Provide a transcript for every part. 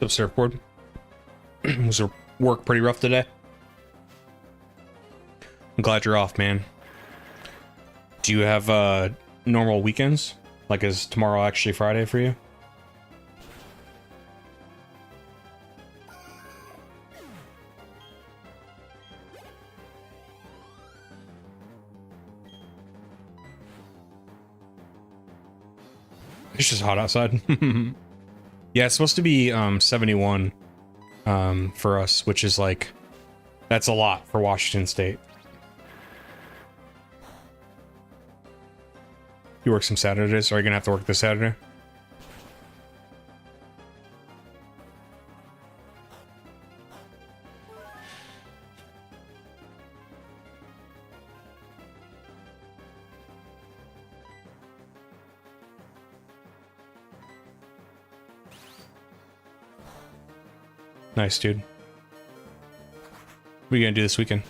The surfboard. Was your work pretty rough today? I'm glad you're off, man. Do you have normal weekends? Like, is tomorrow actually Friday for you? It's just hot outside. Yeah, it's supposed to be 71 for us, which is like, that's a lot for Washington State. You work some Saturdays? Are you gonna have to work this Saturday? Nice, dude. What are you gonna do this weekend?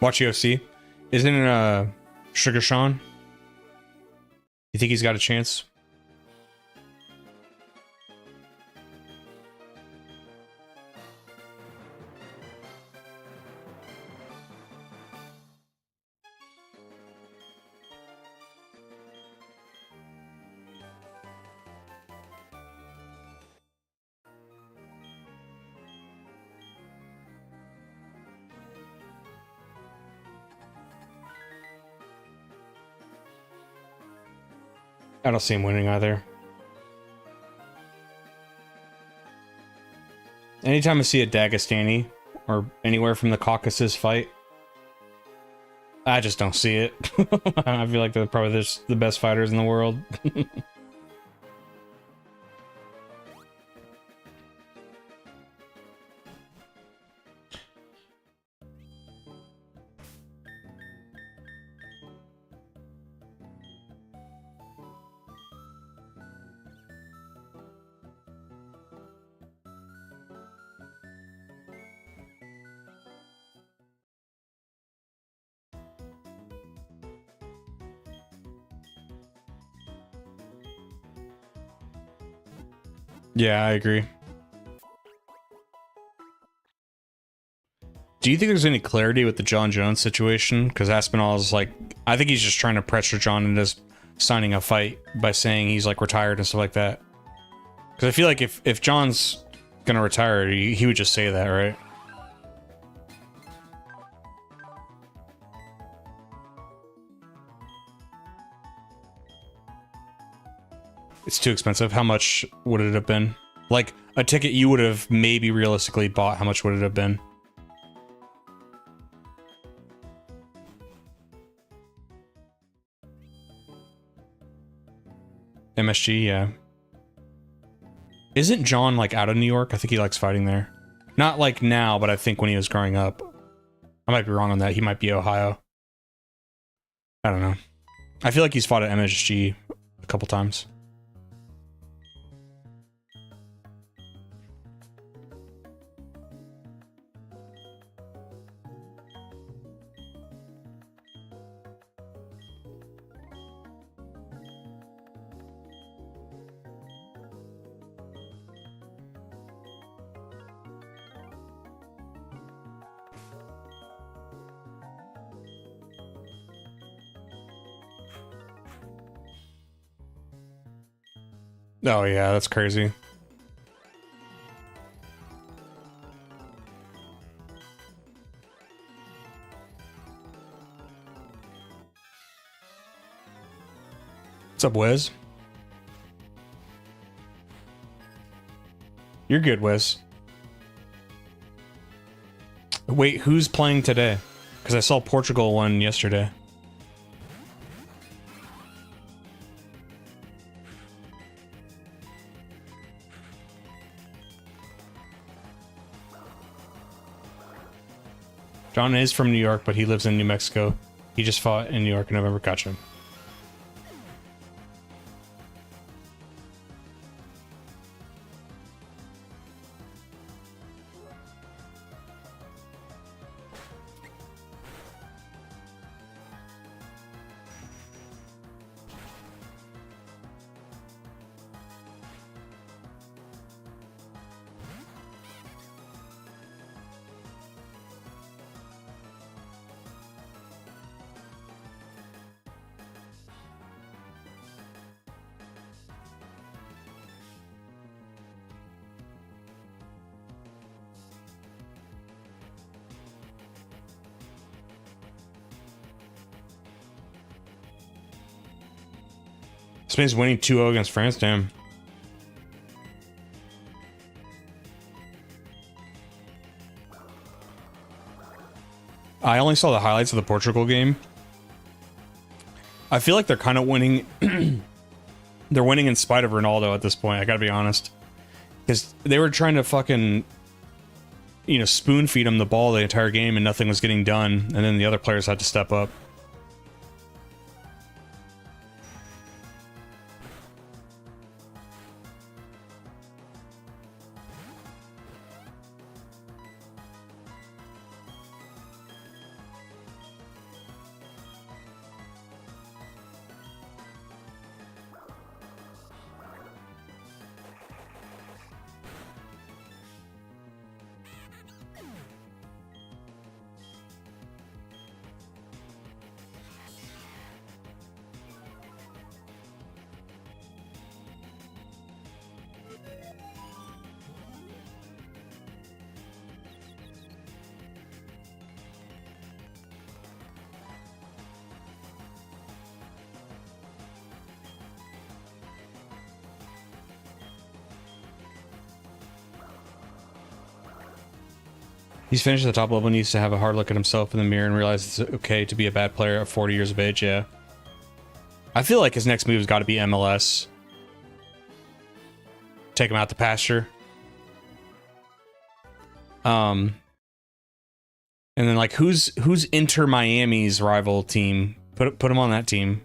Watch UFC. Isn't it Sugar Sean? You think he's got a chance? I don't see him winning either. Anytime I see a Dagestani or anywhere from the Caucasus fight, I just don't see it. I feel like they're probably the best fighters in the world. Yeah, I agree. Do you think there's any clarity with the John Jones situation? Because Aspinall is like, I think he's just trying to pressure John into signing a fight by saying he's like retired and stuff like that. Because I feel like if John's gonna retire, he would just say that, right? It's too expensive. How much would it have been? Like, a ticket you would have maybe realistically bought, how much would it have been? MSG, yeah. Isn't John, like, out of New York? I think he likes fighting there. Not, like, now, but I think when he was growing up. I might be wrong on that. He might be Ohio. I don't know. I feel like he's fought at MSG a couple times. Oh yeah, that's crazy. What's up, Wes? You're good, Wes. Wait, who's playing today? Because I saw Portugal won yesterday. John is from New York, but he lives in New Mexico. He just fought in New York in November. Gotcha. Spain's winning 2-0 against France, damn. I only saw the highlights of the Portugal game. I feel like they're kind of winning. They're winning in spite of Ronaldo at this point, I gotta be honest. Because they were trying to fucking, you know, spoon feed him the ball the entire game and nothing was getting done. And then the other players had to step up. He's finished at the top level, needs to have a hard look at himself in the mirror and realize it's okay to be a bad player at 40 years of age, yeah. I feel like his next move's got to be MLS. Take him out the pasture. And then like who's Inter Miami's rival team? Put him on that team.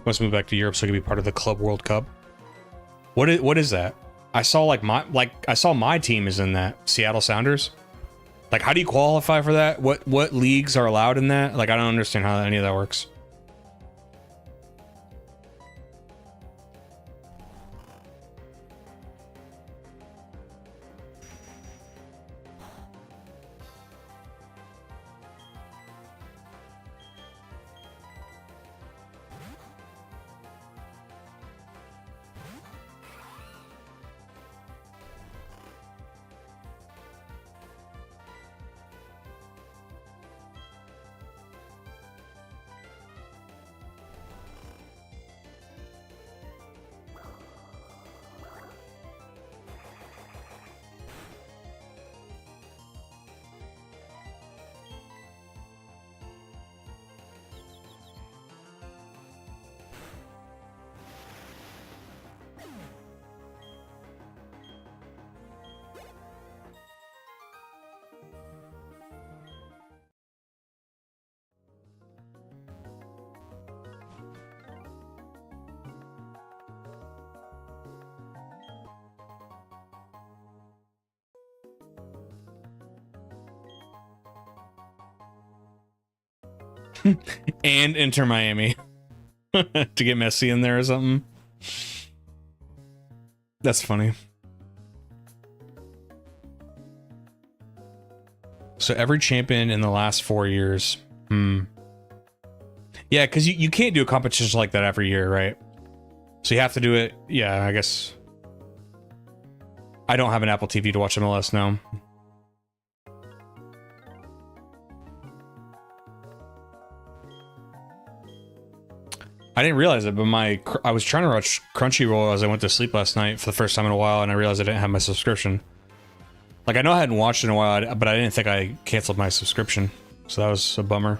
Must move back to Europe so he can be part of the Club World Cup. What is that? I saw I saw my team is in that Seattle Sounders. Like, how do you qualify for that? What leagues are allowed in that? Like, I don't understand how any of that works. And Inter Miami to get Messi in there or something. That's funny. So every champion in the last 4 years. Yeah, because you can't do a competition like that every year, right? So you have to do it. Yeah, I guess. I don't have an Apple TV to watch MLS now. I didn't realize it, but I was trying to watch Crunchyroll as I went to sleep last night for the first time in a while, and I realized I didn't have my subscription. Like, I know I hadn't watched it in a while, but I didn't think I canceled my subscription. So that was a bummer.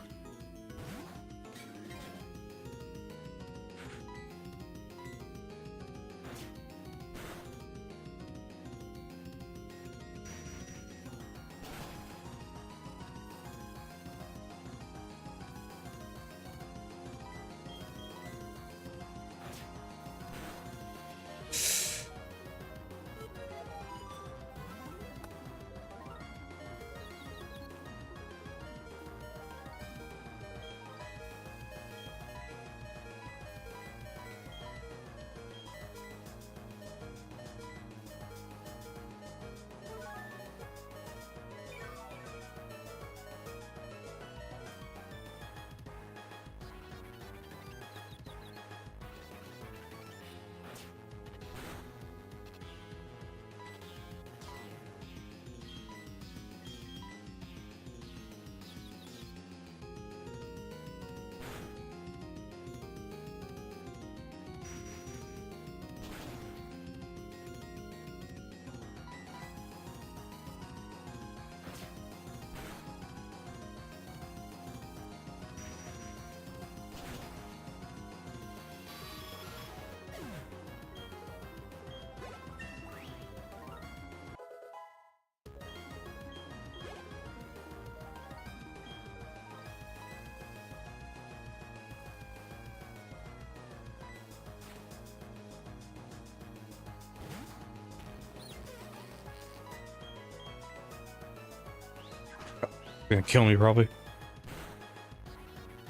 Gonna kill me, probably.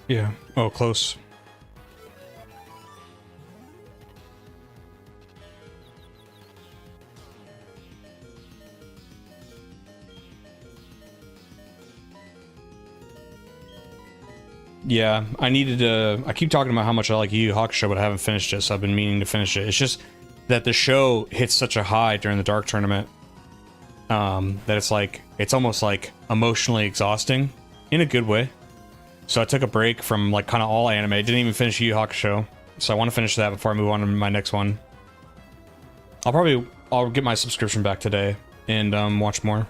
Yeah. Oh, close. Yeah, I needed to... I keep talking about how much I like Yu Yu Hakusho, but I haven't finished it, so I've been meaning to finish it. It's just that the show hits such a high during the Dark Tournament that it's like... It's almost like emotionally exhausting in a good way. So I took a break from like kind of all anime. I didn't even finish Yu Yu Hakusho. So I want to finish that before I move on to my next one. I'll get my subscription back today and watch more.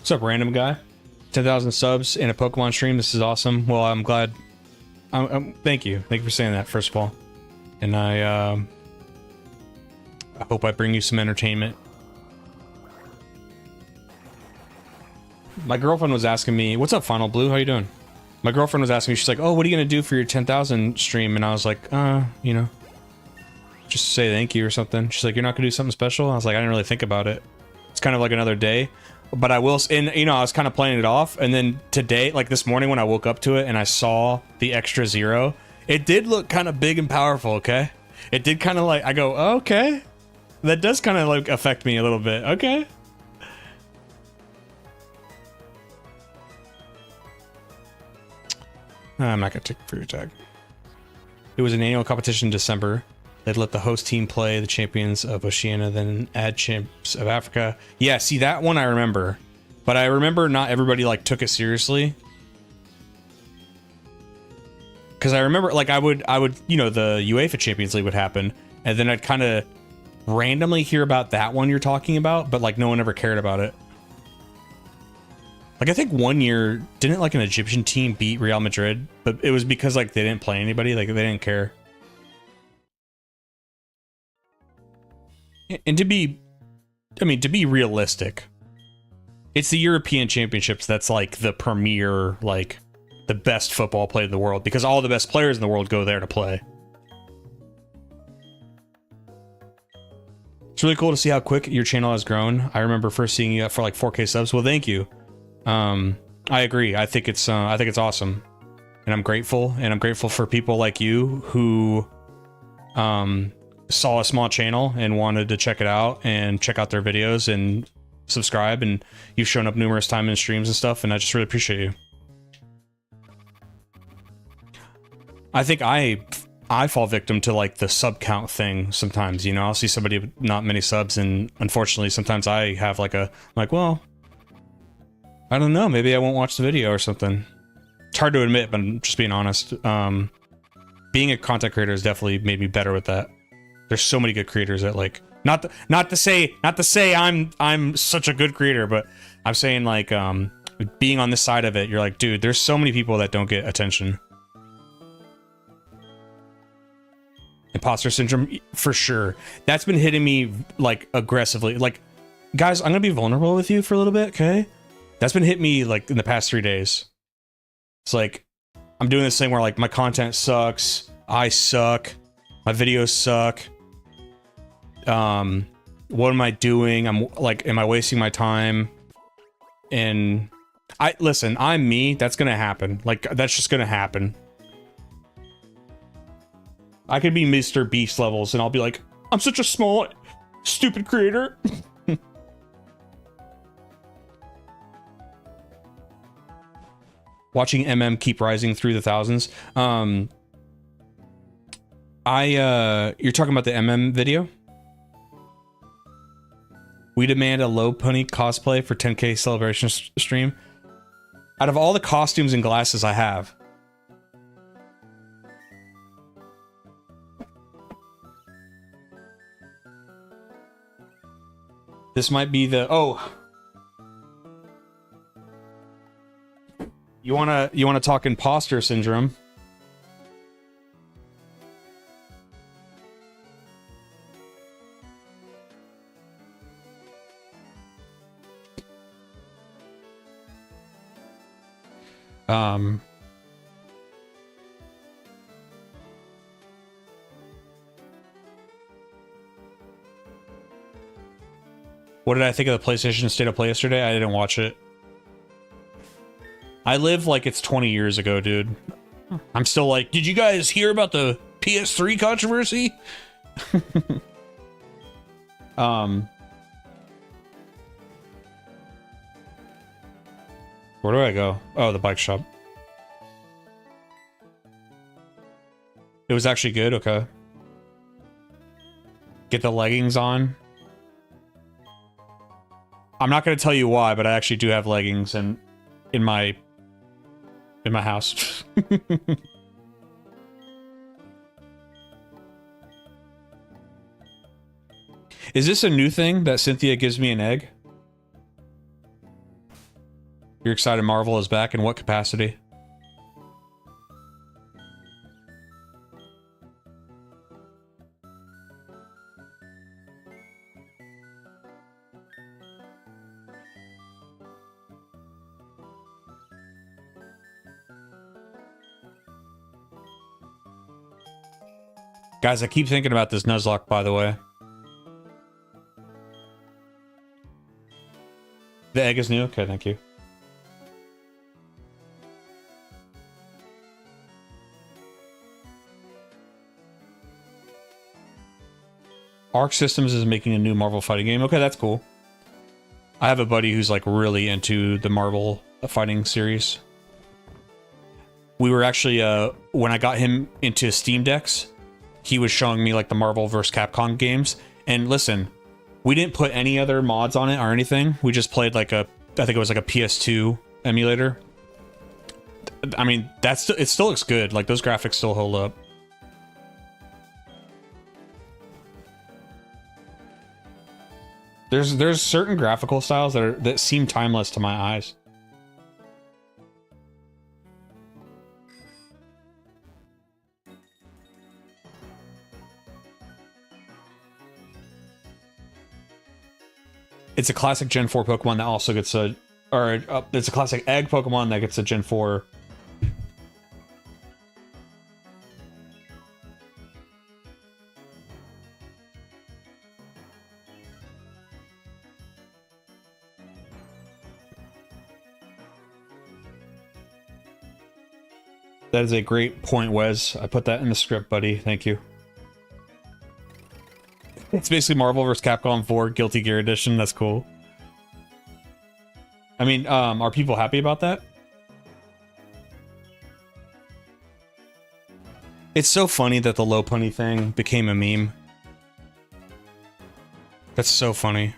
What's up, random guy? 10,000 subs in a Pokemon stream. This is awesome. Well, I'm glad. Thank you. Thank you for saying that, first of all. And I hope I bring you some entertainment. My girlfriend was asking me, what's up, Final Blue? How you doing? My girlfriend was asking me, she's like, oh, what are you going to do for your 10,000 stream? And I was like, you know, just say thank you or something. She's like, you're not going to do something special? I was like, I didn't really think about it. It's kind of like another day. But I will, and you know, I was kind of playing it off, and then today, like this morning when I woke up to it and I saw the extra 0, it did look kind of big and powerful, okay? It did kind of like, I go, oh, okay. That does kind of like affect me a little bit, okay? I'm not gonna take for your tag. It was an annual competition in December. They'd let the host team play the champions of Oceania, then add champs of Africa. Yeah, see, that one I remember. But I remember not everybody, like, took it seriously. Because I remember, like, I would, you know, the UEFA Champions League would happen, and then I'd kind of randomly hear about that one you're talking about, but, like, no one ever cared about it. Like, I think one year, didn't, like, an Egyptian team beat Real Madrid? But it was because, like, they didn't play anybody, like, they didn't care. And to be, I mean, to be realistic, it's the European Championships that's like the premier, like the best football played in the world, because all the best players in the world go there to play. It's really cool to see how quick your channel has grown. I remember first seeing you for like 4K subs. Well, thank you. I agree. I think it's awesome, and I'm grateful. And I'm grateful for people like you who saw a small channel and wanted to check it out and check out their videos and subscribe. And you've shown up numerous times in streams and stuff, and I just really appreciate you. I think I fall victim to like the sub count thing sometimes, you know. I'll see somebody with not many subs, and unfortunately sometimes I have like well, I don't know, maybe I won't watch the video or something. It's hard to admit, but I'm just being honest. Being a content creator has definitely made me better with that. There's so many good creators that like, not to say I'm such a good creator, but I'm saying like being on this side of it, you're like, dude, there's so many people that don't get attention. Imposter syndrome, for sure. That's been hitting me like aggressively. Like, guys, I'm gonna be vulnerable with you for a little bit, okay? That's been hitting me like in the past 3 days. It's like I'm doing this thing where like my content sucks, I suck, my videos suck. What am I doing? I'm like, am I wasting my time? And listen, I'm me. That's gonna happen. Like, that's just gonna happen. I could be Mr. Beast levels and I'll be like, I'm such a small, stupid creator. Watching MM keep rising through the thousands. You're talking about the MM video? We demand a low pony cosplay for 10K celebration stream. Out of all the costumes and glasses I have, this might be the... Oh. You wanna talk imposter syndrome? What did I think of the PlayStation State of Play yesterday? I didn't watch it. I live like it's 20 years ago, dude. I'm still like, did you guys hear about the PS3 controversy? Where do I go? Oh, the bike shop. It was actually good? Okay. Get the leggings on. I'm not going to tell you why, but I actually do have leggings in my house. Is this a new thing that Cynthia gives me an egg? You're excited Marvel is back? In what capacity? Guys, I keep thinking about this Nuzlocke, by the way. The egg is new? Okay, thank you. Arc Systems is making a new Marvel fighting game. Okay, that's cool. I have a buddy who's like really into the Marvel fighting series. We were actually, when I got him into Steam Decks, he was showing me like the Marvel vs. Capcom games. And listen, we didn't put any other mods on it or anything. We just played like I think it was like a PS2 emulator. I mean, it still looks good. Like those graphics still hold up. There's certain graphical styles that seem timeless to my eyes. it's a classic Gen 4 Pokemon that also gets a, or it's a classic egg Pokemon that gets a Gen 4. That is a great point, Wes. I put that in the script, buddy. Thank you. It's basically Marvel vs. Capcom 4 Guilty Gear Edition. That's cool. I mean, are people happy about that? It's so funny that the Lopunny thing became a meme. That's so funny.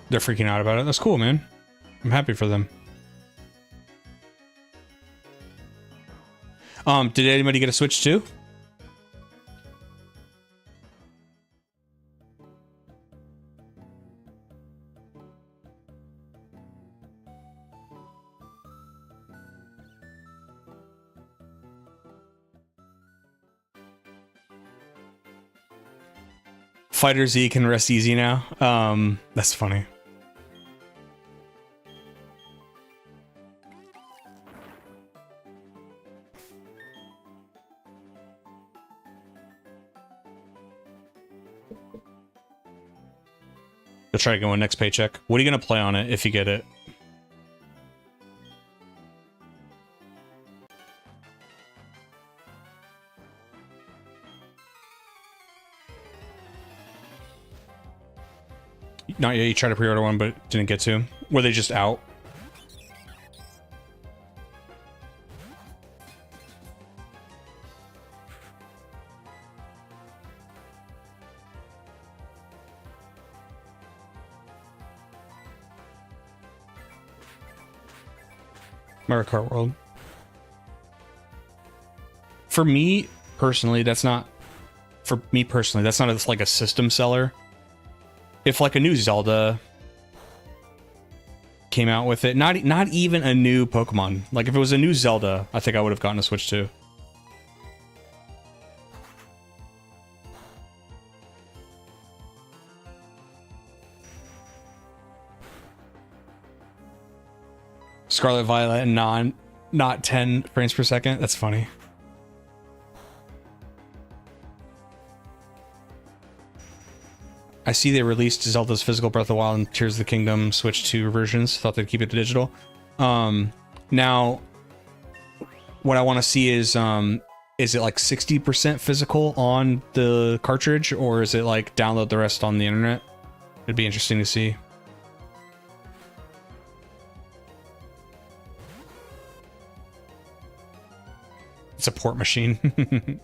They're freaking out about it. That's cool, man. I'm happy for them. Did anybody get a Switch too? Fighter Z can rest easy now. That's funny. You'll try to go in next paycheck. What are you gonna play on it if you get it? Not yet. You tried to pre-order one, but didn't get to. Were they just out? Mario Kart World. For me personally, that's not. For me personally, that's not like a system seller. If like a new Zelda came out with it, not even a new Pokemon. Like if it was a new Zelda, I think I would have gotten a Switch too. Scarlet Violet and not 10 frames per second. That's funny. I see they released Zelda's Physical Breath of the Wild and Tears of the Kingdom Switch 2 versions. Thought they'd keep it digital. Now, what I want to see is it like 60% physical on the cartridge, or is it like download the rest on the internet? It'd be interesting to see. It's a port machine.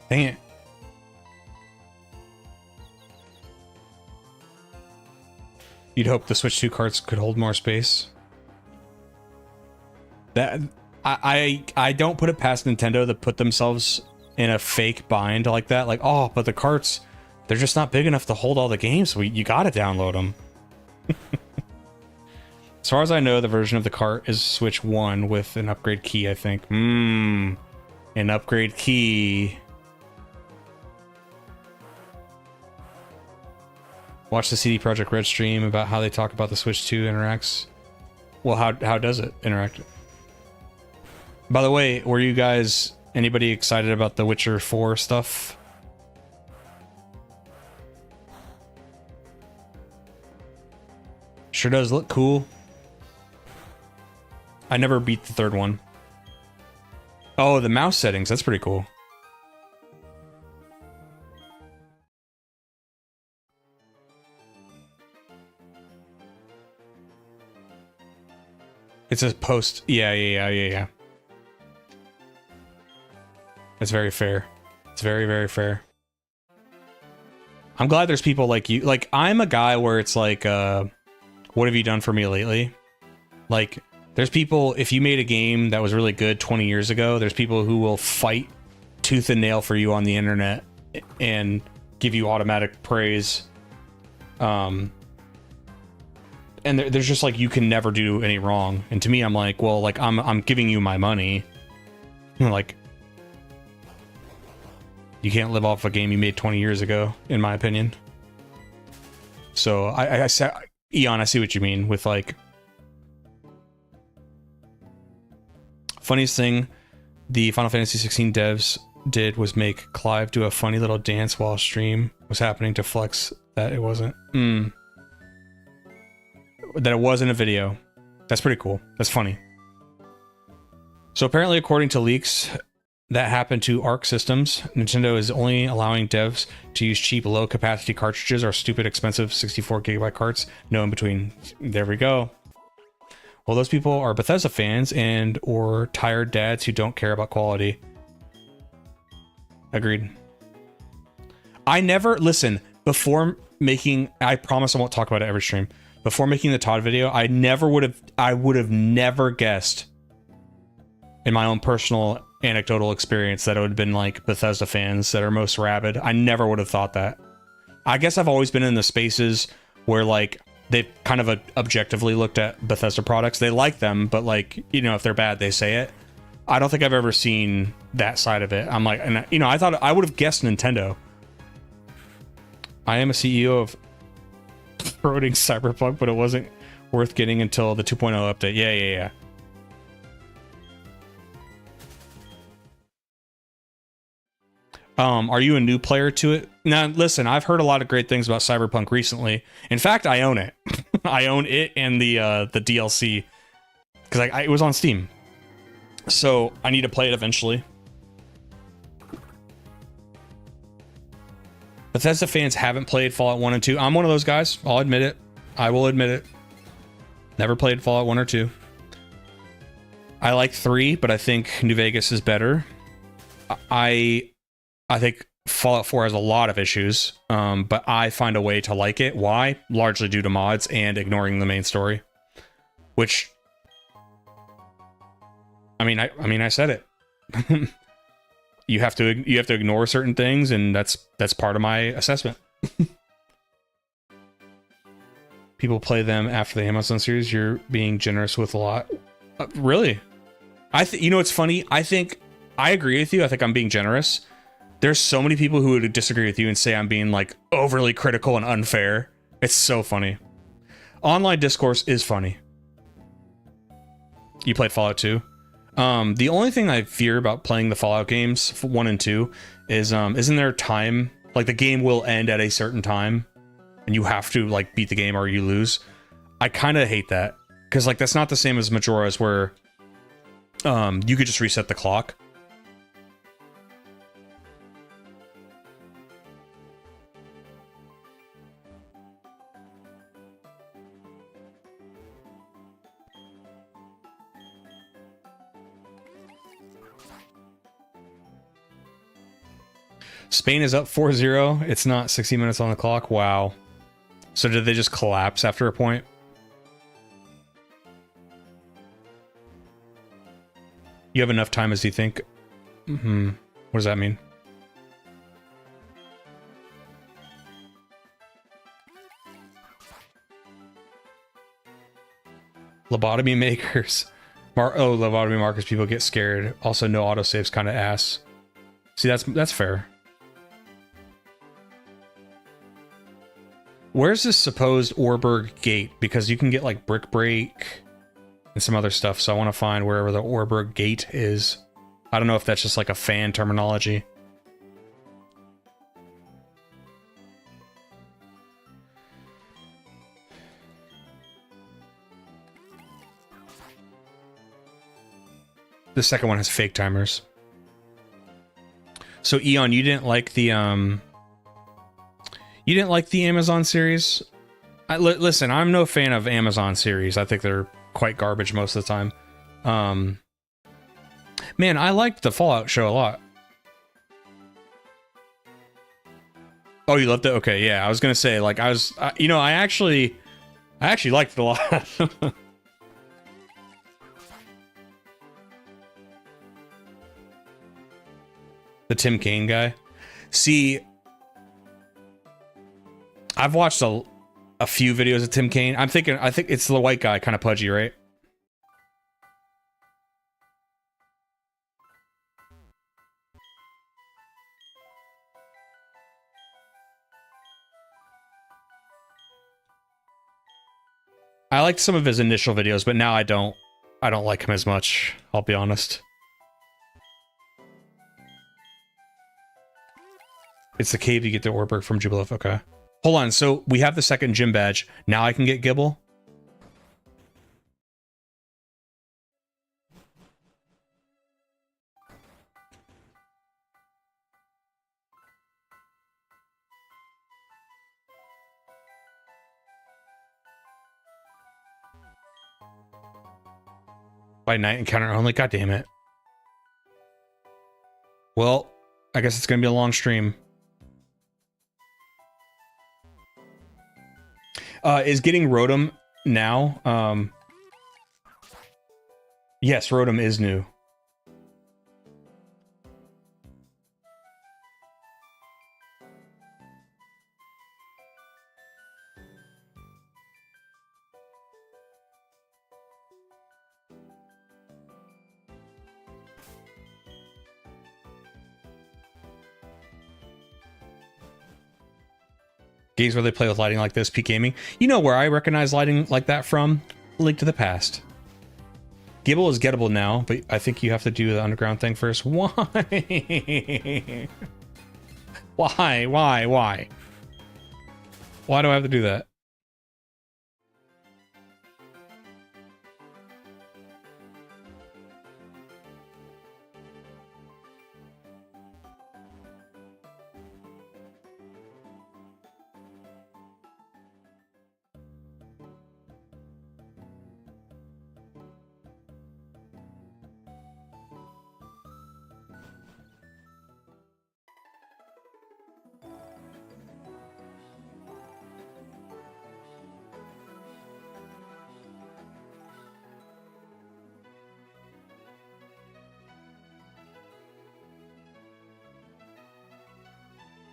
Dang it. You'd hope the Switch 2 carts could hold more space. That I don't put it past Nintendo to put themselves in a fake bind like that. Like, oh, but the carts, they're just not big enough to hold all the games. So you gotta download them. As far as I know, the version of the cart is Switch 1 with an upgrade key, I think. An upgrade key. Watch the CD Projekt Red stream about how they talk about the Switch 2 interacts. Well, how does it interact? By the way, were you guys, anybody excited about the Witcher 4 stuff? Sure does look cool. I never beat the third one. Oh, the mouse settings. That's pretty cool. It says post. Yeah. It's very fair. It's very, very fair. I'm glad there's people like you. Like, I'm a guy where it's like, what have you done for me lately? Like, there's people, if you made a game that was really good 20 years ago, there's people who will fight tooth and nail for you on the internet and give you automatic praise. And there's just like, you can never do any wrong. And to me, I'm like, well, like, I'm giving you my money. Like, you can't live off a game you made 20 years ago, in my opinion. So I said, Eon, I see what you mean with like, funniest thing the Final Fantasy 16 devs did was make Clive do a funny little dance while stream was happening to flex that it wasn't. That it wasn't a video. That's pretty cool. That's funny. So apparently, according to leaks that happened to Arc Systems, Nintendo is only allowing devs to use cheap, low-capacity cartridges or stupid, expensive 64GB carts. No in between. There we go. Well, those people are Bethesda fans and or tired dads who don't care about quality. Agreed. I never listen before making. I promise I won't talk about it every stream. Before making the Todd video, I would have never guessed in my own personal anecdotal experience that it would have been like Bethesda fans that are most rabid. I never would have thought that. I guess I've always been in the spaces where like they've kind of objectively looked at Bethesda products. They like them, but like, you know, if they're bad, they say it. I don't think I've ever seen that side of it. I'm like, and you know, I thought I would have guessed Nintendo. I am a CEO of promoting Cyberpunk, but it wasn't worth getting until the 2.0 update. Yeah. Are you a new player to it? Now, listen, I've heard a lot of great things about Cyberpunk recently. In fact, I own it. I own it and the DLC because it was on Steam. So I need to play it eventually. Bethesda fans haven't played Fallout 1 and 2. I'm one of those guys. I'll admit it. I will admit it. Never played Fallout 1 or 2. I like 3, but I think New Vegas is better. I think Fallout 4 has a lot of issues, but I find a way to like it. Why? Largely due to mods and ignoring the main story. Which, I mean, I said it. You have to ignore certain things, and that's part of my assessment. People play them after the Amazon series. You're being generous with a lot. Really? You know what's funny? I think I agree with you. I think I'm being generous. There's so many people who would disagree with you and say I'm being like overly critical and unfair. It's so funny. Online discourse is funny. You played Fallout 2? The only thing I fear about playing the Fallout games 1 and 2 is isn't there time, like the game will end at a certain time and you have to like beat the game or you lose. I kind of hate that because like that's not the same as Majora's where you could just reset the clock. Spain is up 4-0. It's not 60 minutes on the clock. Wow. So did they just collapse after a point? You have enough time as you think? What does that mean? Lobotomy makers. Lobotomy markers. People get scared. Also, no autosaves kind of ass. See, that's fair. Where's this supposed Orberg gate? Because you can get like Brick Break and some other stuff. So I want to find wherever the Orberg gate is. I don't know if that's just like a fan terminology. The second one has fake timers. So Eon, you didn't like the Amazon series? Listen, I'm no fan of Amazon series. I think they're quite garbage most of the time. Man, I liked the Fallout show a lot. Oh, you loved it? Okay, yeah. I was gonna say, like, I actually liked it a lot. The Tim Kaine guy. See, I've watched a few videos of Tim Kaine. I think it's the white guy, kind of pudgy, right? I liked some of his initial videos, but now I don't like him as much, I'll be honest. It's the cave you get the Orberg from Jubileef, okay. Hold on, so we have the second gym badge. Now I can get Gible? By night encounter only? God damn it. Well, I guess it's gonna be a long stream. Is getting Rotom now? Yes, Rotom is new. Games where they play with lighting like this, Peak Gaming. You know where I recognize lighting like that from? Link to the Past. Gible is gettable now, but I think you have to do the underground thing first. Why? Why? Why do I have to do that?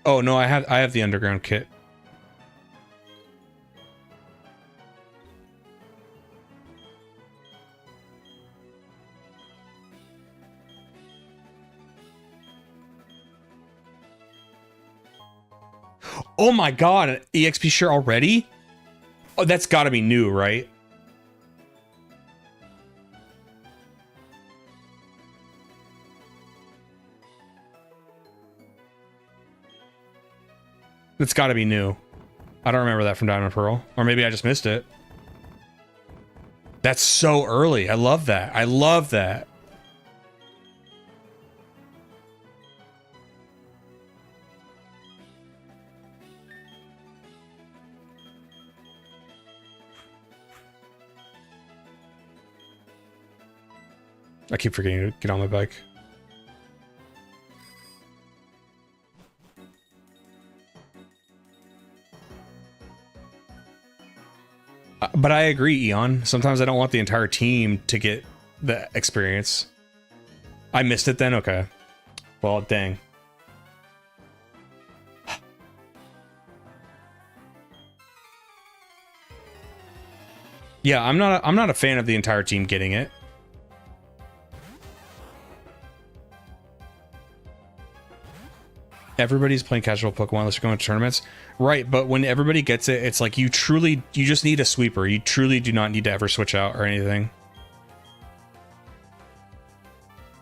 Oh no, I have the underground kit. Oh my god, an EXP share already? Oh, that's gotta be new, right? It's gotta be new. I don't remember that from Diamond Pearl. Or maybe I just missed it. That's so early. I love that. I love that. I keep forgetting to get on my bike. But I agree, Eon. Sometimes I don't want the entire team to get the experience. I missed it then? Okay. Well, dang. Yeah, I'm not a fan of the entire team getting it. Everybody's playing casual Pokemon unless you're going to tournaments. Right, but when everybody gets it, it's like you just need a sweeper. You truly do not need to ever switch out or anything.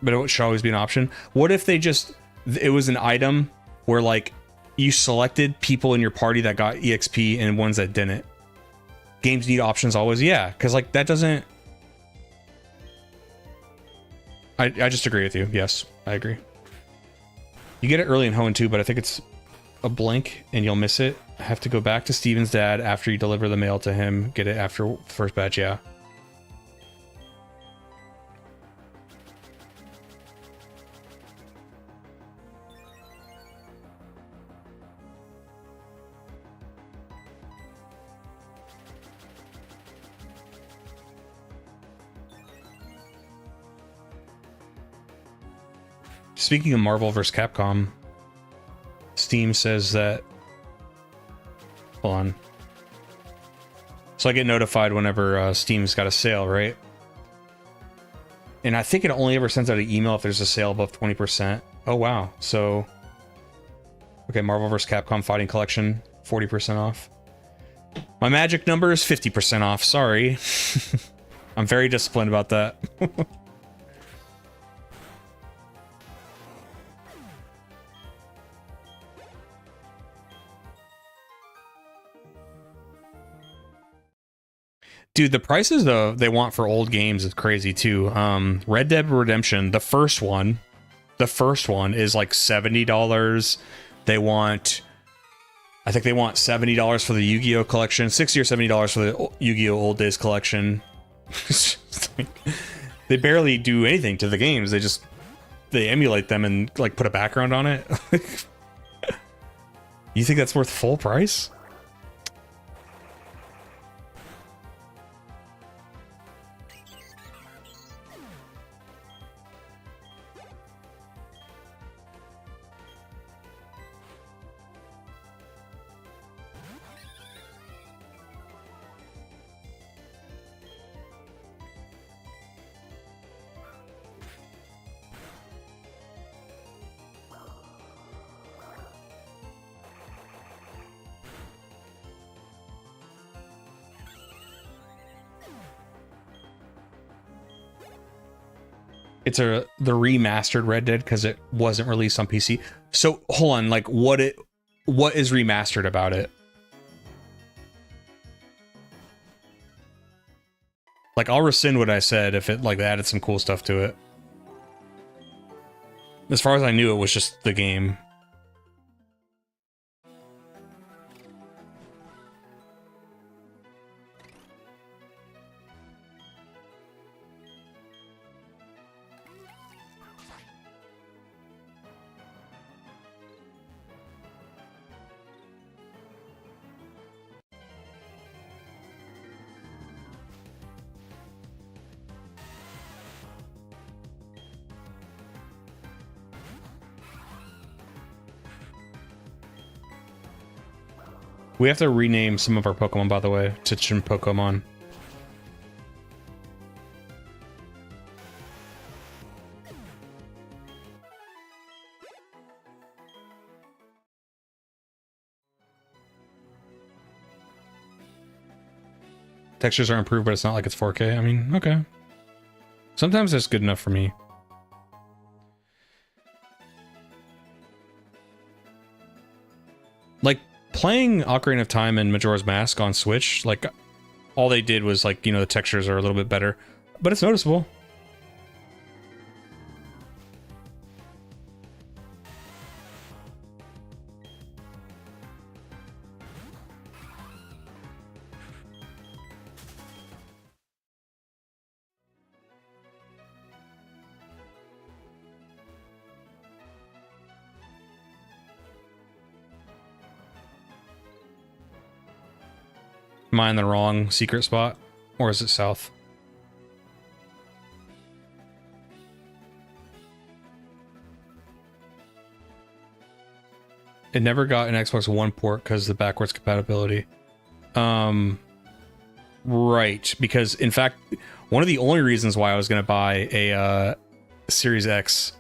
But it should always be an option. What if it was an item where like you selected people in your party that got EXP and ones that didn't? Games need options always, yeah, because like that doesn't... I just agree with you. Yes, I agree. You get it early in Hoenn too, but I think it's a blink and you'll miss it. I have to go back to Steven's dad after you deliver the mail to him. Get it after first batch, yeah. Speaking of Marvel vs. Capcom, Steam says that... Hold on. So I get notified whenever Steam's got a sale, right? And I think it only ever sends out an email if there's a sale above 20%. Oh, wow. So... Okay, Marvel vs. Capcom Fighting Collection, 40% off. My magic number is 50% off. Sorry. I'm very disciplined about that. Dude, the prices though they want for old games is crazy too. Red Dead Redemption, the first one is like $70. They want, I think they want $70 for the Yu-Gi-Oh collection, $60 or $70 for the Yu-Gi-Oh Old Days collection. They barely do anything to the games. They emulate them and like put a background on it. You think that's worth full price? It's the remastered Red Dead because it wasn't released on PC. So hold on, like what is remastered about it? Like I'll rescind what I said if it like added some cool stuff to it. As far as I knew, it was just the game. We have to rename some of our Pokemon, by the way, to Chinpokomon. Textures are improved, but it's not like it's 4K. I mean, okay. Sometimes that's good enough for me. Like, playing Ocarina of Time and Majora's Mask on Switch, like, all they did was, like, you know, the textures are a little bit better, but it's noticeable. Am I in the wrong secret spot? Or is it south? It never got an Xbox One port because of the backwards compatibility. Right, because in fact, one of the only reasons why I was going to buy a Series X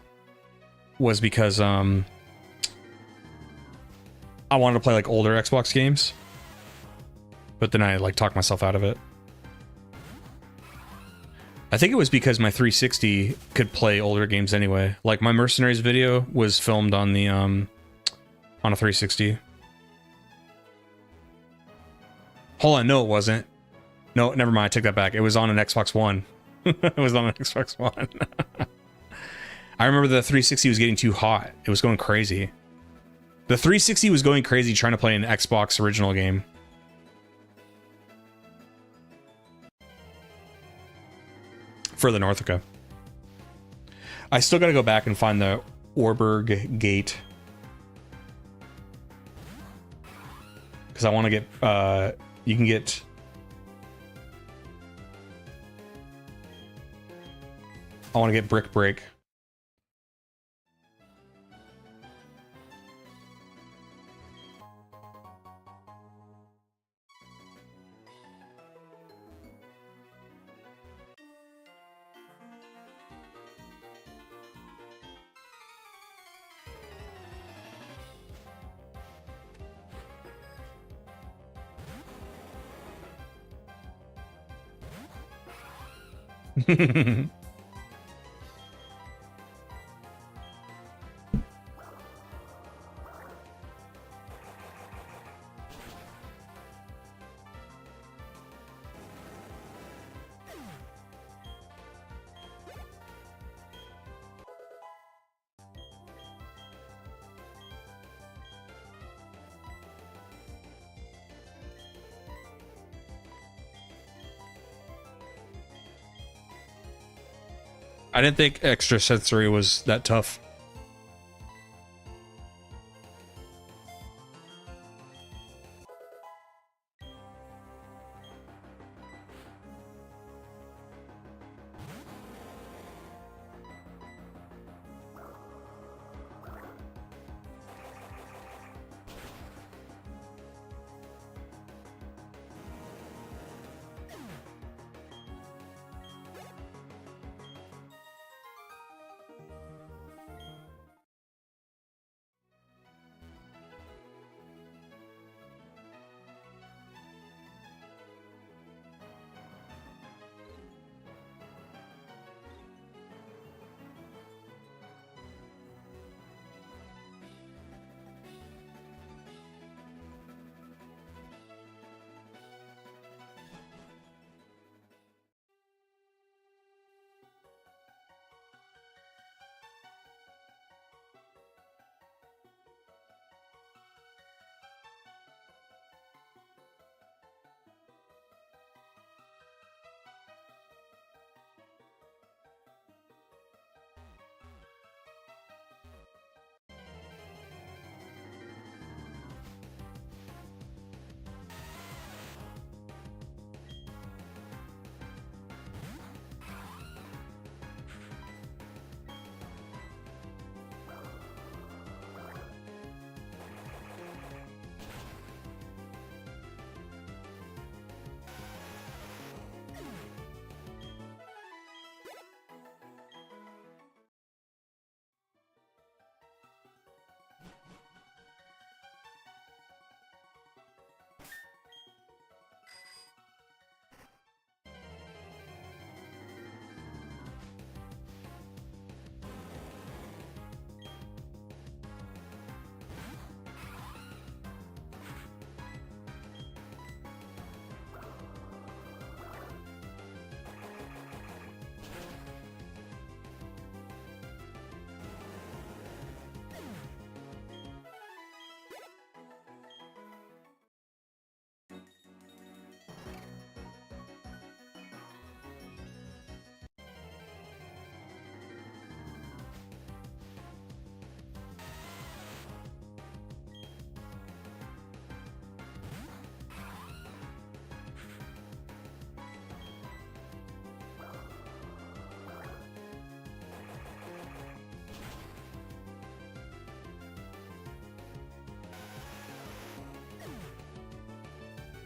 was because I wanted to play like older Xbox games. But then I like talked myself out of it. I think it was because my 360 could play older games anyway. Like my Mercenaries video was filmed on the on a 360. Hold on, no it wasn't. No, never mind, I take that back. It was on an Xbox One. It was on an Xbox One. I remember the 360 was getting too hot. It was going crazy. The 360 was going crazy trying to play an Xbox original game. For the Northica. I still gotta go back and find the Orberg Gate. Because I want to get, you can get... I want to get Brick Break. I didn't think Extra Sensory was that tough.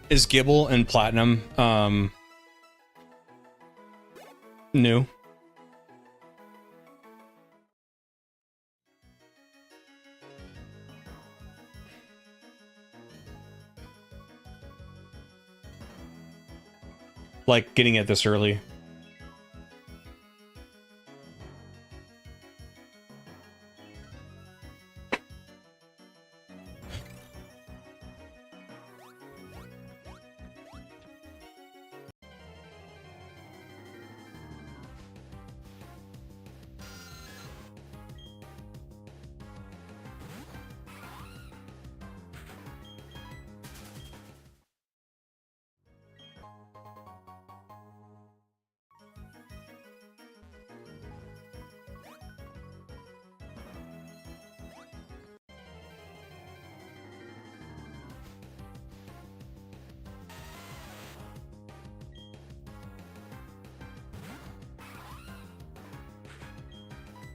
Is Gible and Platinum new? Like getting it this early?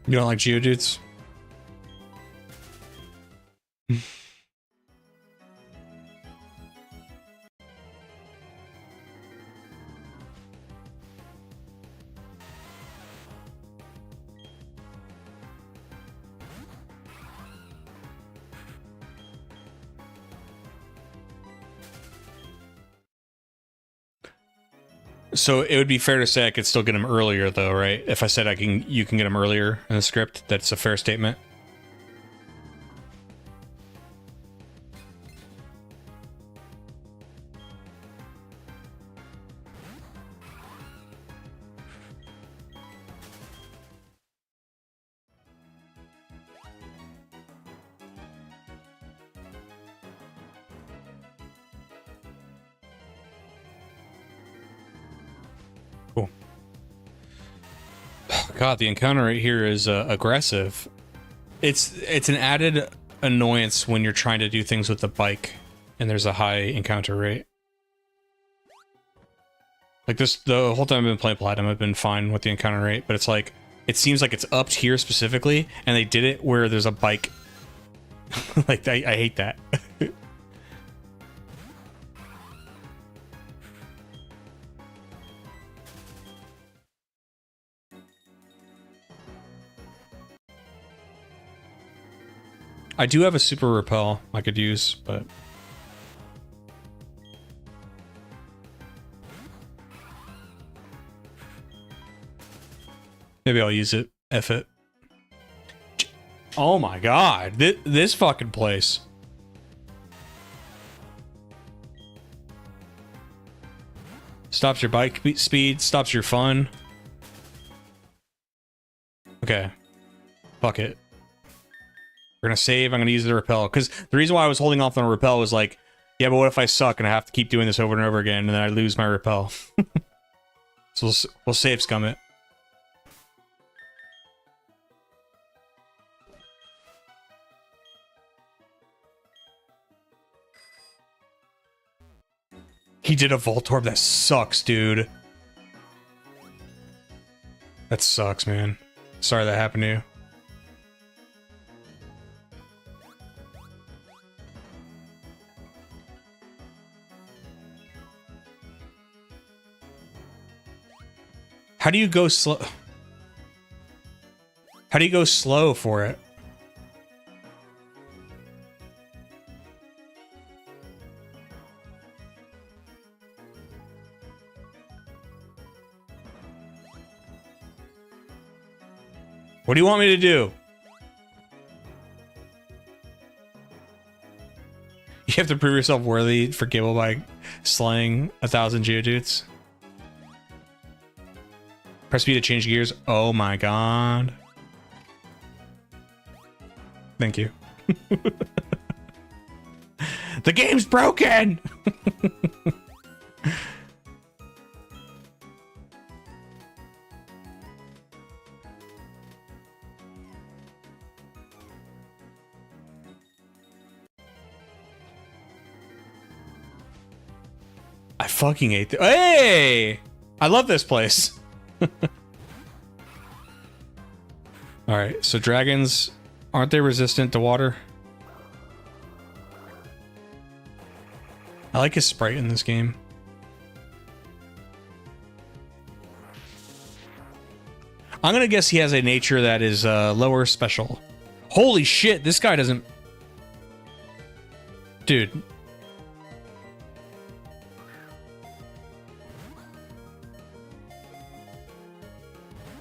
You don't like Geodudes? So it would be fair to say I could still get him earlier, though, right? If I said you can get him earlier in the script, that's a fair statement. Cool. God, the encounter right here is aggressive. It's an added annoyance when you're trying to do things with the bike and there's a high encounter rate. Like this, the whole time I've been playing Platinum, I've been fine with the encounter rate, but it's like, it seems like it's upped here specifically, and they did it where there's a bike. Like, I hate that. I do have a super repel I could use, but maybe I'll use it. F it. Oh my god, this fucking place. Stops your bike speed, stops your fun. Okay. Fuck it. We're gonna save, I'm gonna use the repel. Because the reason why I was holding off on a repel was like, yeah, but what if I suck and I have to keep doing this over and over again and then I lose my repel? So we'll save scum it. He did a Voltorb, that sucks, dude. That sucks, man. Sorry that happened to you. How do you go slow? How do you go slow for it? What do you want me to do? You have to prove yourself worthy for Gable by slaying 1,000 Geodudes. Press B to change gears. Oh my god. Thank you. The game's broken! I fucking hate the— Hey! I love this place. Alright, so dragons, aren't they resistant to water? I like his sprite in this game. I'm gonna guess he has a nature that is lower special. Holy shit, this guy doesn't... Dude.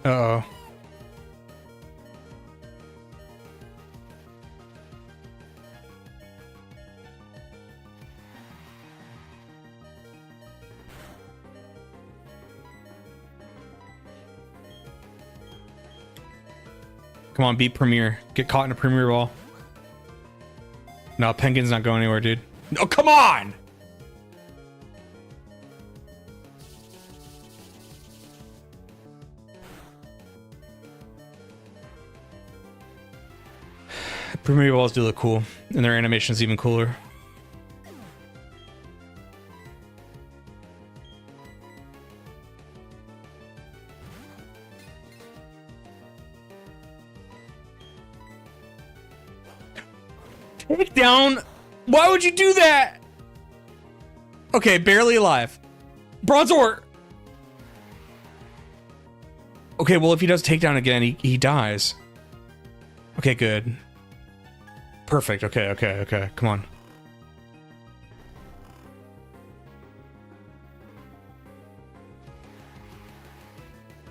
Uh-oh. Come on, beat Premier. Get caught in a Premier ball. No, Penguin's not going anywhere, dude. No, come on! Premier balls do look cool, and their animation's even cooler. Takedown? Why would you do that? Okay, barely alive. Bronzor! Okay, well, if he does takedown again, he dies. Okay, good. Perfect. Okay. Come on.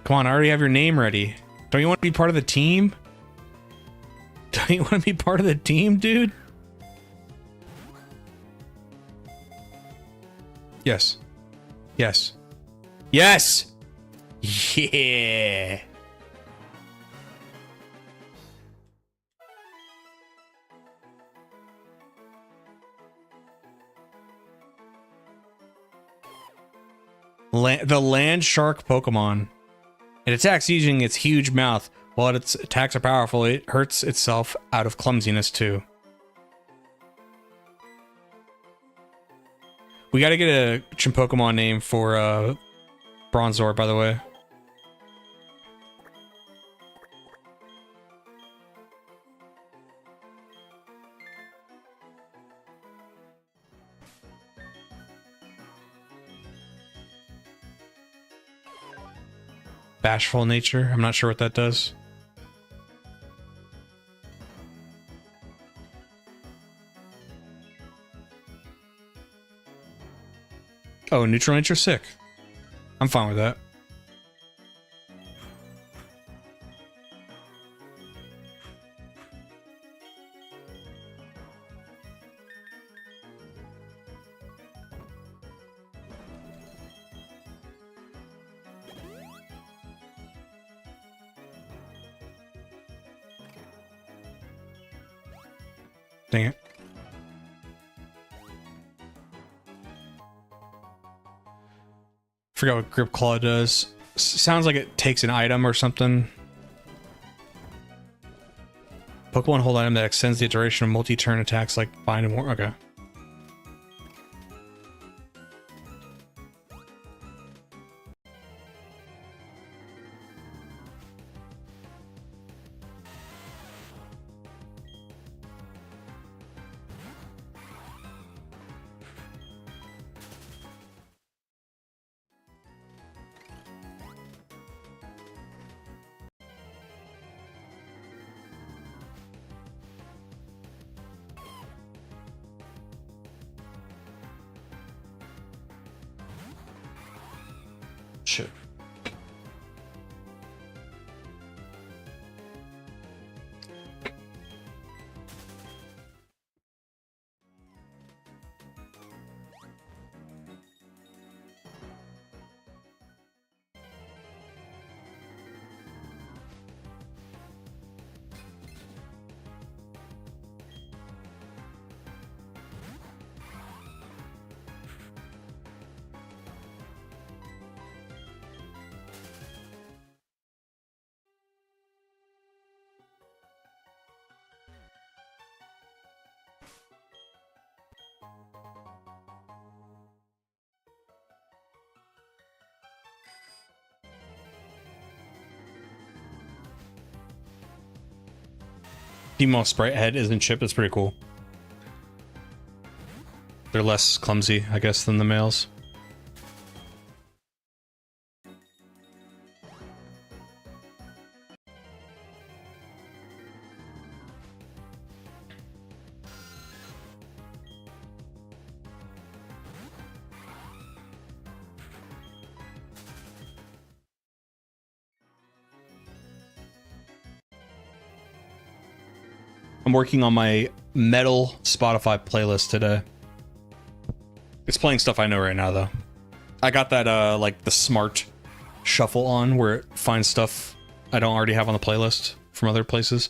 Come on, I already have your name ready. Don't you want to be part of the team? Don't you want to be part of the team, dude? Yes. Yes. Yes! Yeah! The land shark Pokemon. It attacks using its huge mouth. While its attacks are powerful, it hurts itself out of clumsiness too. We gotta get a Chimpokemon name for Bronzor, by the way. Bashful nature. I'm not sure what that does. Oh, neutral nature, sick. I'm fine with that. Dang it. Forgot what Grip Claw does. Sounds like it takes an item or something. Pokemon hold item that extends the duration of multi-turn attacks like Bind and War. Okay. Shit. Female sprite head isn't chipped. That's pretty cool. They're less clumsy, I guess, than the males. I'm working on my metal Spotify playlist today. It's playing stuff I know right now, though. I got that, like, the smart shuffle on, where it finds stuff I don't already have on the playlist from other places.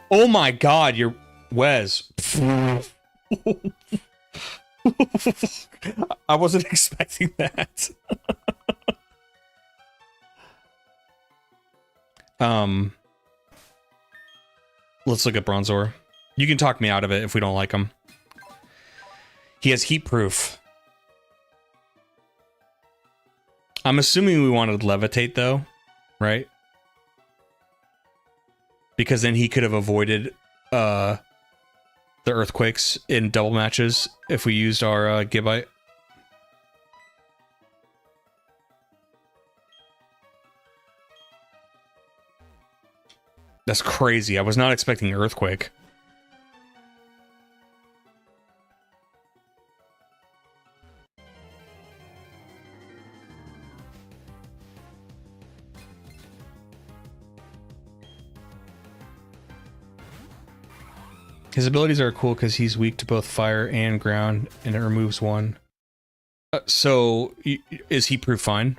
Oh my god, you're Wes. I wasn't expecting that. Let's look at Bronzor. You can talk me out of it if we don't like him. He has heat proof. I'm assuming we wanted levitate though, right? Because then he could have avoided the earthquakes in double matches if we used our Gibbite. That's crazy. I was not expecting earthquake. His abilities are cool because he's weak to both fire and ground, and it removes one. So, is heat proof fine?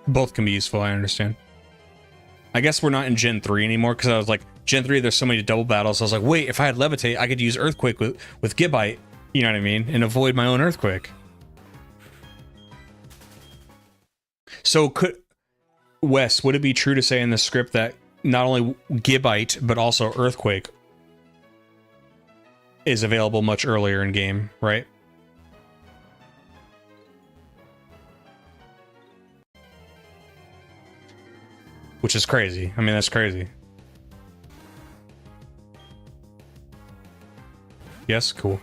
Both can be useful, I understand. I guess we're not in Gen 3 anymore, because I was like, Gen 3, there's so many double battles. I was like, wait, if I had Levitate, I could use Earthquake with Gibbite, you know what I mean? And avoid my own Earthquake. So Wes, would it be true to say in the script that not only Gibbite, but also Earthquake is available much earlier in game, right? Which is crazy. I mean, that's crazy. Yes, cool.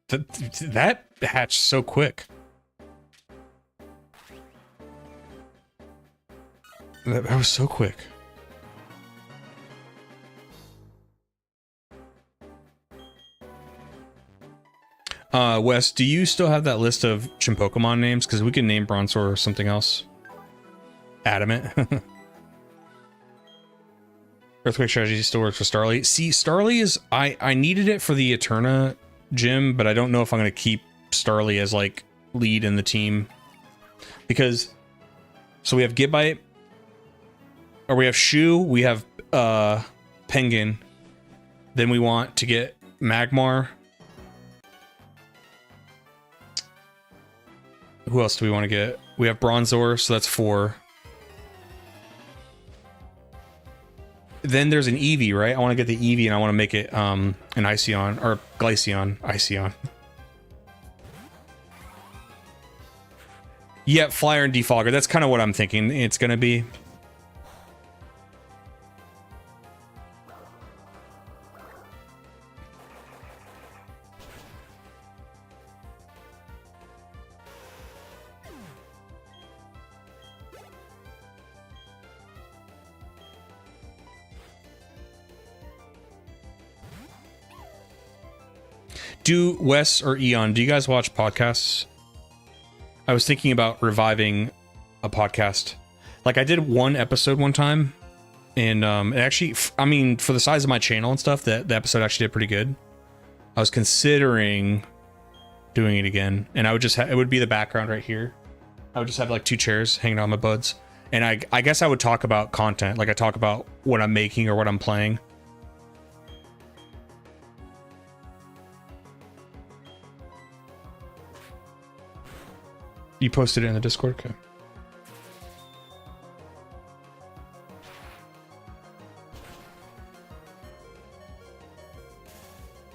That hatched so quick. That was so quick. Wes, do you still have that list of Chimpokemon names? Because we can name Bronzor or something else. Adamant. Earthquake strategy still works for Starly. See, Starly is... I needed it for the Eterna gym, but I don't know if I'm going to keep Starly as, like, lead in the team. Because... So we have Gibbite. Or we have Shu. We have, Penguin. Then we want to get Magmar. Who else do we want to get? We have Bronzor, so that's 4. Then there's an Eevee, right? I want to get the Eevee and I want to make it an Iceon or Glaceon. Iceon. Yeah, Flyer and Defogger. That's kind of what I'm thinking it's going to be. Do Wes or Eon, do you guys watch podcasts? I was thinking about reviving a podcast. Like, I did one episode one time, and it actually, I mean, for the size of my channel and stuff, the episode actually did pretty good. I was considering doing it again, and I would just it would be the background right here. I would just have like 2 chairs hanging out my buds, and I guess I would talk about content, like I talk about what I'm making or what I'm playing. You posted it in the Discord? Okay.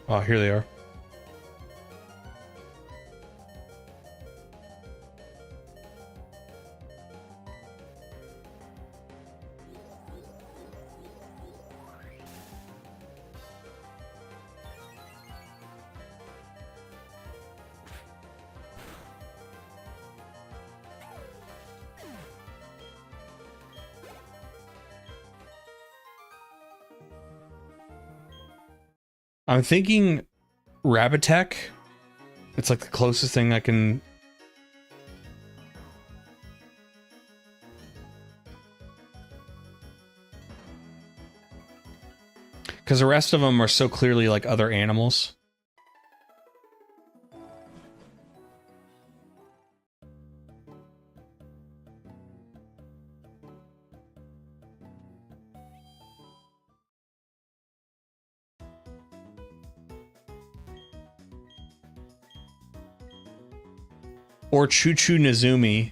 Oh, here they are. I'm thinking Rabbitech. It's like the closest thing I can. Because the rest of them are so clearly like other animals. Or Choo Choo Nizumi.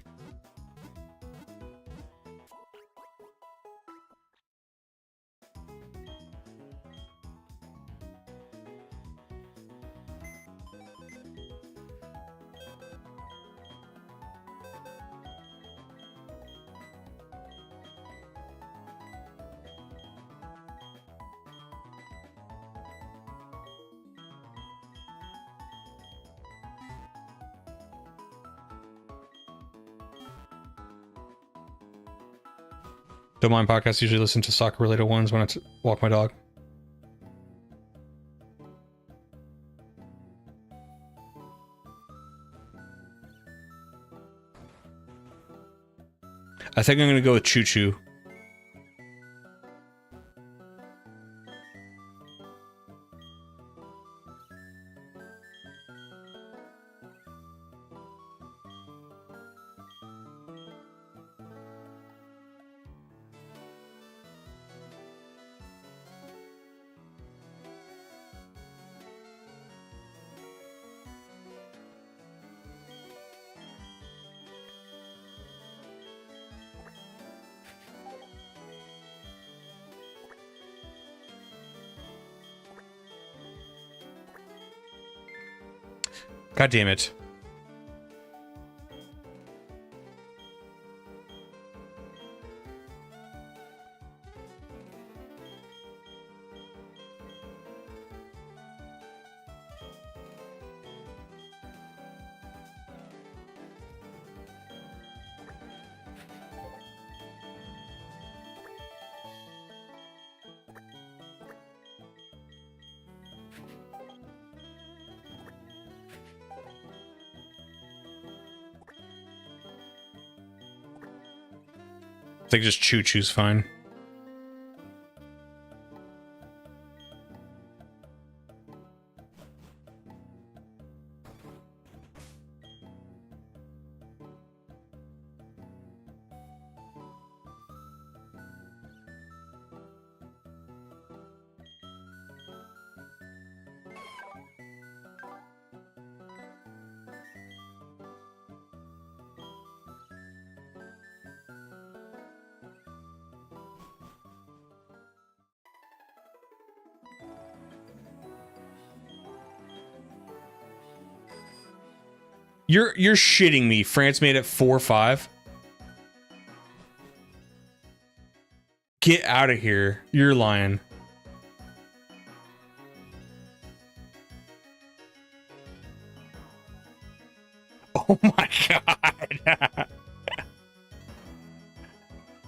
Don't mind podcasts. Usually listen to soccer related ones when I walk my dog. I think I'm gonna go with Choo Choo. God damn it. I think just Choo Choo's fine. You're shitting me. France made it 4-5. Get out of here. You're lying. Oh my god.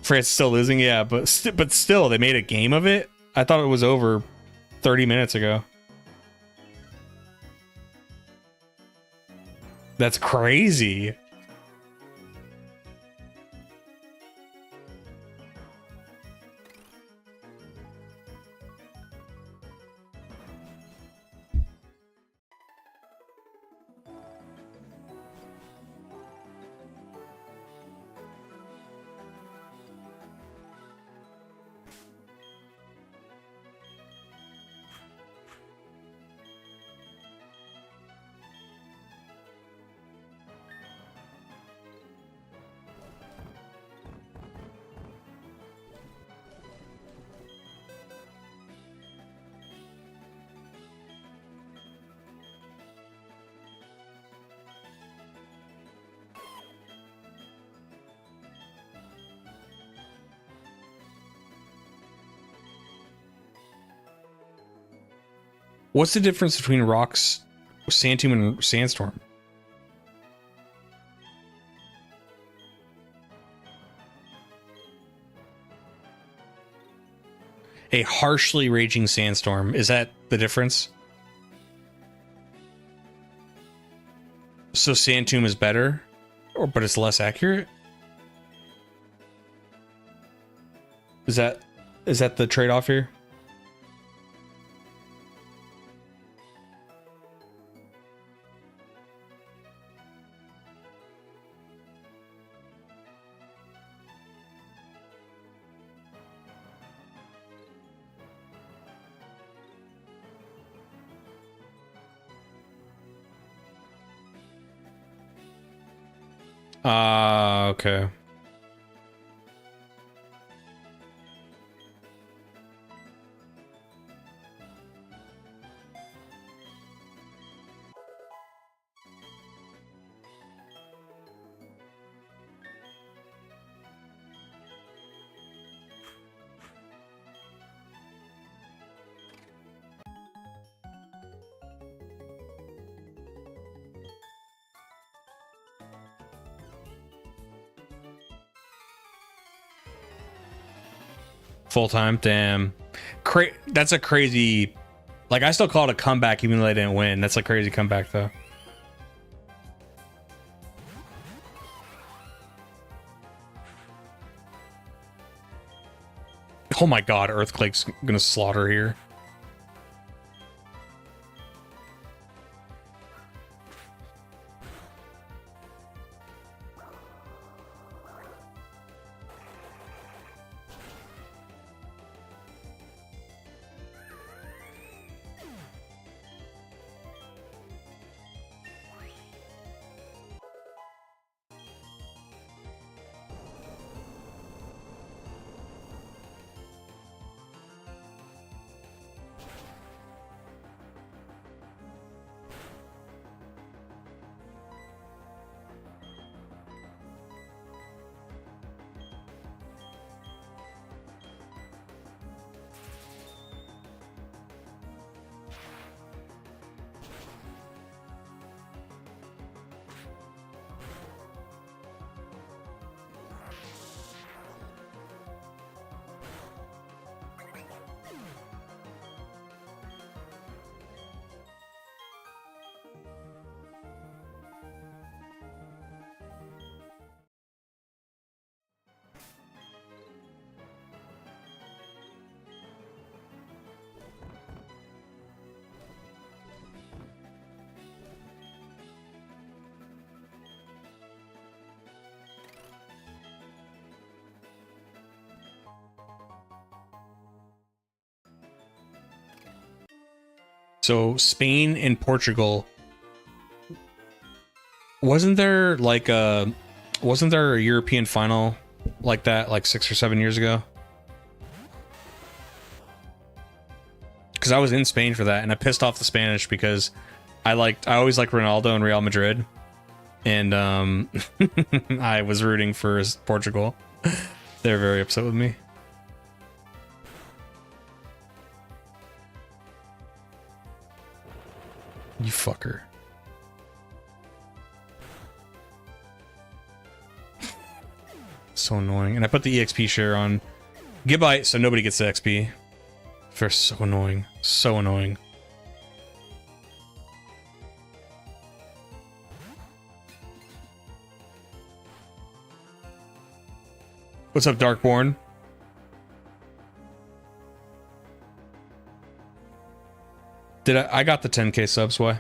France still losing, yeah, but still, they made a game of it. I thought it was over 30 minutes ago. That's crazy. What's the difference between rocks, sand tomb, and sandstorm? A harshly raging sandstorm. Is that the difference? So sand tomb is better, but it's less accurate? Is that the trade-off here? Okay. Full time, damn. That's a crazy. Like, I still call it a comeback, even though they didn't win. That's a crazy comeback, though. Oh my god, Earthquake's gonna slaughter here. So Spain and Portugal. Wasn't there a European final like that like 6 or 7 years ago? Because I was in Spain for that, and I pissed off the Spanish because I always liked Ronaldo and Real Madrid, and I was rooting for Portugal. They're very upset with me. You fucker. So annoying. And I put the EXP share on Gibbite so nobody gets the XP. They're so annoying. So annoying. What's up, Darkborn? I got the 10k subs, why?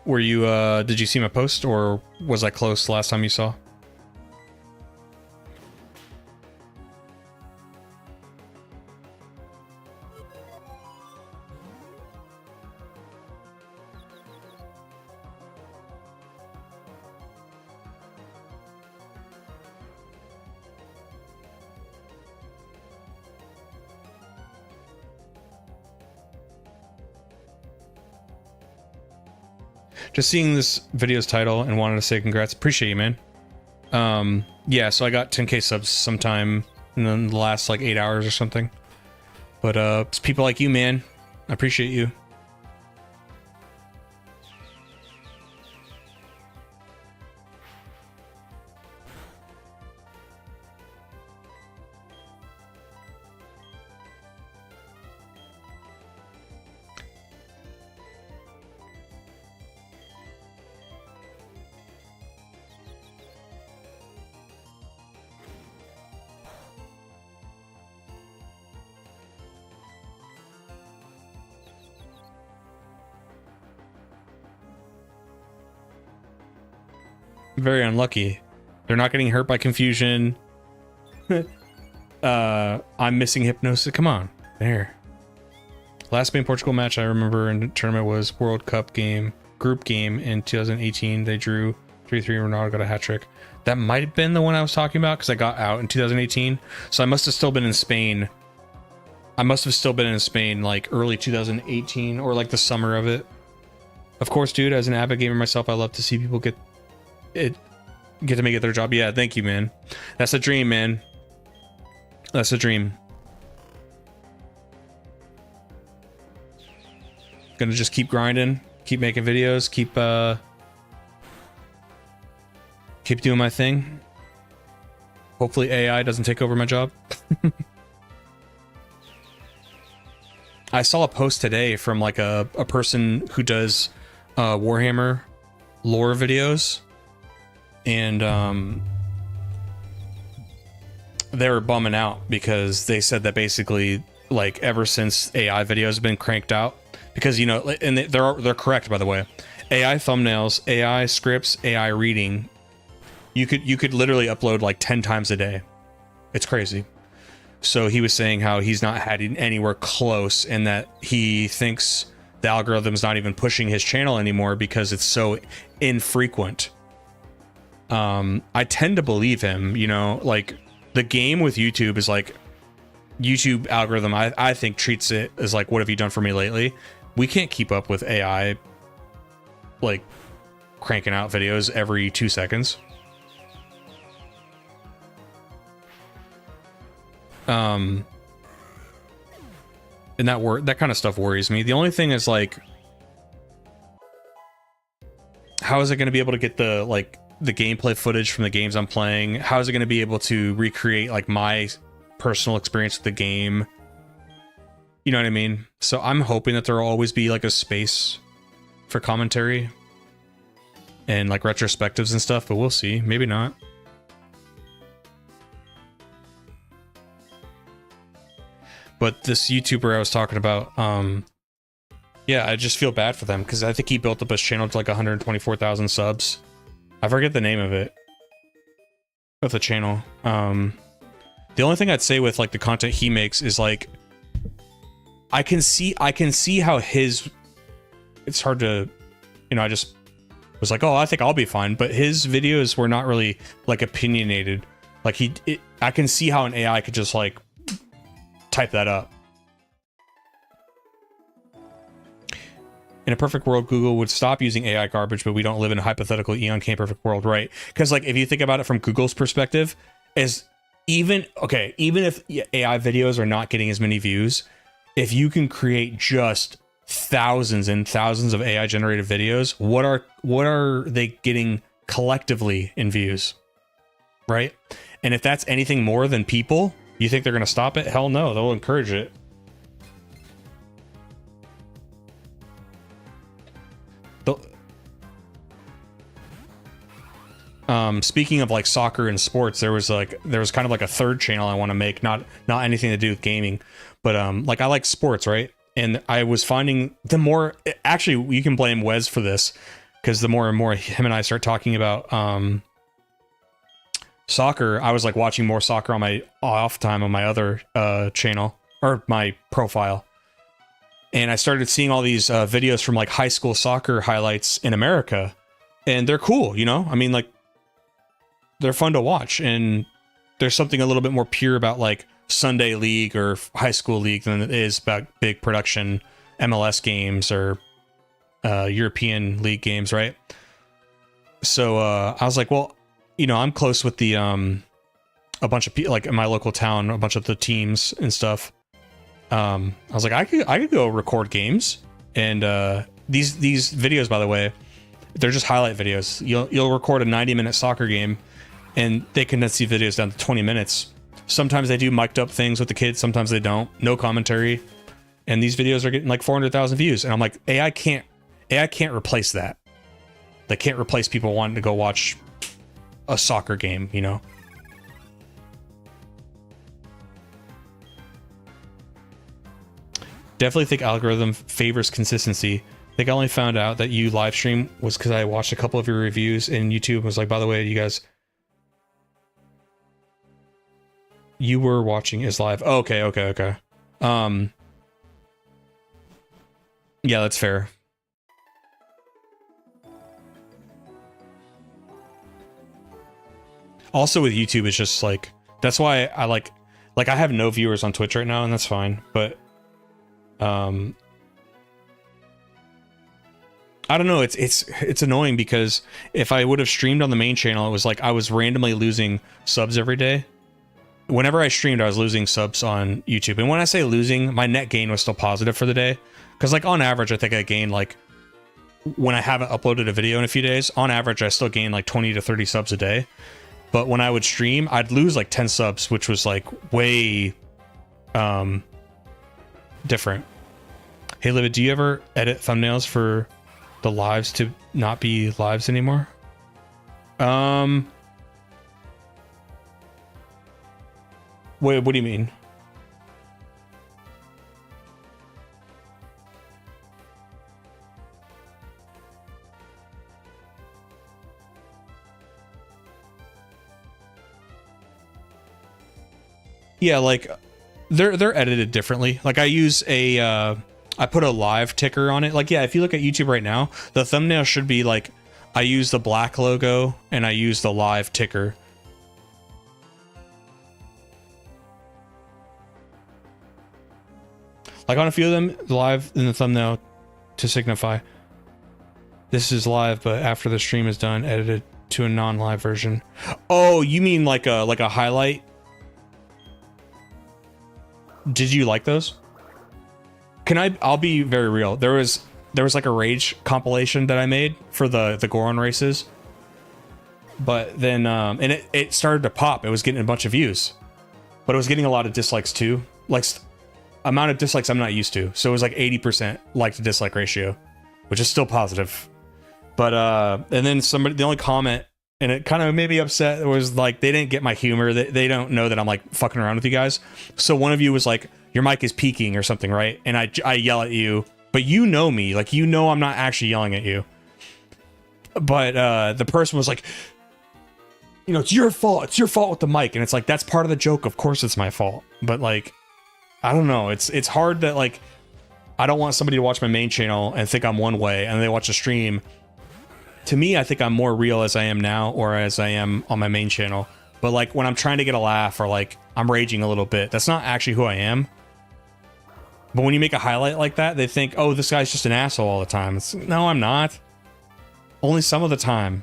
Were you did you see my post, or was I close last time you saw? Just seeing this video's title and wanted to say congrats. Appreciate you, man. Yeah, so I got 10k subs sometime in the last like 8 hours or something. But it's people like you, man. I appreciate you. Very unlucky. They're not getting hurt by confusion. I'm missing hypnosis. Come on. There. Last Spain Portugal match I remember in the tournament was World Cup game, group game in 2018. They drew 3-3. Ronaldo got a hat trick. That might have been the one I was talking about because I got out in 2018. So I must have still been in Spain. I must have still been in Spain like early 2018 or like the summer of it. Of course, dude, as an avid gamer myself, I love to see people get to make it their job. Yeah, thank you, man. That's a dream, man. That's a dream. Gonna just keep grinding, keep making videos, keep doing my thing. Hopefully AI doesn't take over my job. I saw a post today from like a person who does Warhammer lore videos. And they were bumming out because they said that basically, like, ever since AI videos have been cranked out, because, you know, and they're correct, by the way, AI thumbnails, AI scripts, AI reading, you could literally upload like 10 times a day. It's crazy. So he was saying how he's not had it anywhere close, and that he thinks the algorithm's not even pushing his channel anymore because it's so infrequent. I tend to believe him, you know, like the game with YouTube is like YouTube algorithm. I think treats it as like, what have you done for me lately? We can't keep up with AI, like cranking out videos every 2 seconds. And that kind of stuff worries me. The only thing is like, how is it going to be able to get the gameplay footage from the games I'm playing? How is it going to be able to recreate like my personal experience with the game? You know what I mean? So I'm hoping that there will always be like a space for commentary and like retrospectives and stuff, but we'll see. Maybe not. But this YouTuber I was talking about, yeah, I just feel bad for them because I think he built up his channel to like 124,000 subs. I forget the name of it, of the channel. The only thing I'd say with like the content he makes is like, I can see how his, it's hard to, you know, I just was like, oh, I think I'll be fine. But his videos were not really like opinionated. Like I can see how an AI could just like type that up. In a perfect world, Google would stop using AI garbage, but we don't live in a hypothetical Eon K perfect world, right? Because like, if you think about it from Google's perspective, even if AI videos are not getting as many views, if you can create just thousands and thousands of AI generated videos, what are they getting collectively in views, right? And if that's anything more than people, you think they're going to stop it? Hell no, they'll encourage it. Speaking of like soccer and sports, there was kind of like a third channel I want to make, not anything to do with gaming, but like I like sports, right? And I was finding actually you can blame Wes for this, because the more and more him and I start talking about soccer, I was like watching more soccer on my off time on my other channel or my profile, and I started seeing all these videos from like high school soccer highlights in America, and they're cool, you know? I mean, like, they're fun to watch, and there's something a little bit more pure about like Sunday league or high school league than it is about big production MLS games or European league games, right? So I was like, well, you know, I'm close with the a bunch of people like in my local town, a bunch of the teams and stuff. I was like, I could go record games. And these videos, by the way, they're just highlight videos. You'll record a 90-minute soccer game, and they condense these videos down to 20 minutes. Sometimes they do mic'd up things with the kids, sometimes they don't. No commentary. And these videos are getting like 400,000 views. And I'm like, AI can't replace that. They can't replace people wanting to go watch a soccer game, you know? Definitely think algorithm favors consistency. I think I only found out that you live stream was because I watched a couple of your reviews and YouTube was like, by the way, you guys, you were watching is live. Oh, okay. Yeah, that's fair. Also with YouTube, it's just like, that's why I like I have no viewers on Twitch right now, and that's fine, but I don't know, it's annoying because if I would have streamed on the main channel, it was like I was randomly losing subs every day. Whenever I streamed, I was losing subs on YouTube. And when I say losing, my net gain was still positive for the day. Because like on average, I think I gained like, when I haven't uploaded a video in a few days, on average, I still gain like 20 to 30 subs a day. But when I would stream, I'd lose like 10 subs, which was like way different. Hey, Livid, do you ever edit thumbnails for the lives to not be lives anymore? Wait, what do you mean? Yeah, like they're edited differently. Like I use a I put a live ticker on it. Like, yeah, if you look at YouTube right now, the thumbnail should be like, I use the black logo and I use the live ticker. Like on a few of them, live in the thumbnail to signify this is live, but after the stream is done, edited to a non-live version. Oh, you mean like a highlight? Did you like those? I'll be very real. There was like a rage compilation that I made for the Goron races. But then and it started to pop. It was getting a bunch of views. But it was getting a lot of dislikes too. Like amount of dislikes I'm not used to. So it was like 80% like to dislike ratio, which is still positive. But and then the only comment, and it kind of made me upset, was like they didn't get my humor. They don't know that I'm like fucking around with you guys. So one of you was like, your mic is peaking or something, right? And I yell at you, but you know me, like, you know I'm not actually yelling at you. But the person was like, you know, it's your fault with the mic. And it's like, that's part of the joke. Of course it's my fault. But like, I don't know. It's hard that like, I don't want somebody to watch my main channel and think I'm one way and they watch the stream. To me, I think I'm more real as I am now or as I am on my main channel. But like when I'm trying to get a laugh or like I'm raging a little bit, that's not actually who I am. But when you make a highlight like that, they think, oh, this guy's just an asshole all the time. No, I'm not. Only some of the time.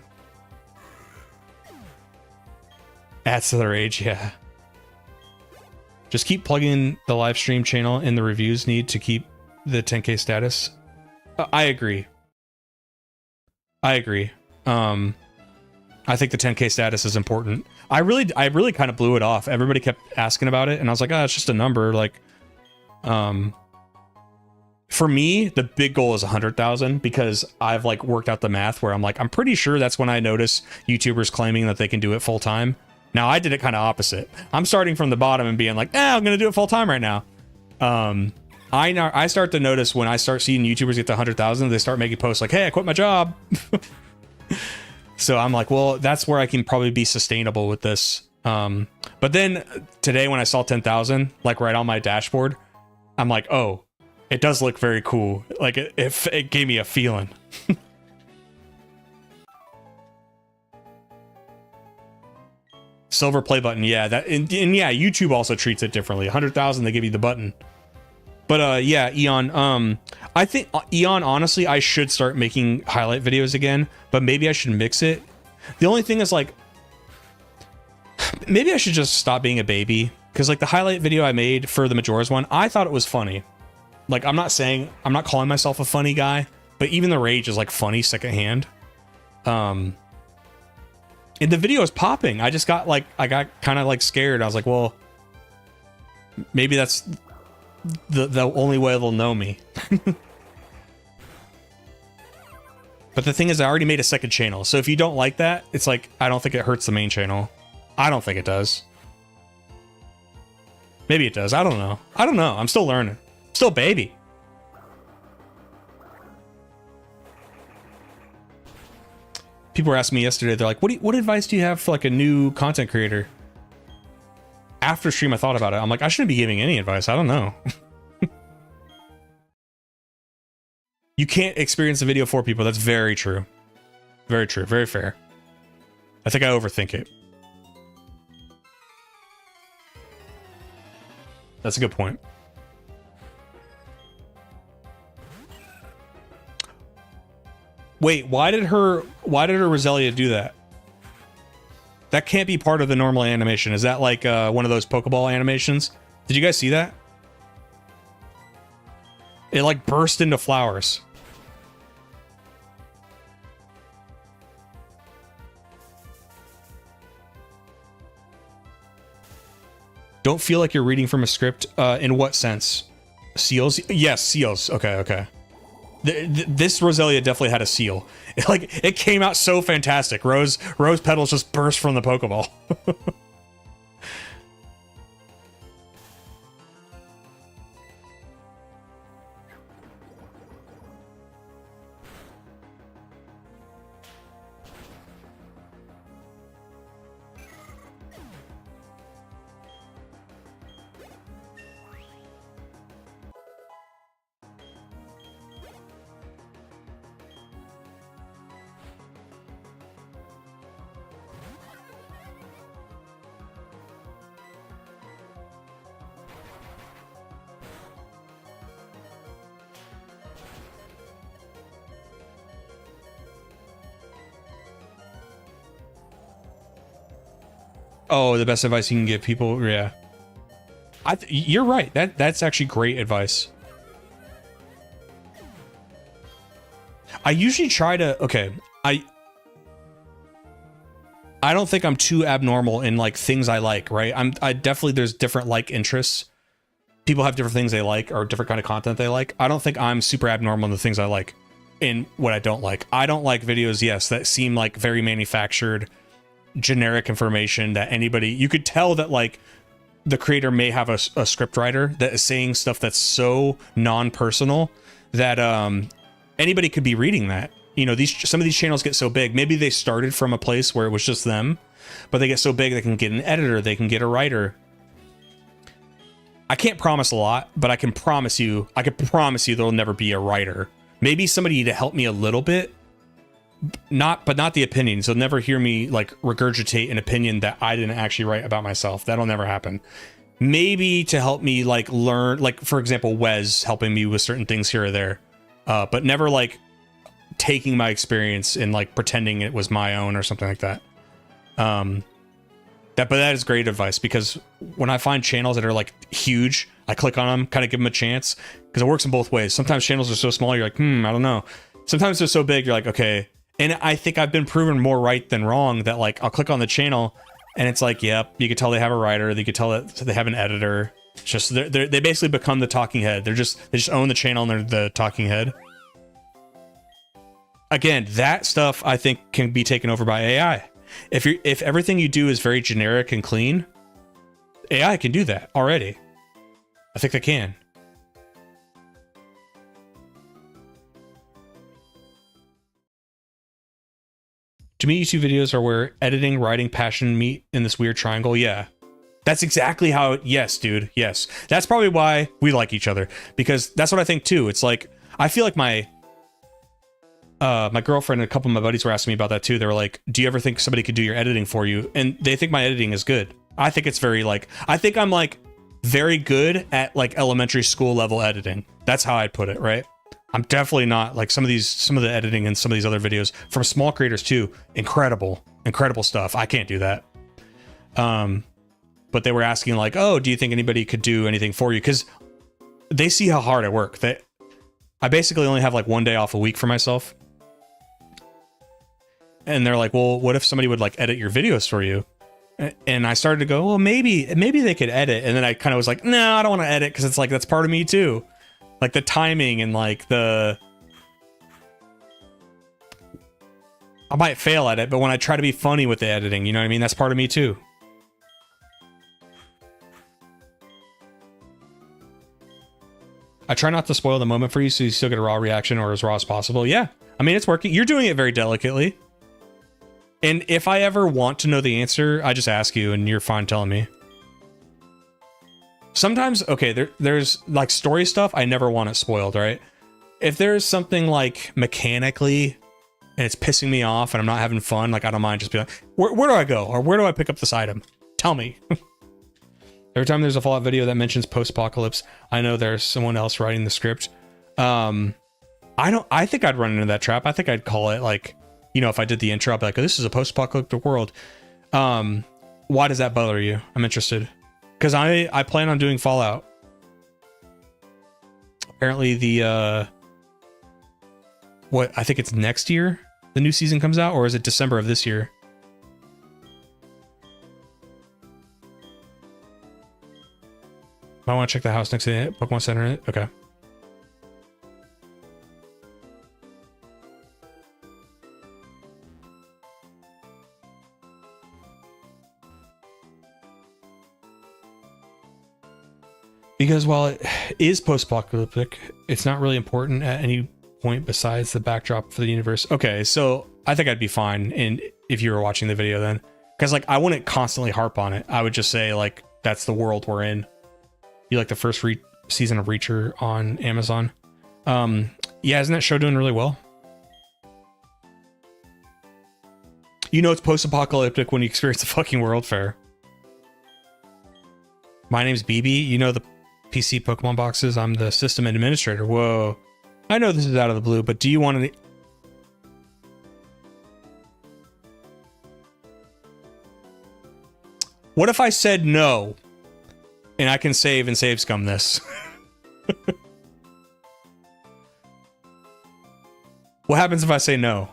Adds to the rage, yeah. Just keep plugging the live stream channel in the reviews need to keep the 10K status. I agree. I think the 10K status is important. I really kind of blew it off. Everybody kept asking about it, and I was like, oh, it's just a number. Like, for me, the big goal is 100,000 because I've like worked out the math where I'm like, I'm pretty sure that's when I notice YouTubers claiming that they can do it full time. Now I did it kind of opposite. I'm starting from the bottom and being like, I'm gonna do it full time right now. I start to notice when I start seeing YouTubers get to 100,000, they start making posts like, hey, I quit my job. So I'm like, well, that's where I can probably be sustainable with this. But then today when I saw 10,000, like right on my dashboard, I'm like, oh, it does look very cool. Like it gave me a feeling. Silver play button. Yeah, that and yeah, YouTube also treats it differently. 100,000, they give you the button. But yeah, Eon, I think Eon, honestly, I should start making highlight videos again, but maybe I should mix it. The only thing is like, maybe I should just stop being a baby Because like the highlight video I made for the Majora's one, I thought it was funny. Like I'm not calling myself a funny guy, but even the rage is like funny secondhand. And the video is popping. I got kind of like scared. I was like, well, maybe that's the only way they'll know me. But the thing is, I already made a second channel. So if you don't like that, it's like, I don't think it hurts the main channel. I don't think it does. Maybe it does. I don't know. I'm still learning. Still baby. People were asking me yesterday, they're like, what advice do you have for like a new content creator? After stream, I thought about it. I'm like, I shouldn't be giving any advice. I don't know. You can't experience a video for people. That's very true. Very true. Very fair. I think I overthink it. That's a good point. Wait, why did her Roselia do that? That can't be part of the normal animation. Is that like one of those Pokeball animations? Did you guys see that? It like burst into flowers. Don't feel like you're reading from a script. In what sense? Seals? Yes, seals. Okay, okay. This Roselia definitely had a seal. It came out so fantastic. Rose petals just burst from the Pokeball. Oh, the best advice you can give people. Yeah, you're right. That's actually great advice. I usually try to. Okay, I don't think I'm too abnormal in like things I like. Right. I definitely, there's different like interests. People have different things they like or different kind of content they like. I don't think I'm super abnormal in the things I like. In what I don't like. I don't like videos, yes, that seem like very manufactured, generic information that anybody, you could tell that like the creator may have a script writer that is saying stuff that's so non-personal that anybody could be reading that. You know, some of these channels get so big, maybe they started from a place where it was just them, but they get so big they can get an editor, they can get a writer. I can't promise a lot, but I can promise you there'll never be a writer. Maybe somebody to help me a little bit, but not the opinions. You'll never hear me like regurgitate an opinion that I didn't actually write about myself. That'll never happen. Maybe to help me like learn, like for example, Wes helping me with certain things here or there, but never like taking my experience and like pretending it was my own or something like that. But that is great advice, because when I find channels that are like huge, I click on them, kind of give them a chance, because it works in both ways. Sometimes channels are so small, you're like, I don't know. Sometimes they're so big, you're like, okay. And I think I've been proven more right than wrong that like I'll click on the channel and it's like, yep, you could tell they have a writer, you could tell that they have an editor. It's just they basically become the talking head. They just own the channel and they're the talking head. Again, that stuff I think can be taken over by AI. If everything you do is very generic and clean, AI can do that already. I think they can. To me, YouTube videos are where editing, writing, passion meet in this weird triangle. Yeah. That's exactly how yes, dude. Yes. That's probably why we like each other, because that's what I think too. It's like, I feel like my girlfriend and a couple of my buddies were asking me about that too. They were like, do you ever think somebody could do your editing for you? And they think my editing is good. I think it's very like, I think I'm like very good at like elementary school level editing. That's how I'd put it, right? I'm definitely not like some of the editing and some of these other videos from small creators too. Incredible stuff. I can't do that. but they were asking like, oh, do you think anybody could do anything for you? Because they see how hard I work. I basically only have like 1 day off a week for myself. And they're like, well, what if somebody would like edit your videos for you? And I started to go, well, maybe they could edit. And then I kind of was like, no, I don't want to edit, because it's like, that's part of me too. Like the timing and like I might fail at it, but when I try to be funny with the editing, you know what I mean? That's part of me too. I try not to spoil the moment for you so you still get a raw reaction, or as raw as possible. Yeah. I mean, it's working. You're doing it very delicately. And if I ever want to know the answer, I just ask you and you're fine telling me. Sometimes, okay, there's like story stuff, I never want it spoiled, right? If there's something like mechanically and it's pissing me off and I'm not having fun, like I don't mind just being like, where do I go? Or where do I pick up this item? Tell me. Every time there's a Fallout video that mentions post-apocalypse, I know there's someone else writing the script. I think I'd run into that trap. I think I'd call it like, you know, if I did the intro, I'd be like, oh, this is a post-apocalyptic world. Why does that bother you? I'm interested. Because I plan on doing Fallout. Apparently the, I think it's next year the new season comes out, or is it December of this year? I want to check the house next to the Pokemon Center. Okay. Because while it is post-apocalyptic, it's not really important at any point besides the backdrop for the universe. Okay, so I think I'd be fine if you were watching the video then. Because like I wouldn't constantly harp on it. I would just say like, that's the world we're in. You like the first season of Reacher on Amazon. Yeah, isn't that show doing really well? You know it's post-apocalyptic when you experience the fucking World Fair. My name's BB. You know the PC Pokemon boxes? I'm the system administrator. Whoa. I know this is out of the blue, but do you want to... What if I said no? And I can save and save scum this. What happens if I say no?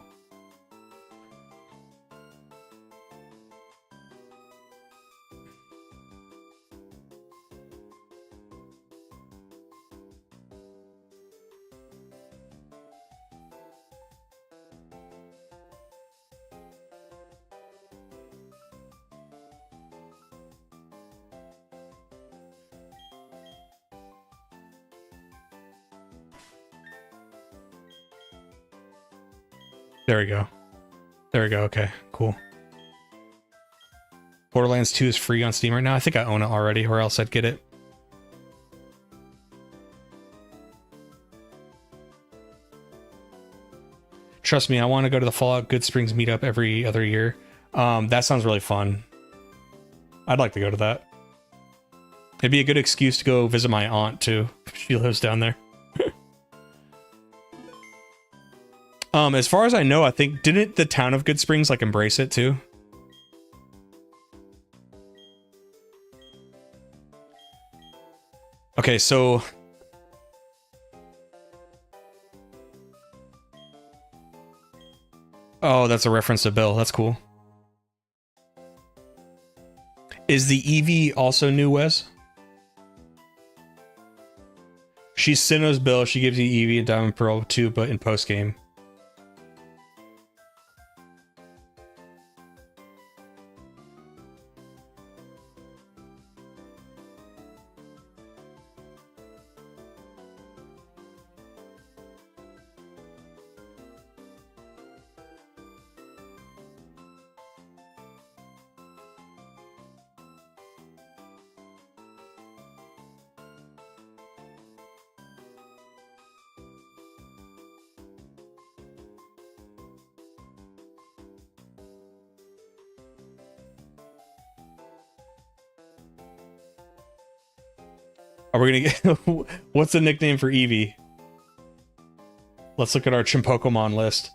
There we go. There we go. Okay, cool. Borderlands 2 is free on Steam right now. I think I own it already, or else I'd get it. Trust me, I want to go to the Fallout Good Springs meetup every other year. That sounds really fun. I'd like to go to that. It'd be a good excuse to go visit my aunt too. She lives down there. As far as I know, I think, didn't the town of Good Springs like embrace it too? Okay, so oh, that's a reference to Bill. That's cool. Is the Eevee also new, Wes? She's Sinnoh's Bill. She gives you Eevee and Diamond Pearl too, but in post game. Are we gonna get... What's the nickname for Eevee? Let's look at our Chimpokemon list.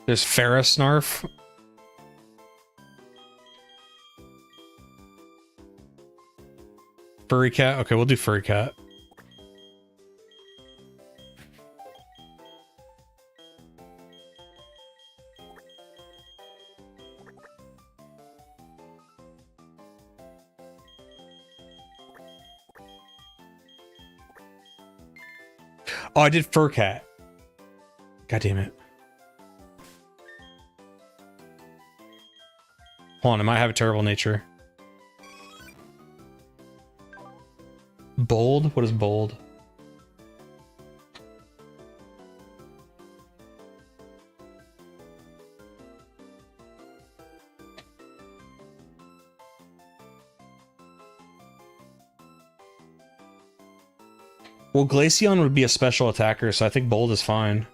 There's Ferrosnarf. Furry cat. Okay, we'll do furry cat. Oh, I did fur cat. God damn it. Hold on, I might have a terrible nature. Bold? What is bold? Well, Glaceon would be a special attacker, so I think bold is fine.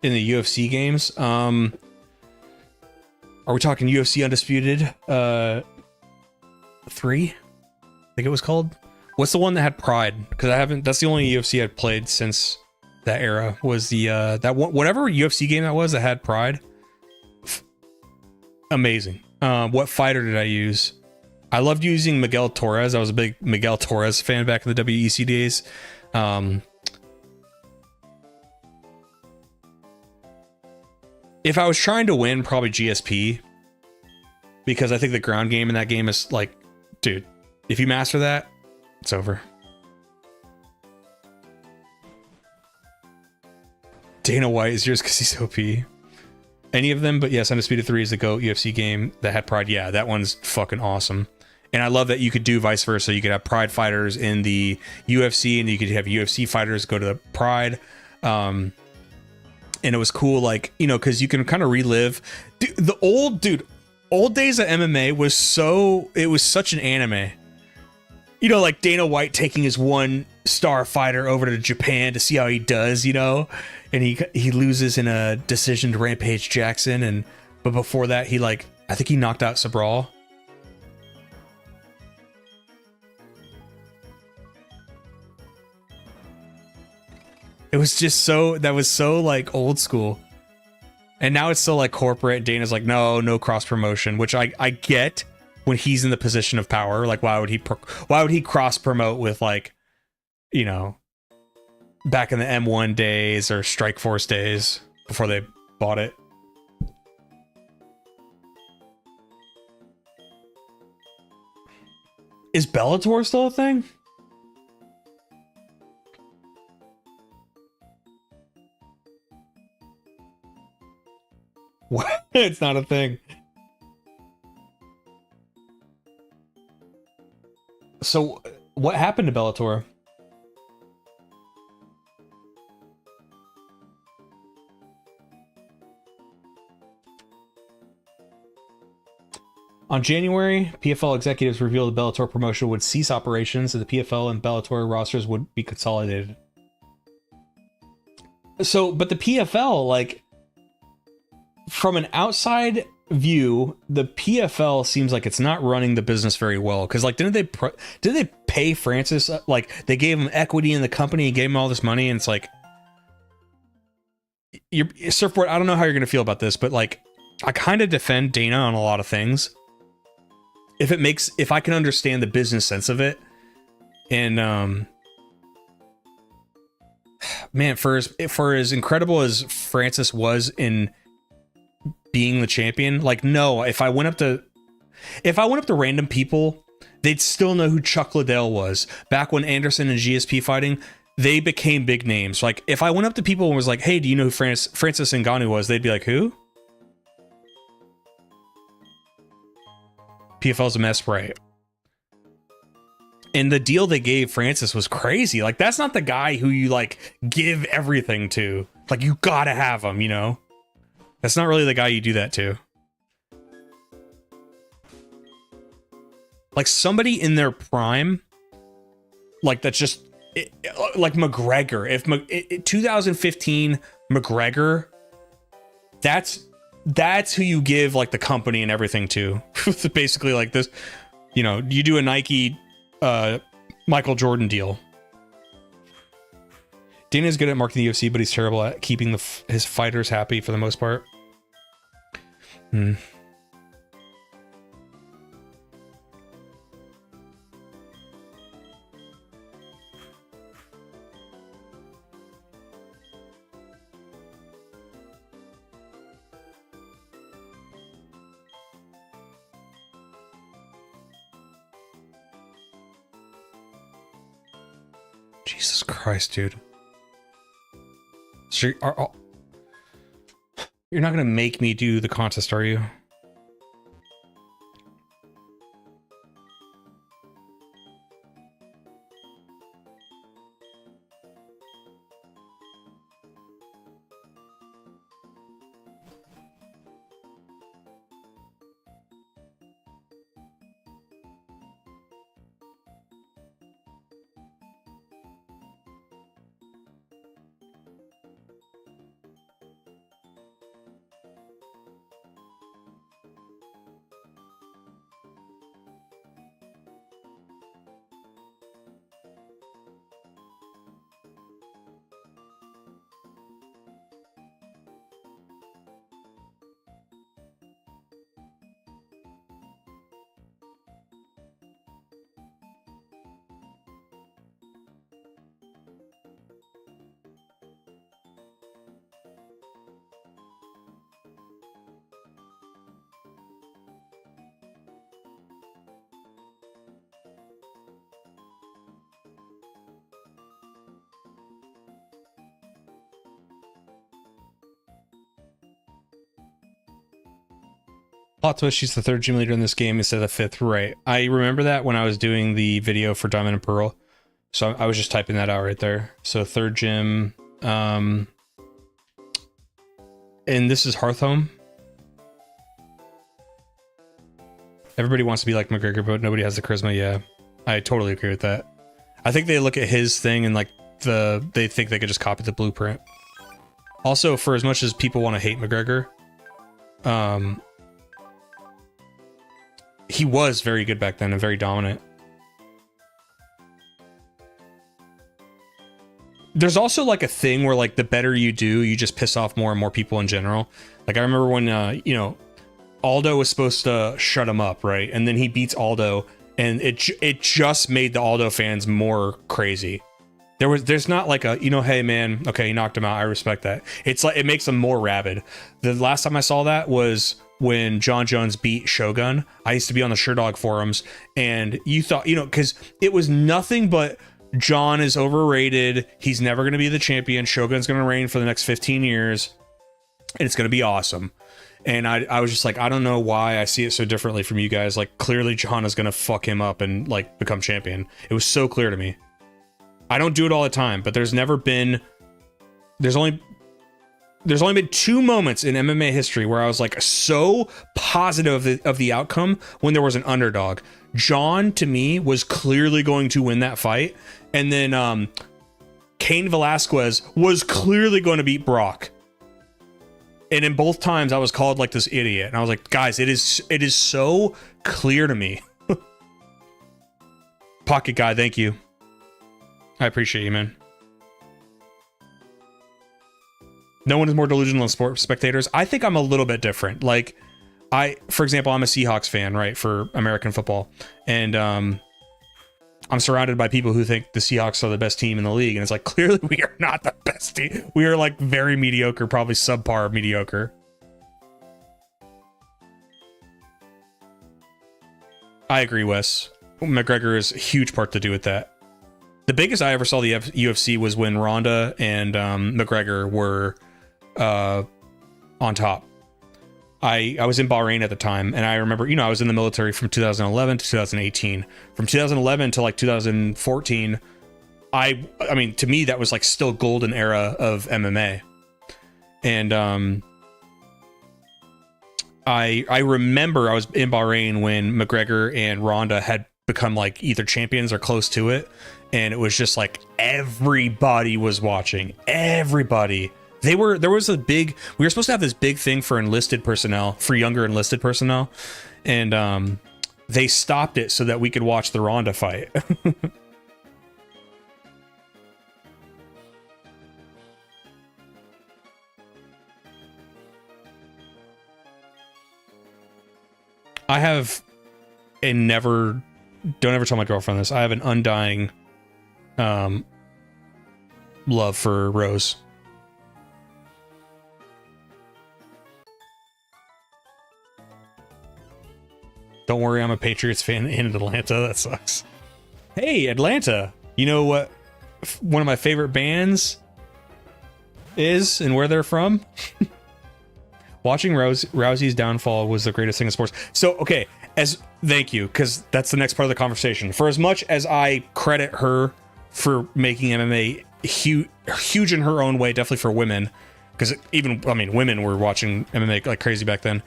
In the UFC games, are we talking UFC Undisputed 3? I think it was called. What's the one that had Pride? Because I haven't. That's the only UFC I've played since that era. Was the that one, whatever UFC game that was that had Pride. Amazing. What fighter did I use? I loved using Miguel Torres. I was a big Miguel Torres fan back in the WEC days. If I was trying to win, probably GSP, because I think the ground game in that game is like, dude, if you master that, it's over. Dana White is yours because he's OP. Any of them, but yes, Undisputed 3 is the GOAT UFC game that had Pride. Yeah, that one's fucking awesome. And I love that you could do vice versa. You could have Pride fighters in the UFC, and you could have UFC fighters go to the Pride. And it was cool, like, you know, because you can kind of relive the old days of MMA was such an anime. You know, like Dana White taking his 1-star fighter over to Japan to see how he does, you know, and he loses in a decision to Rampage Jackson, but before that I think he knocked out Sabral. It was just that was so like old school. And now it's so like corporate. Dana's like, no cross promotion, which I get when he's in the position of power. Like, why would he cross promote with, like, you know, back in the M1 days or Strike Force days before they bought it. Is Bellator still a thing? What? It's not a thing. So, what happened to Bellator? On January, PFL executives revealed the Bellator promotion would cease operations and the PFL and Bellator rosters would be consolidated. So, but the PFL, like, from an outside view, the PFL seems like it's not running the business very well. Because, like, did they pay Francis? Like, they gave him equity in the company and gave him all this money, and it's like, Surfboard, I don't know how you're gonna feel about this, but like, I kind of defend Dana on a lot of things. If I can understand the business sense of it, and man, for as incredible as Francis was in being the champion, like, no, if I went up to random people, they'd still know who Chuck Liddell was. Back when Anderson and GSP fighting, they became big names. Like, if I went up to people and was like, hey, do you know who Francis Ngannou was? They'd be like, who? PFL's a mess, right? And the deal they gave Francis was crazy. Like, that's not the guy who you like give everything to. Like, you gotta have him, you know? That's not really the guy you do that to. Like, somebody in their prime, like, that's just like McGregor. If 2015 McGregor, that's who you give like the company and everything to. Basically, like this, you know, you do a Nike Michael Jordan deal. Dana's good at marketing the UFC, but he's terrible at keeping his fighters happy for the most part. Jesus Christ, dude. So you're not gonna make me do the contest, are you? Plot twist, she's the third gym leader in this game instead of the fifth, right? I remember that when I was doing the video for Diamond and Pearl. So I was just typing that out right there. So third gym, and this is Hearthhome. Everybody wants to be like McGregor, but nobody has the charisma. Yeah, I totally agree with that. I think they look at his thing and like they think they could just copy the blueprint. Also, for as much as people want to hate McGregor, he was very good back then and very dominant. There's also like a thing where like the better you do, you just piss off more and more people in general. Like I remember when you know, Aldo was supposed to shut him up, right? And then he beats Aldo, and it just made the Aldo fans more crazy. There's not like a, you know, hey man, okay, you knocked him out, I respect that. It's like it makes them more rabid. The last time I saw that was when John Jones beat Shogun. I used to be on the Sherdog forums, and you thought, you know, because it was nothing but John is overrated. He's never going to be the champion. Shogun's going to reign for the next 15 years, and it's going to be awesome. And I was just like, I don't know why I see it so differently from you guys. Like, clearly John is going to fuck him up and like become champion. It was so clear to me. I don't do it all the time, but there's only been 2 moments in MMA history where I was like so positive of the outcome when there was an underdog. John, to me, was clearly going to win that fight. And then Cain Velasquez was clearly going to beat Brock. And in both times I was called like this idiot. And I was like, guys, it is so clear to me. Pocket Guy, thank you. I appreciate you, man. No one is more delusional than sports spectators. I think I'm a little bit different. Like, for example, I'm a Seahawks fan, right, for American football. And I'm surrounded by people who think the Seahawks are the best team in the league. And it's like, clearly we are not the best team. We are like very mediocre, probably subpar mediocre. I agree, Wes. McGregor has a huge part to do with that. The biggest I ever saw the UFC was when Ronda and McGregor were on top. I was in Bahrain at the time, and I remember, I was in the military from 2011 to 2018. From 2011 to like 2014, I mean, to me that was like still golden era of MMA. And I remember I was in Bahrain when McGregor and Ronda had become like either champions or close to it, and it was just like everybody was watching. Everybody. We were supposed to have this big thing for enlisted personnel, for younger enlisted personnel, and they stopped it so that we could watch the Ronda fight. I have don't ever tell my girlfriend this. I have an undying love for Rose. Don't worry, I'm a Patriots fan in Atlanta. That sucks. Hey, Atlanta. You know what one of my favorite bands is and where they're from? Watching Rousey's downfall was the greatest thing in sports. So, okay, thank you, because that's the next part of the conversation. For as much as I credit her for making MMA huge in her own way, definitely for women, because women were watching MMA like crazy back then,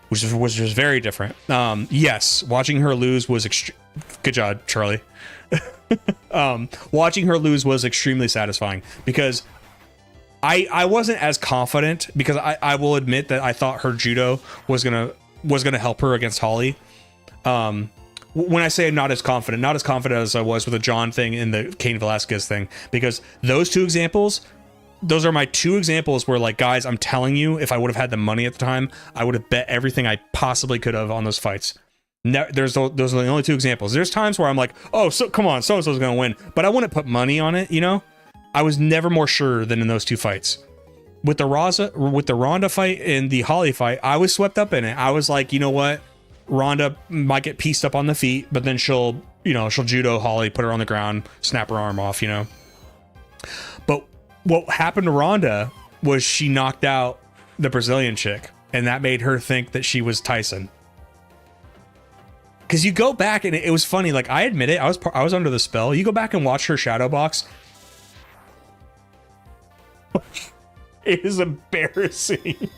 which was just very different. Yes, watching her lose was good job, Charlie. Watching her lose was extremely satisfying because I wasn't as confident, because I will admit that I thought her judo was gonna help her against Holly. When I say not as confident as I was with the John thing and the Cain Velasquez thing, because those are my two examples where, like, guys, I'm telling you, if I would have had the money at the time, I would have bet everything I possibly could have on those fights. Those are the only two examples. There's times where I'm like, oh, so come on, so-and-so's gonna win, but I wouldn't put money on it, I was never more sure than in those two fights. With the Ronda fight and the Holly fight, I was swept up in it. I was like, you know what? Ronda might get pieced up on the feet, but then she'll judo Holly, put her on the ground, snap her arm off, But what happened to Ronda was she knocked out the Brazilian chick, and that made her think that she was Tyson. Because you go back, and it was funny. Like, I admit it, I was under the spell. You go back and watch her shadow box. It is embarrassing.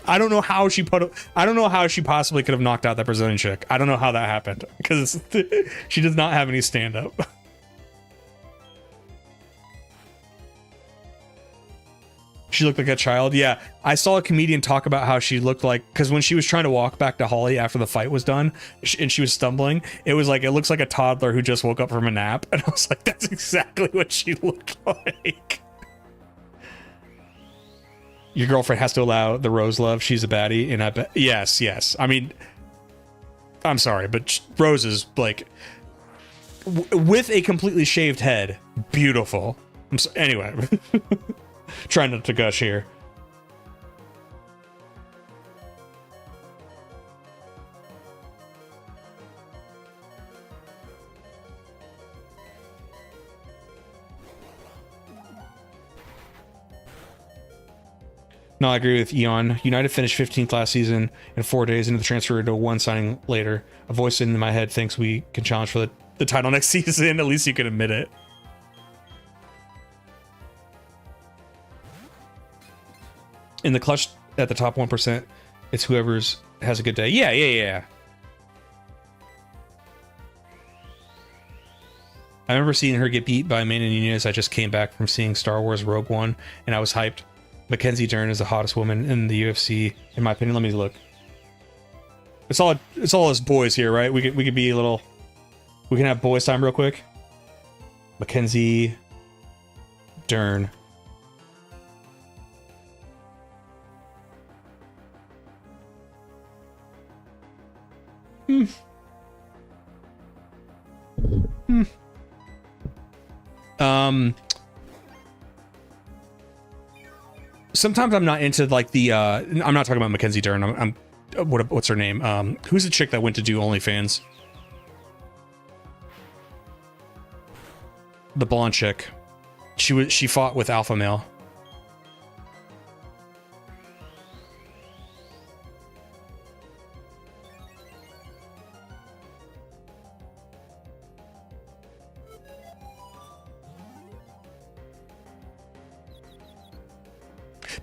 I don't know how she possibly could have knocked out that Brazilian chick. I don't know how that happened, because she does not have any stand up. She looked like a child. Yeah, I saw a comedian talk about how she looked like, because when she was trying to walk back to Holly after the fight was done and she was stumbling, it looks like a toddler who just woke up from a nap. And I was like, that's exactly what she looked like. Your girlfriend has to allow the Rose love. She's a baddie, and I bet. Yes. I mean, I'm sorry, but Rose is like, with a completely shaved head, beautiful. Anyway, trying not to gush here. No, I agree with Eon. United finished 15th last season in 4 days into the transfer to one signing later. A voice in my head thinks we can challenge for the title next season. At least you can admit it. In the clutch at the top 1%, it's whoever's has a good day. Yeah. I remember seeing her get beat by Amanda Nunes. I just came back from seeing Star Wars Rogue One, and I was hyped. Mackenzie Dern is the hottest woman in the UFC, in my opinion. Let me look. It's all us boys here, right? We could be a little. We can have boys time real quick. Mackenzie Dern. Sometimes I'm not into like the I'm not talking about Mackenzie Dern. I'm what's her name? Who's the chick that went to do OnlyFans? The blonde chick. She fought with Alpha Male.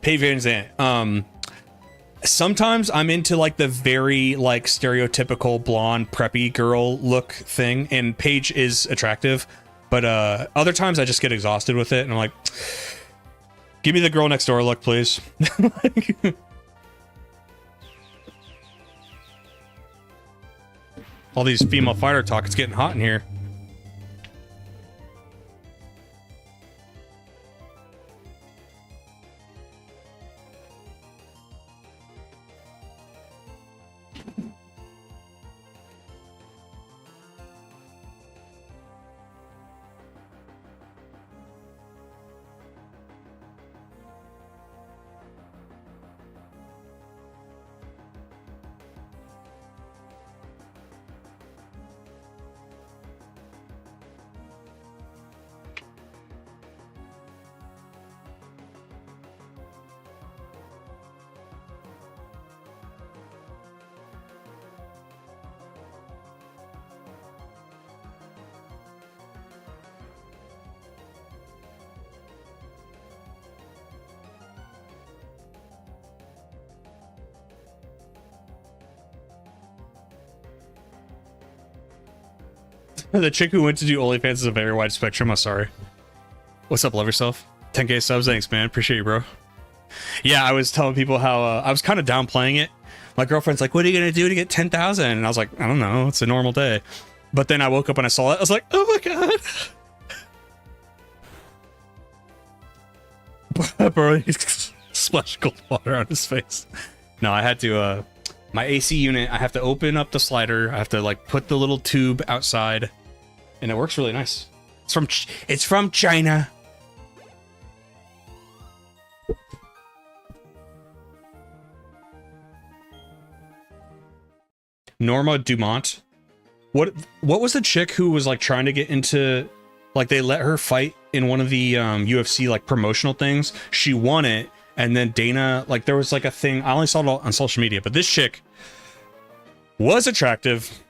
Paige Van Zandt. Sometimes I'm into like the very like stereotypical blonde preppy girl look thing, and Paige is attractive, but other times I just get exhausted with it, and I'm like, give me the girl next door look, please. All these female fighter talk, it's getting hot in here. The chick who went to do OnlyFans is a very wide spectrum. I'm sorry. What's up, love yourself? 10k subs, thanks, man. Appreciate you, bro. Yeah, I was telling people how I was kind of downplaying it. My girlfriend's like, "What are you gonna do to get 10,000?" And I was like, "I don't know. It's a normal day." But then I woke up and I saw it. I was like, "Oh my god!" Bro, he splashed cold water on his face. No, I had to. My AC unit. I have to open up the slider. I have to like put the little tube outside, and it works really nice. It's from China. Norma Dumont. What was the chick who was like trying to get into, like, they let her fight in one of the UFC like promotional things. She won it, and then Dana, like, there was like a thing. I only saw it on social media, but this chick was attractive.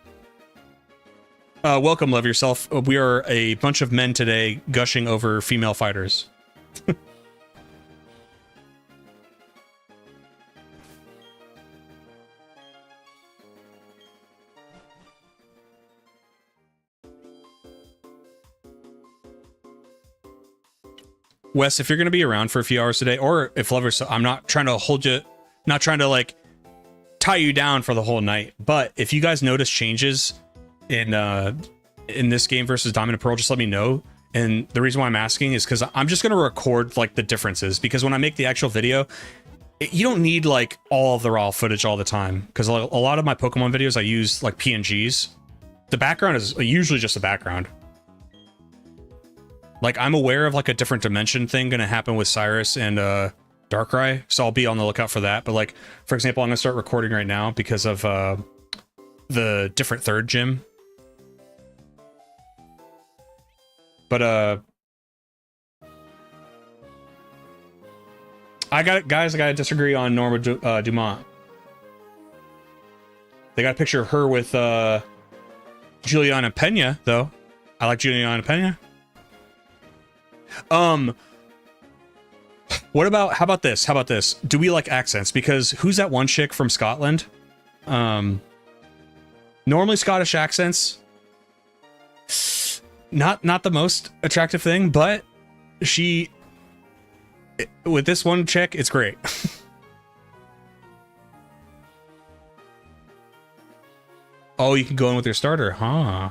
Welcome, love yourself. We are a bunch of men today gushing over female fighters. Wes, if you're going to be around for a few hours today, or if lovers, I'm not trying to hold you, not trying to like tie you down for the whole night, but if you guys notice changes in this game versus Diamond and Pearl, just let me know. And the reason why I'm asking is because I'm just going to record like the differences, because when I make the actual video, you don't need like all of the raw footage all the time, because a lot of my Pokemon videos I use like PNGs. The background is usually just a background. Like, I'm aware of like a different dimension thing going to happen with Cyrus and Darkrai, so I'll be on the lookout for that. But like, for example, I'm going to start recording right now because of the different third gym. But I gotta disagree on Norma Dumont. They got a picture of her with Juliana Pena, though. I like Juliana Pena. What about, how about this? Do we like accents? Because who's that one chick from Scotland? Normally Scottish accents, not the most attractive thing, but she, with this one chick, it's great. Oh, you can go in with your starter, huh?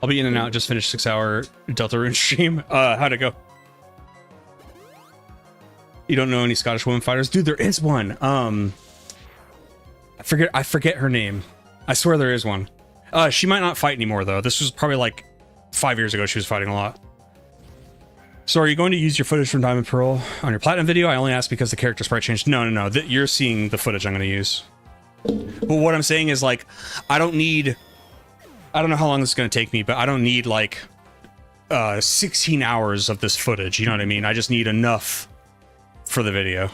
I'll be in and out. Just finished 6-hour Deltarune stream. How'd it go? You don't know any Scottish women fighters? Dude, there is one. I forget her name. I swear there is one. She might not fight anymore though. This was probably like 5 years ago. She was fighting a lot. So are you going to use your footage from Diamond Pearl on your Platinum video? I only asked because the character sprite changed. No. You're seeing the footage I'm going to use. But what I'm saying is, like, I don't know how long this is going to take me, but I don't need like 16 hours of this footage. You know what I mean? I just need enough for the video.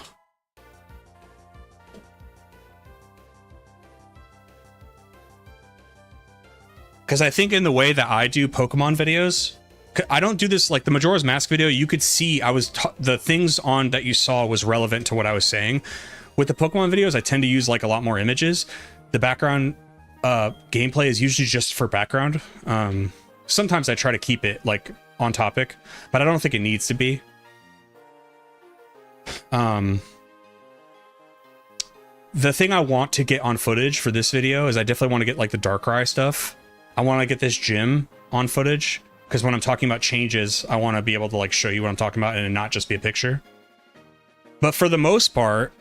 Because I think in the way that I do Pokemon videos, I don't do this like the Majora's Mask video. You could see the things on that you saw was relevant to what I was saying. With the Pokemon videos, I tend to use like a lot more images. The background gameplay is usually just for background. Sometimes I try to keep it like on topic, but I don't think it needs to be. The thing I want to get on footage for this video is I definitely want to get like the Darkrai stuff. I want to get this gym on footage because when I'm talking about changes, I want to be able to like show you what I'm talking about and not just be a picture. But for the most part,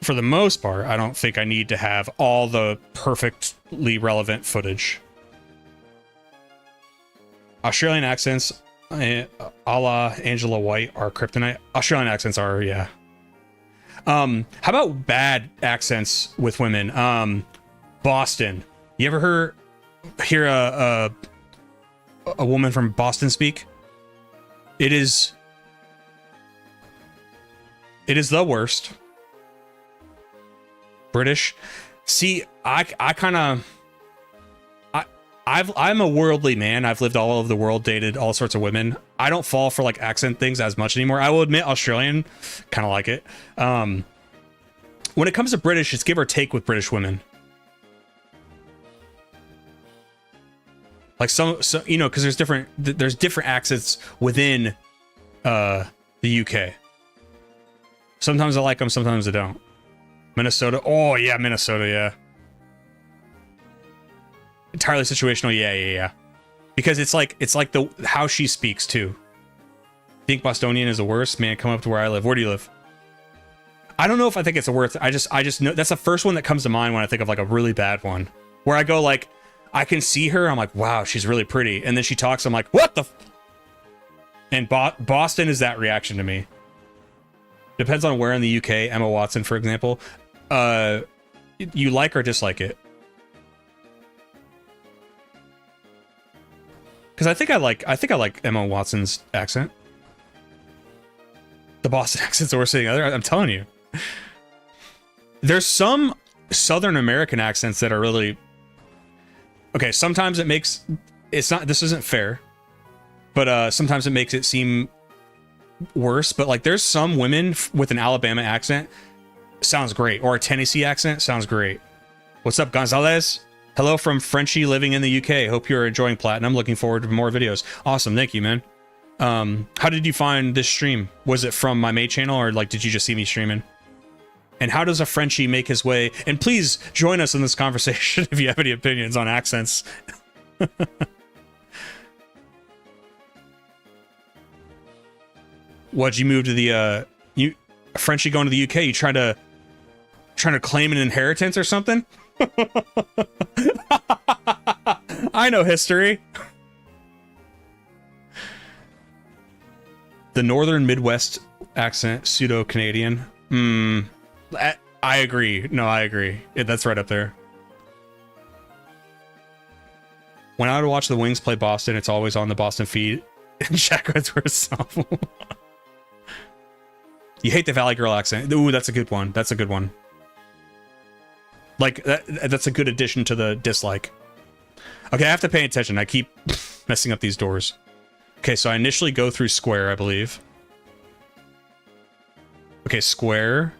I don't think I need to have all the perfectly relevant footage. Australian accents, a la Angela White, are kryptonite. Australian accents are, yeah. How about bad accents with women? Boston. You ever hear a woman from Boston speak? It is the worst. British. See, I'm a worldly man. I've lived all over the world, dated all sorts of women. I don't fall for like accent things as much anymore. I will admit Australian, kind of like it. When it comes to British, it's give or take with British women. Like some you know, because there's different accents within the UK. Sometimes I like them, sometimes I don't. Minnesota. Oh yeah, Minnesota, yeah. Entirely situational, yeah. Because it's like the how she speaks too. Think Bostonian is the worst? Man, come up to where I live. Where do you live? I don't know if I think it's the worst. I just know that's the first one that comes to mind when I think of like a really bad one. Where I go like, I can see her, I'm like, wow, she's really pretty. And then she talks, I'm like, what the f. And Boston is that reaction to me. Depends on where in the UK. Emma Watson, for example. You like or dislike it? Because I think I like Emma Watson's accent. The Boston accent's the worst thing other. I'm telling you. There's some Southern American accents that are really okay. Sometimes this isn't fair, but sometimes it makes it seem worse. But like, there's some women with an Alabama accent sounds great, or a Tennessee accent sounds great. What's up, Gonzalez? Hello from Frenchie living in the UK. Hope you're enjoying Platinum. Looking forward to more videos. Awesome, thank you, man. How did you find this stream? Was it from my main channel, or like did you just see me streaming? And how does a Frenchie make his way? And please join us in this conversation if you have any opinions on accents. What'd you move to the Frenchie going to the UK? You trying to claim an inheritance or something? I know history. The Northern Midwest accent, pseudo-Canadian. I agree. No, I agree. That's right up there. When I would watch the Wings play Boston, it's always on the Boston feed. And Jack Red's You hate the Valley Girl accent. Ooh, that's a good one. That's a good one. Like, that's a good addition to the dislike. Okay, I have to pay attention. I keep messing up these doors. Okay, so I initially go through Square, I believe. Okay, Square.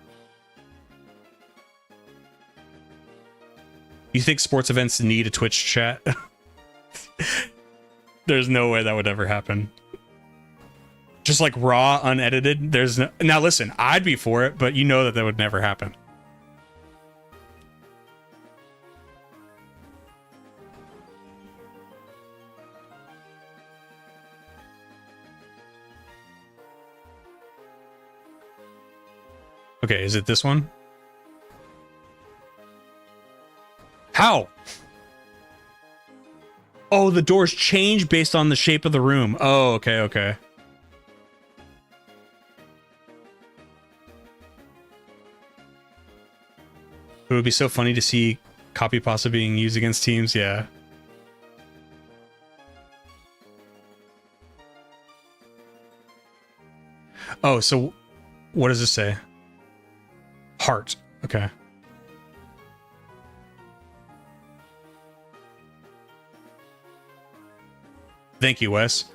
You think sports events need a Twitch chat? There's no way that would ever happen. Just like raw, unedited. There's no... Now listen, I'd be for it, but you know that would never happen. Okay, is it this one? How? Oh, the doors change based on the shape of the room. Oh, okay, okay. It would be so funny to see copy pasta being used against teams, yeah. Oh, so what does this say? Heart. Okay. Thank you, Wes.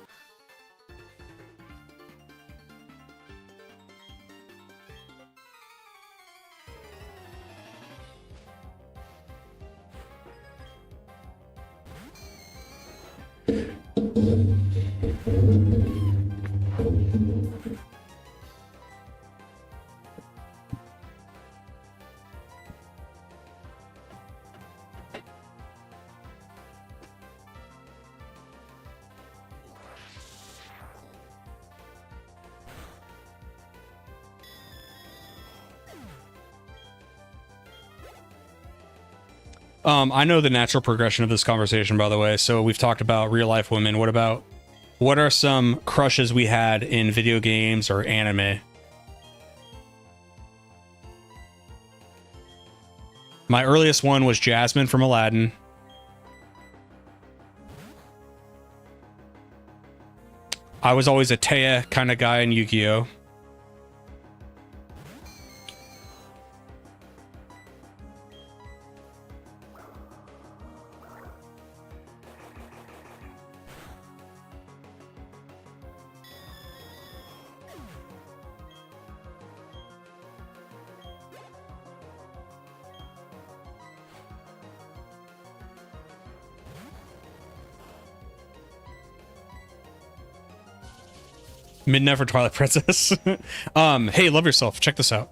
I know the natural progression of this conversation, by the way. So we've talked about real life women. What are some crushes we had in video games or anime? My earliest one was Jasmine from Aladdin. I was always a Taya kind of guy in Yu-Gi-Oh! Midnight for Twilight Princess. Hey, love yourself. Check this out.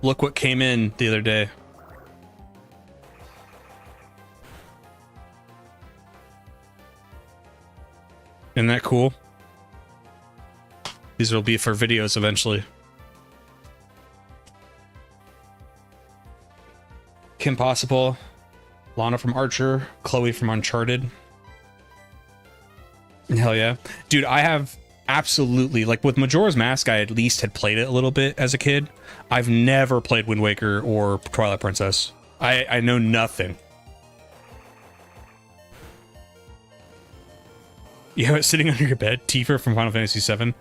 Look what came in the other day. Isn't that cool? These will be for videos eventually. Kim Possible, Lana from Archer, Chloe from Uncharted. Hell yeah. Dude, I have absolutely, like with Majora's Mask, I at least had played it a little bit as a kid. I've never played Wind Waker or Twilight Princess. I know nothing. You have it sitting under your bed, Tifa from Final Fantasy VII.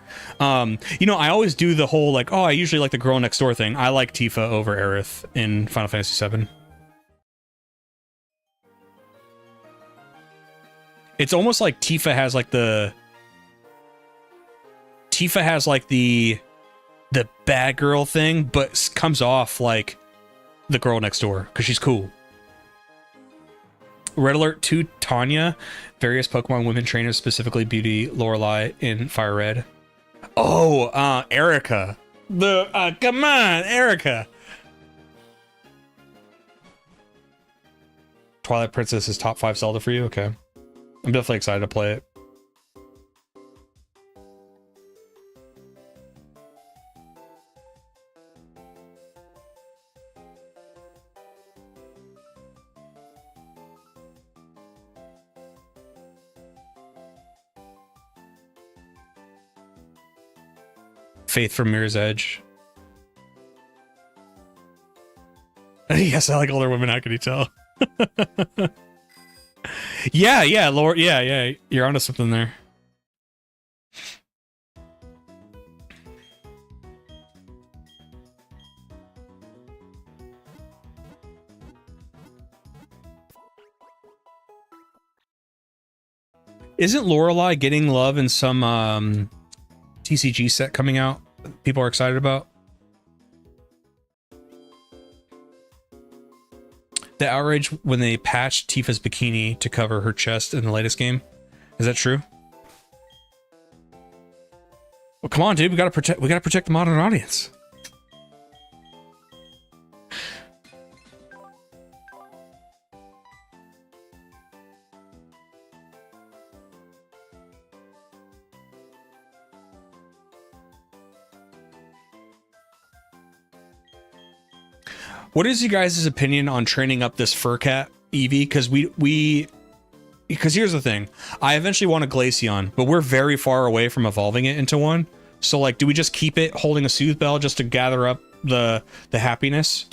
You know, I always do the whole like, oh, I usually like the girl next door thing. I like Tifa over Aerith in Final Fantasy VII. It's almost like Tifa has like the bad girl thing, but comes off like the girl next door because she's cool. Red Alert 2 Tanya, various Pokemon women trainers, specifically Beauty Lorelei in Fire Red. Oh, Erica. Come on, Erica. Twilight Princess is top 5 Zelda for you? Okay. I'm definitely excited to play it. Faith from Mirror's Edge. Yes, I like older women. How can you tell? Yeah, Lord. Yeah. You're onto something there. Isn't Lorelei getting love in some TCG set coming out people are excited about? The outrage when they patched Tifa's bikini to cover her chest in the latest game. Is that true? Well, come on, dude. We gotta protect the modern audience. What is you guys' opinion on training up this Furcat Eevee? Because here's the thing. I eventually want a Glaceon, but we're very far away from evolving it into one. So, like, do we just keep it holding a Soothe Bell just to gather up the happiness?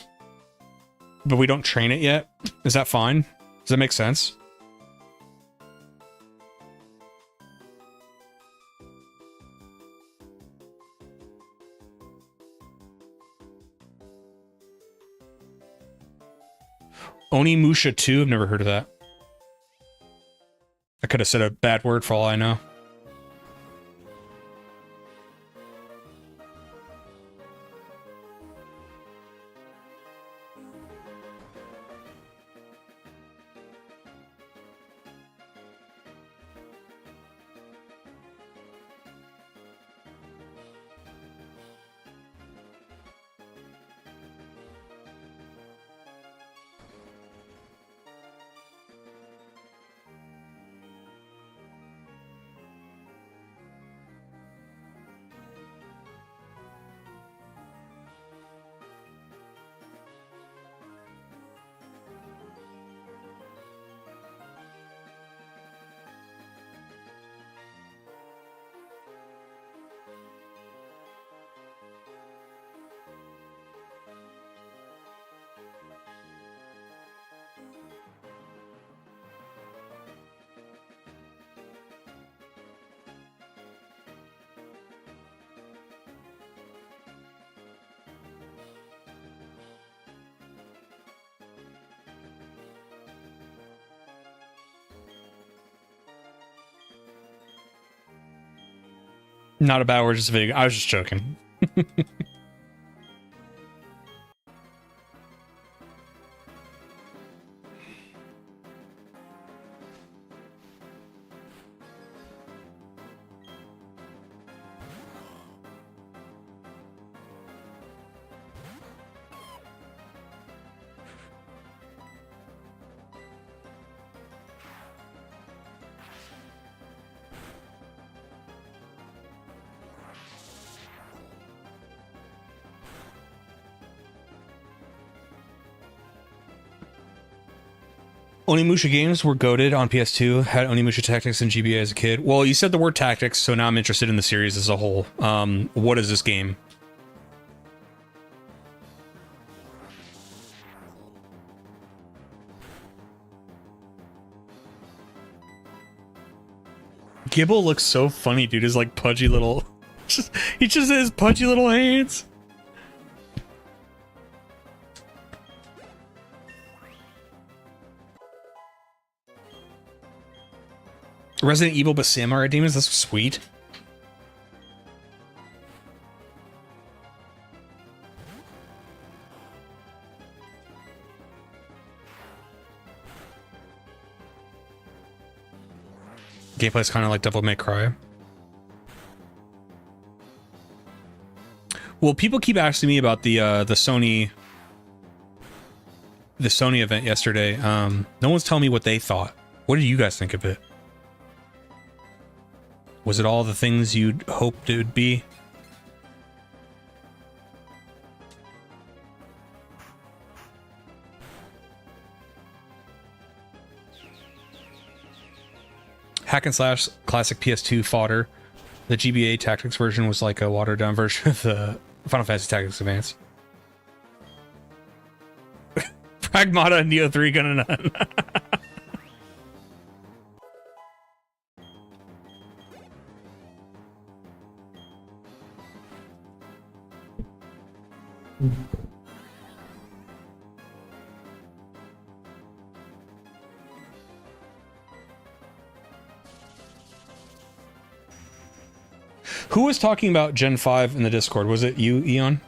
But we don't train it yet? Is that fine? Does that make sense? Onimusha 2? I've never heard of that. I could have said a bad word for all I know. Not a bad word, just a video. I was just joking. Onimusha games were goated on PS2. Had Onimusha Tactics and GBA as a kid. Well, you said the word tactics, so now I'm interested in the series as a whole. What is this game? Gibble looks so funny, dude. His like pudgy little... he just has pudgy little hands. Resident Evil but Samurai Demons? That's sweet. Gameplay's kind of like Devil May Cry. Well, people keep asking me about the Sony event yesterday. No one's telling me what they thought. What did you guys think of it? Was it all the things you'd hoped it would be? Hack and slash classic PS2 fodder. The GBA Tactics version was like a watered down version of the Final Fantasy Tactics Advance. Pragmata and Neo 3 gonna none. Who was talking about Gen 5 in the Discord? Was it you, Eon?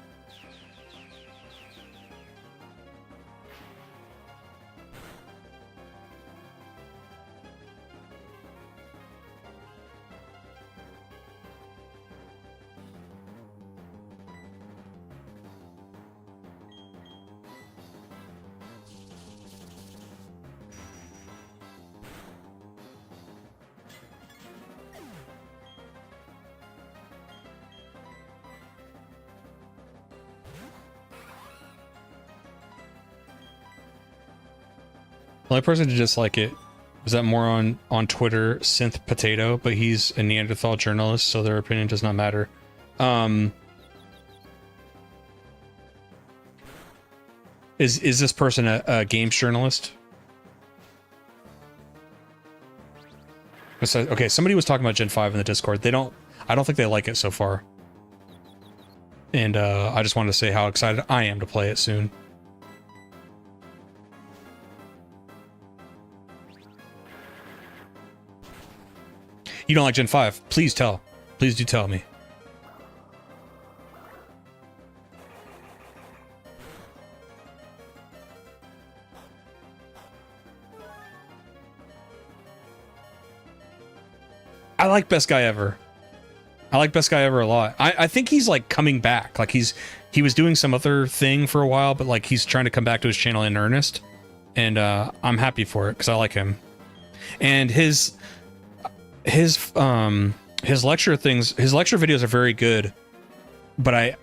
The only person to dislike it was that moron on Twitter, Synth Potato, but he's a Neanderthal journalist, so their opinion does not matter. Is this person a games journalist? Okay, somebody was talking about Gen 5 in the Discord. I don't think they like it so far. And I just wanted to say how excited I am to play it soon. You don't like Gen 5? Please tell. Please do tell me. I like Best Guy Ever. I like Best Guy Ever a lot. I think he's like coming back. Like he was doing some other thing for a while, but like he's trying to come back to his channel in earnest. And I'm happy for it because I like him. And his lecture things, his lecture videos are very good, but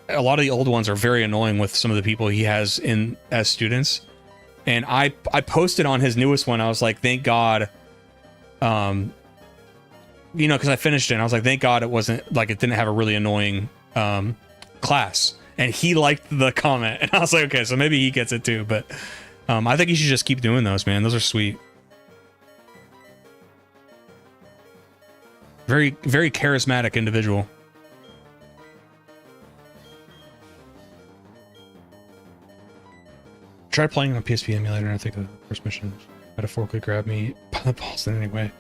a lot of the old ones are very annoying with some of the people he has in as students. And I posted on his newest one. I was like, thank God, you know, because I finished it and I was like, thank God it wasn't like it didn't have a really annoying class. And he liked the comment and I was like, okay, so maybe he gets it too. But I think you should just keep doing those, man. Those are sweet. Very, very charismatic individual. Tried playing on PSP emulator and I think the first mission metaphorically grabbed me by the balls in any way.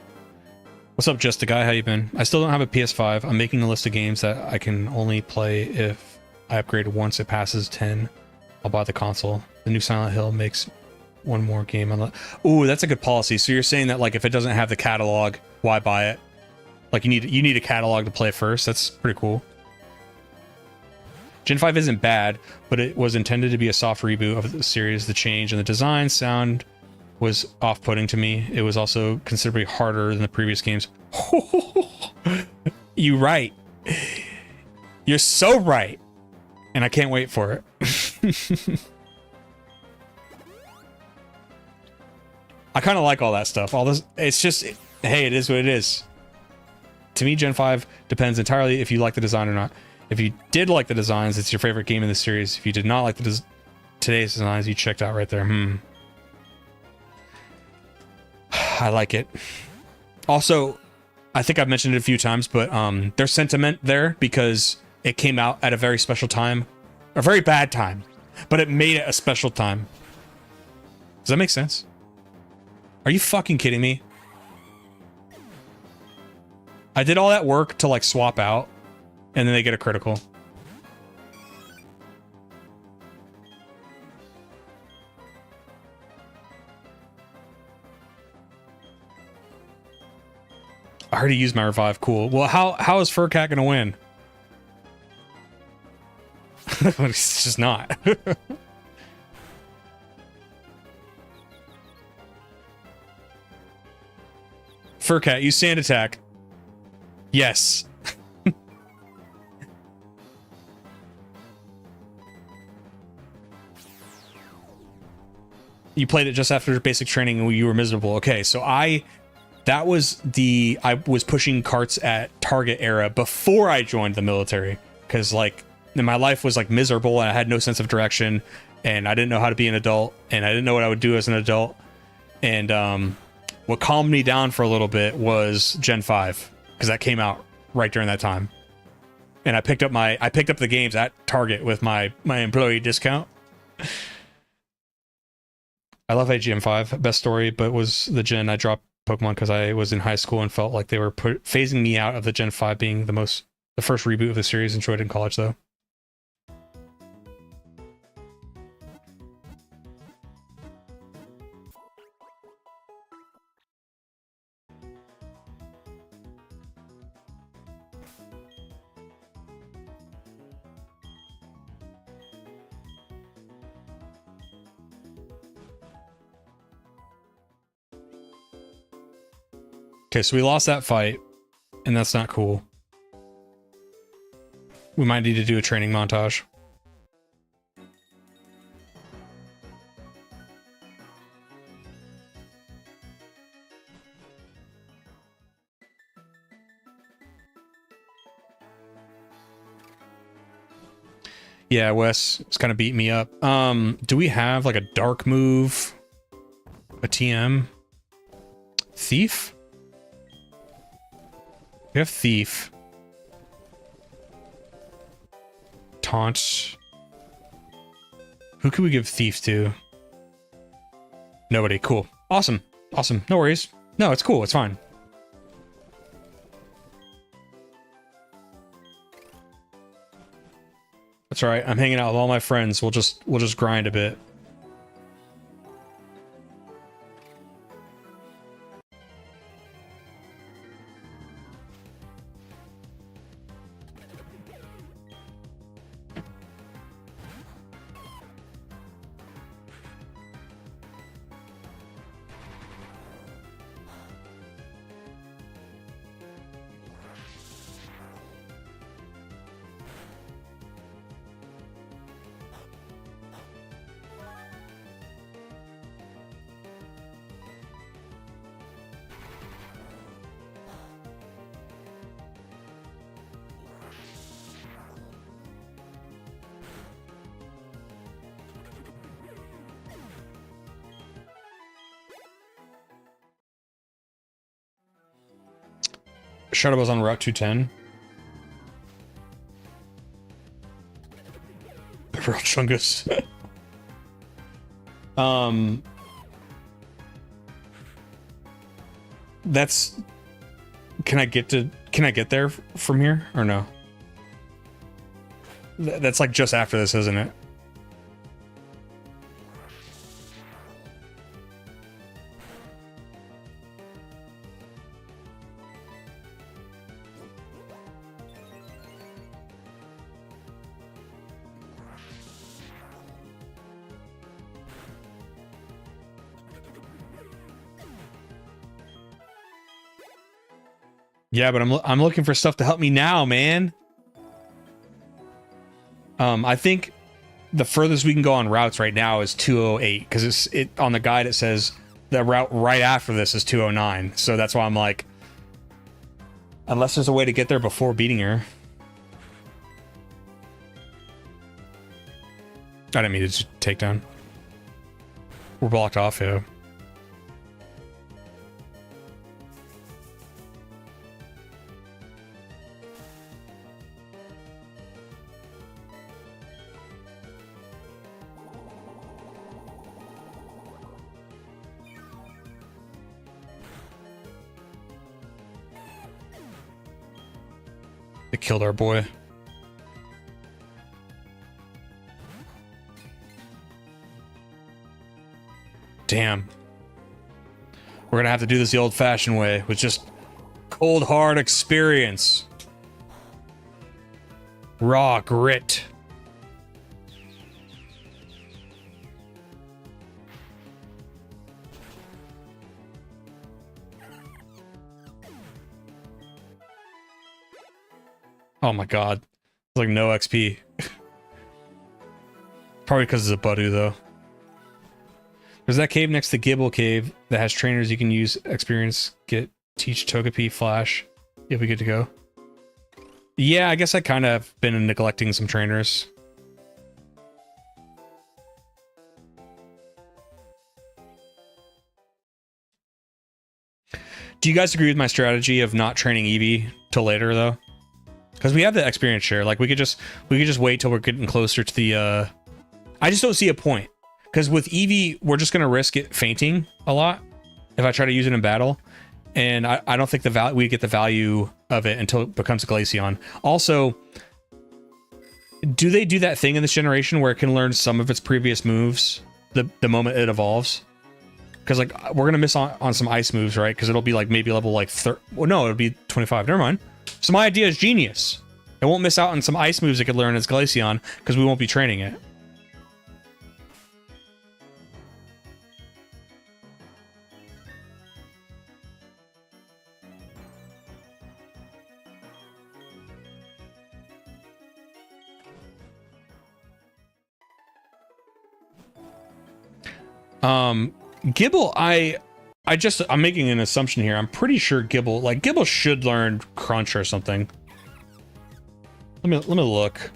What's up, Just a Guy? How you been? I still don't have a PS5. I'm making a list of games that I can only play if I upgrade once it passes 10. I'll buy the console. The new Silent Hill makes one more game. Ooh, that's a good policy. So you're saying that like if it doesn't have the catalog, why buy it? Like you need a catalog to play it first. That's pretty cool. Gen 5 isn't bad, but it was intended to be a soft reboot of the series. The change in the design sound was off-putting to me. It was also considerably harder than the previous games. You right. You're so right. And I can't wait for it. I kind of like all that stuff. All this, it's just, hey, it is what it is. To me, Gen 5 depends entirely if you like the design or not. If you did like the designs, it's your favorite game in the series. If you did not like today's designs, you checked out right there. I like it. Also, I think I've mentioned it a few times, but there's sentiment there because it came out at a very special time. A very bad time. But it made it a special time. Does that make sense? Are you fucking kidding me? I did all that work to like swap out, and then they get a critical. I already used my revive. Cool. Well, how is Furcat gonna win? It's just not. Furcat, use sand attack. Yes. You played it just after basic training and you were miserable. Okay, so I was pushing carts at Target era before I joined the military, because like my life was like miserable and I had no sense of direction and I didn't know how to be an adult and I didn't know what I would do as an adult. And what calmed me down for a little bit was Gen 5, because that came out right during that time. And I picked up the games at Target with my employee discount. I love AGM 5. Best story, but was the gen I dropped Pokemon because I was in high school and felt like they were phasing me out of the Gen 5 being the first reboot of the series. Enjoyed it in college though. Okay, so we lost that fight, and that's not cool. We might need to do a training montage. Yeah, Wes is kind of beating me up. Do we have like a dark move? A TM? Thief? We have Thief. Taunt. Who could we give Thief to? Nobody. Cool. Awesome. Awesome. No worries. No, it's cool. It's fine. That's all right. I'm hanging out with all my friends. We'll just grind a bit. Shadowbell's on Route 210. Real Chungus. That's... Can I get there from here or no? That's like just after this, isn't it? Yeah, but I'm looking for stuff to help me now, man. I think the furthest we can go on routes right now is 208 because it on the guide it says the route right after this is 209. So that's why I'm like, unless there's a way to get there before beating her. I didn't mean to take down. We're blocked off, yeah. They killed our boy. Damn. We're gonna have to do this the old-fashioned way with just cold, hard experience. Raw grit. Oh my god. It's like no XP. Probably because it's a Budu, though. There's that cave next to Gibble Cave that has trainers you can use, experience, get, teach Togepi, Flash. You'll be good to go. Yeah, I guess I kind of have been neglecting some trainers. Do you guys agree with my strategy of not training Eevee till later, though? Because we have the experience share. Like, we could just wait till we're getting closer to the, I just don't see a point. Because with Eevee, we're just going to risk it fainting a lot if I try to use it in battle. And I don't think we get the value of it until it becomes a Glaceon. Also, do they do that thing in this generation where it can learn some of its previous moves the moment it evolves? Because, like, we're going to miss on some ice moves, right? Because it'll be, like, maybe level, like, well, no, it'll be 25. Never mind. So my idea is genius. It won't miss out on some ice moves it could learn as Glaceon because we won't be training it. Gibble, I'm making an assumption here. I'm pretty sure Gibble should learn Crunch or something. Let me look.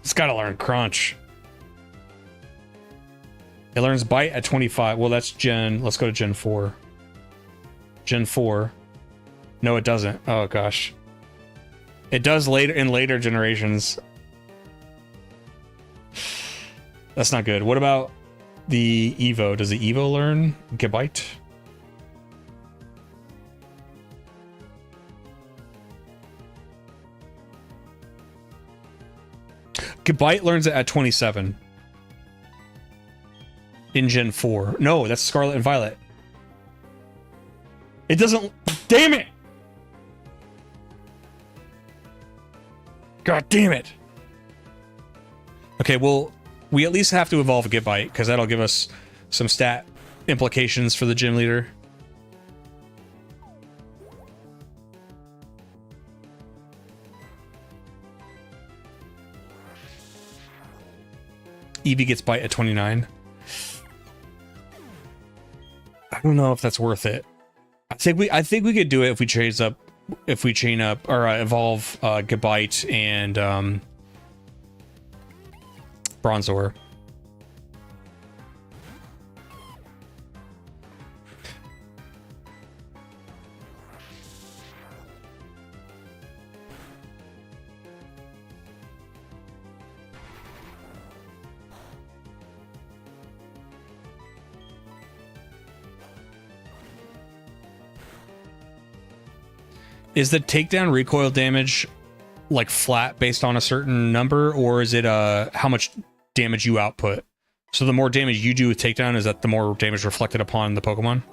It's gotta learn Crunch. It learns Bite at 25. Well, that's Gen... Let's go to Gen 4. Gen 4. No, it doesn't. Oh, gosh. It does later in later generations. That's not good. What about the Evo? Does the Evo learn Gabite? Gabite learns it at 27. In Gen 4. No, that's Scarlet and Violet. It doesn't... Damn it! God damn it! Okay, well, we at least have to evolve Gabite, because that'll give us some stat implications for the gym leader. Eevee gets Bite at 29. I don't know if that's worth it. I think we could do it if we chain up or evolve Gabite and Bronzor. Is the takedown recoil damage like flat based on a certain number, or is it how much damage you output? So the more damage you do with takedown, is that the more damage reflected upon the Pokemon?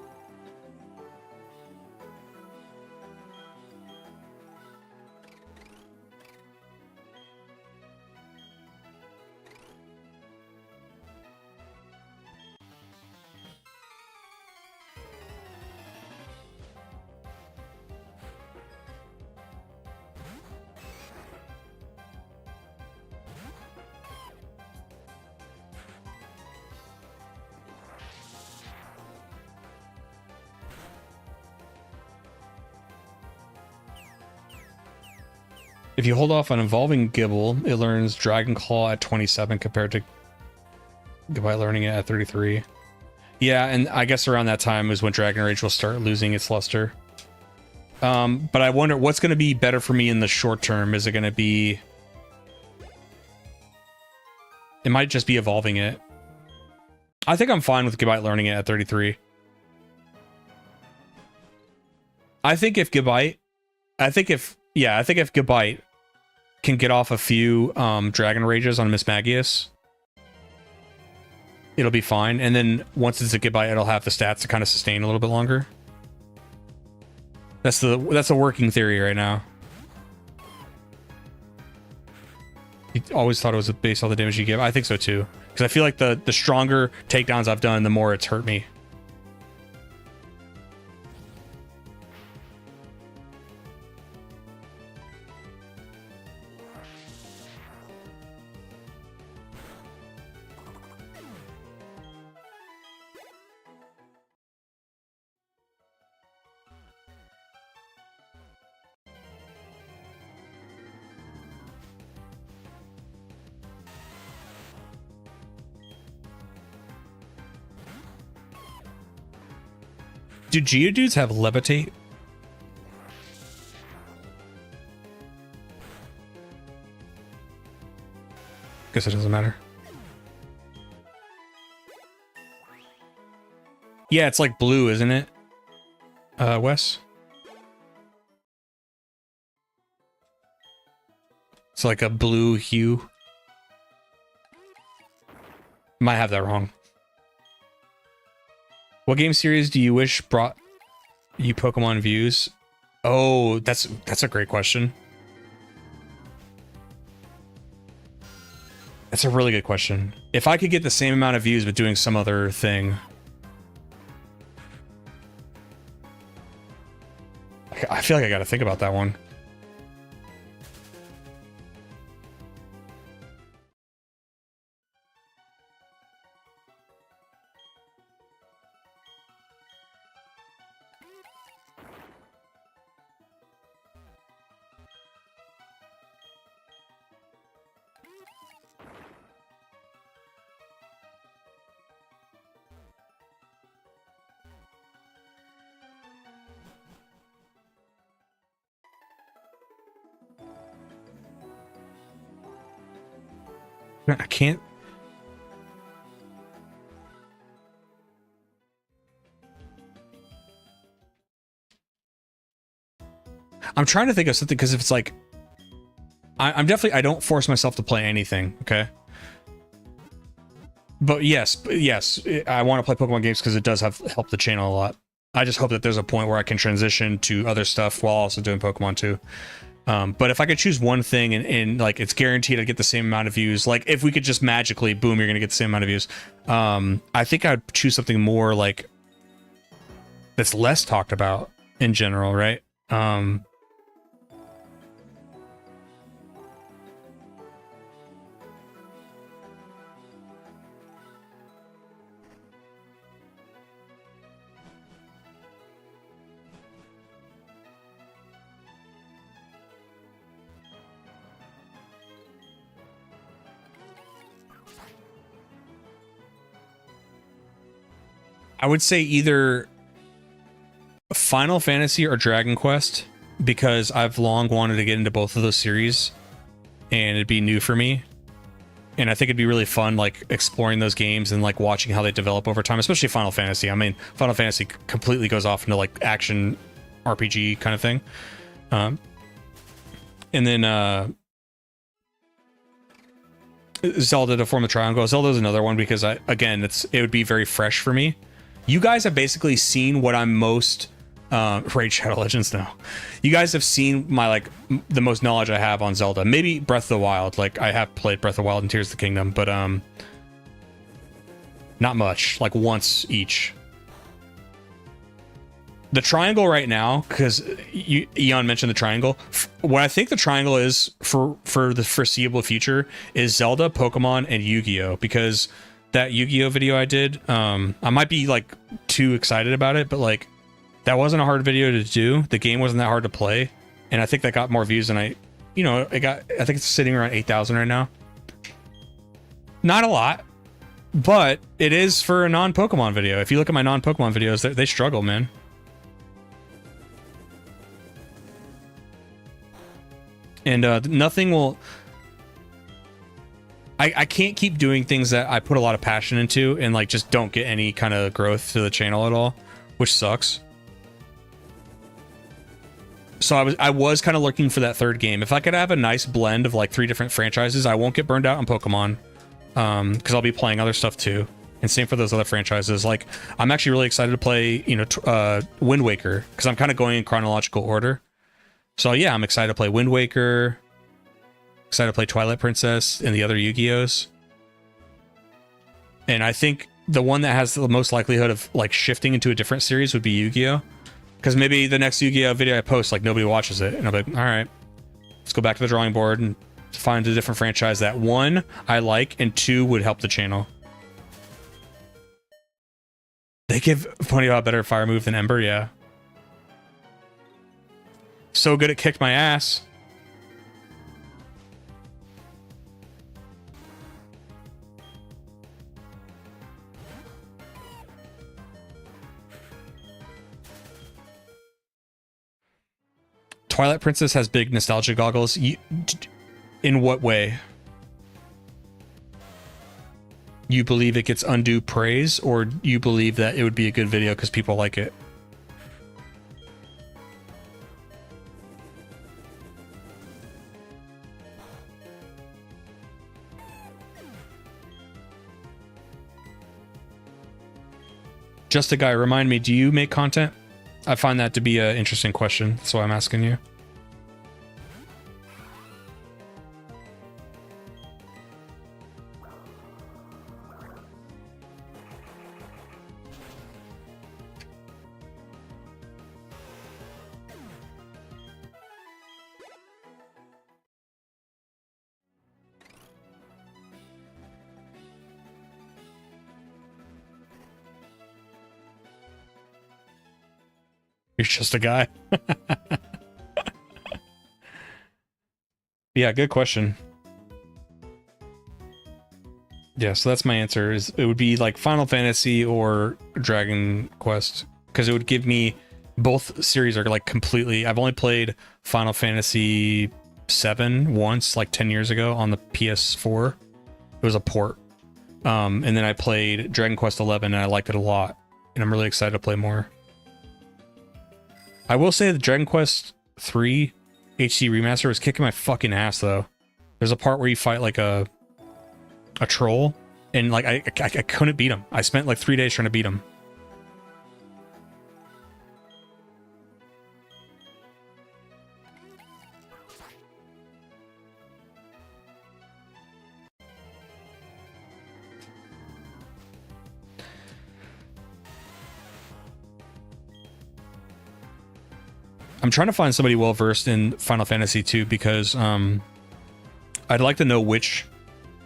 If you hold off on evolving Gible, it learns Dragon Claw at 27 compared to Gabite learning it at 33. Yeah, and I guess around that time is when Dragon Rage will start losing its luster. But I wonder what's going to be better for me in the short term. Is it going to be... It might just be evolving it. I think I'm fine with Gabite learning it at 33. I think if Gabite can get off a few Dragon Rages on Mismagius, it'll be fine. And then once it's a Gabite, it'll have the stats to kind of sustain a little bit longer. That's a working theory right now. You always thought it was based on the damage you give. I think so too. Because I feel like the stronger takedowns I've done, the more it's hurt me. Do Geodudes have Levitate? Guess it doesn't matter. Yeah, it's like blue, isn't it? Wes? It's like a blue hue. Might have that wrong. What game series do you wish brought you Pokemon views? Oh, that's a great question. That's a really good question. If I could get the same amount of views but doing some other thing. I feel like I gotta think about that one. I can't. I'm trying to think of something, because if it's like, I'm definitely, I don't force myself to play anything, okay? But yes, I want to play Pokemon games because it does help the channel a lot. I just hope that there's a point where I can transition to other stuff while also doing Pokemon too. But if I could choose one thing and like it's guaranteed I'd get the same amount of views, like if we could just magically, boom, you're gonna get the same amount of views. I think I'd choose something more like that's less talked about in general, right? I would say either Final Fantasy or Dragon Quest, because I've long wanted to get into both of those series and it'd be new for me. And I think it'd be really fun, like exploring those games and like watching how they develop over time, especially Final Fantasy. I mean, Final Fantasy completely goes off into like action RPG kind of thing. And then Zelda to Form the Triangle. Zelda's another one because it would be very fresh for me. You guys have basically seen what I'm most Raid Shadow Legends now. You guys have seen my like the most knowledge I have on Zelda. Maybe Breath of the Wild. Like I have played Breath of the Wild and Tears of the Kingdom, but not much. Like once each. The triangle right now, because Eon mentioned the triangle. What I think the triangle is for the foreseeable future is Zelda, Pokemon, and Yu-Gi-Oh! Because that Yu-Gi-Oh! Video I did, I might be like too excited about it, but like that wasn't a hard video to do. The game wasn't that hard to play, and I think that got more views than I think it's sitting around 8,000 right now. Not a lot, but it is for a non-Pokemon video. If you look at my non-Pokemon videos, they struggle, man. And nothing will... I can't keep doing things that I put a lot of passion into and like just don't get any kind of growth to the channel at all, which sucks. So I was kind of looking for that third game. If I could have a nice blend of like 3 different franchises, I won't get burned out on Pokemon, because I'll be playing other stuff too. And same for those other franchises. Like I'm actually really excited to play, Wind Waker, because I'm kind of going in chronological order. So yeah, I'm excited to play Wind Waker. Excited to play Twilight Princess and the other Yu-Gi-Ohs. And I think the one that has the most likelihood of like shifting into a different series would be Yu-Gi-Oh! Because maybe the next Yu-Gi-Oh! Video I post, like nobody watches it. And I'll be like, all right, let's go back to the drawing board and find a different franchise that 1, I like, and 2, would help the channel. They give Ponyta a better fire move than Ember, yeah. So good it kicked my ass. Twilight Princess has big nostalgia goggles. In what way? You believe it gets undue praise, or you believe that it would be a good video because people like it? Just a guy, remind me, do you make content? I find that to be an interesting question. That's why I'm asking you. You're just a guy. Yeah, good question. Yeah, so that's my answer. Is it would be like Final Fantasy or Dragon Quest, because it would give me both series are like completely. I've only played Final Fantasy 7 once, like 10 years ago on the PS4, It was a port. And then I played Dragon Quest XI and I liked it a lot. And I'm really excited to play more. I will say the Dragon Quest 3 HD remaster was kicking my fucking ass though. There's a part where you fight like a troll, and like I couldn't beat him. I spent like 3 days trying to beat him. I'm trying to find somebody well versed in Final Fantasy 2 because I'd like to know which,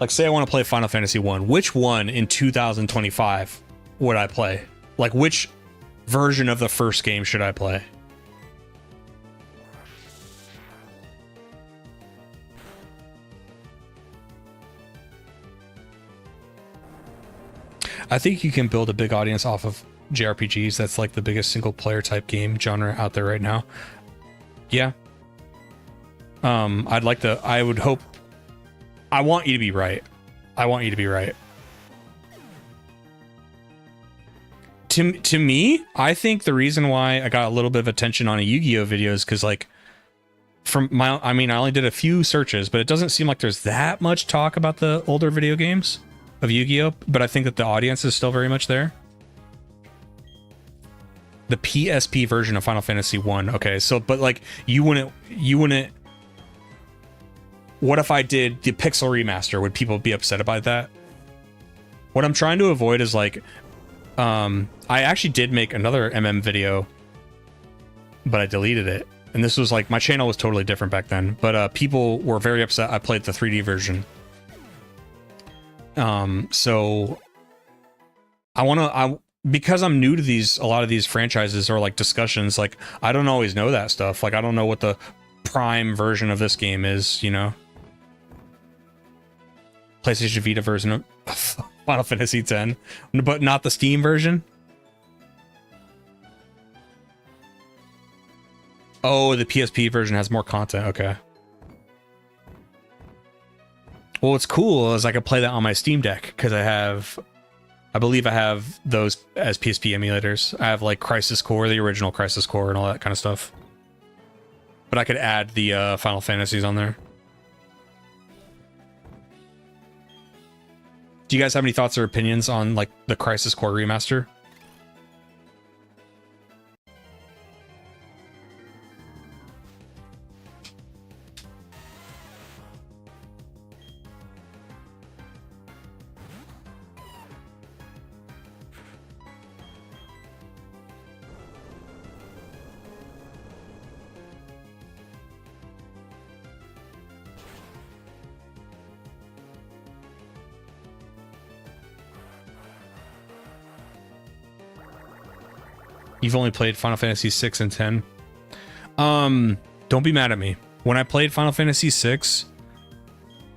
like, say I want to play Final Fantasy 1, which one in 2025 would I play? Like, which version of the first game should I play? I think you can build a big audience off of JRPGs. That's like the biggest single player type game genre out there right now. Yeah. I would hope, I want you to be right. I want you to be right. To me, I think the reason why I got a little bit of attention on a Yu-Gi-Oh video is because, like, from my, I mean, I only did a few searches, but it doesn't seem like there's that much talk about the older video games of Yu-Gi-Oh, but I think that the audience is still very much there. The PSP version of Final Fantasy 1. Okay, so, but like, you wouldn't, what if I did the pixel remaster? Would people be upset about that? What I'm trying to avoid is like, I actually did make another MM video, but I deleted it. And this was like, my channel was totally different back then, but people were very upset I played the 3D version. So because I'm new to a lot of these franchises or like discussions, like I don't always know that stuff. Like I don't know what the prime version of this game is, you know? PlayStation Vita version of Final Fantasy X, but not the Steam version. Oh, the PSP version has more content. Okay. Well, what's cool is I could play that on my Steam Deck because I believe I have those as PSP emulators. I have like Crisis Core, the original Crisis Core, and all that kind of stuff. But I could add the Final Fantasies on there. Do you guys have any thoughts or opinions on like the Crisis Core remaster? You've only played Final Fantasy 6 and 10. Don't be mad at me. When I played Final Fantasy 6,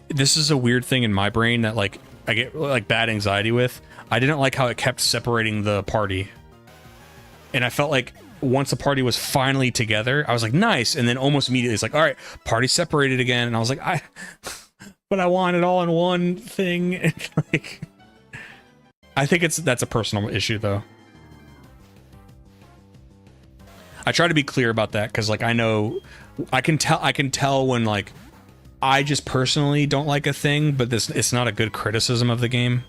this is a weird thing in my brain that like I get like bad anxiety with. I didn't like how it kept separating the party. And I felt like once the party was finally together, I was like, nice. And then almost immediately it's like, all right, party separated again. And I was like, but I want it all in one thing. And like, I think that's a personal issue though. I try to be clear about that because like I know I can tell when like I just personally don't like a thing, but it's not a good criticism of the game.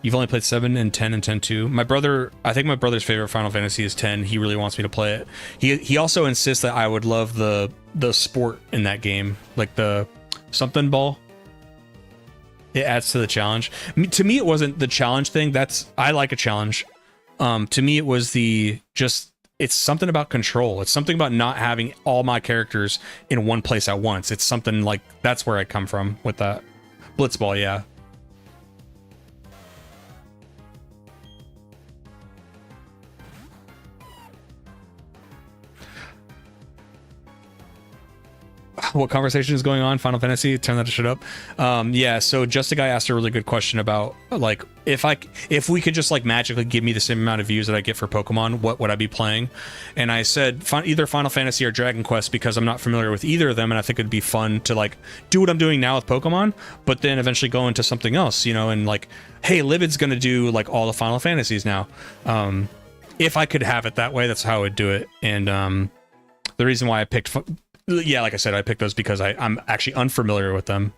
You've only played 7 and 10 and 10-2. My brother, I think my brother's favorite Final Fantasy is 10. He really wants me to play it. He also insists that I would love the sport in that game, like the something ball. It adds to the challenge. To me, it wasn't the challenge thing. I like a challenge. To me, it was it's something about control. It's something about not having all my characters in one place at once. It's something like, that's where I come from with that. Blitzball, yeah. what conversation is going on? Final Fantasy, turn that shit up. Yeah, so Just a Guy asked a really good question about like if we could just like magically give me the same amount of views that I get for Pokemon, what would I be playing? And I said either Final Fantasy or Dragon Quest, because I'm not familiar with either of them, and I think it'd be fun to like do what I'm doing now with Pokemon, but then eventually go into something else, you know, and like, hey, Livid's gonna do like all the Final Fantasies now. If I could have it that way, that's how I would do it. And the reason why I picked, yeah, like I said, I picked those because I'm actually unfamiliar with them.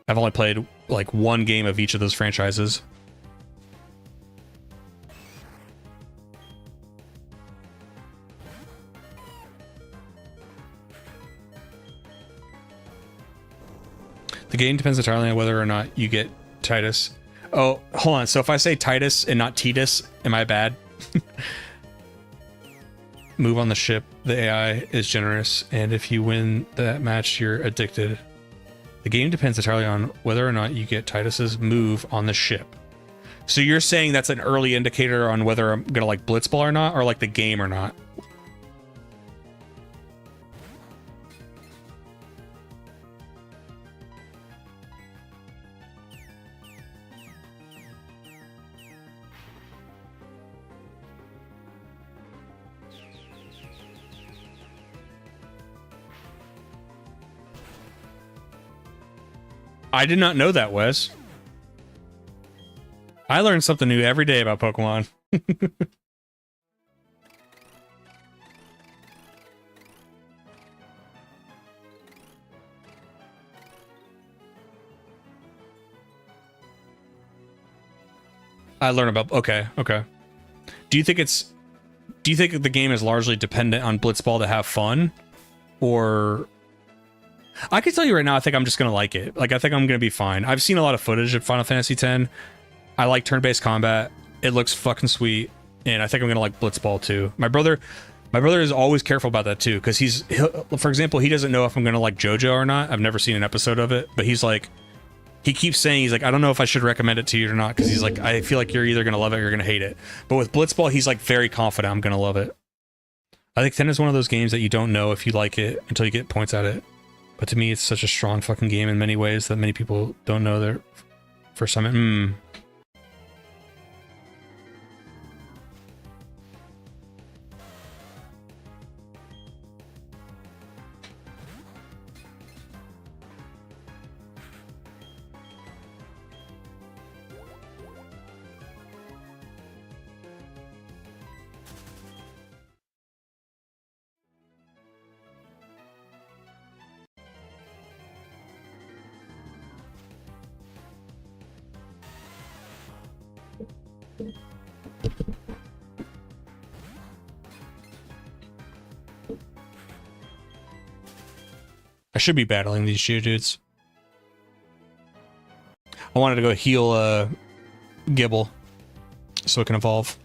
I've only played like one game of each of those franchises. The game depends entirely on whether or not you get Titus. Oh, hold on. So if I say Titus and not Titus, am I bad? Move on the ship. The AI is generous, and if you win that match, you're addicted. The game depends entirely on whether or not you get Titus's move on the ship. So you're saying that's an early indicator on whether I'm gonna like Blitzball or not, or like the game or not? I did not know that, Wes. I learn something new every day about Pokemon. I learn about, okay. Do you think the game is largely dependent on Blitzball to have fun? Or I can tell you right now, I think I'm just gonna like it. Like, I think I'm gonna be fine. I've seen a lot of footage of Final Fantasy X. I like turn-based combat. It looks fucking sweet, and I think I'm gonna like Blitzball too. My brother is always careful about that too, because for example, he doesn't know if I'm gonna like JoJo or not. I've never seen an episode of it, but he's like, he keeps saying, he's like, I don't know if I should recommend it to you or not, because he's like, I feel like you're either gonna love it or you're gonna hate it. But with Blitzball, he's like very confident I'm gonna love it. I think 10 is one of those games that you don't know if you like it until you get points at it. But to me, it's such a strong fucking game in many ways that many people don't know their first time. I should be battling these Geodudes. I wanted to go heal Gibble so it can evolve.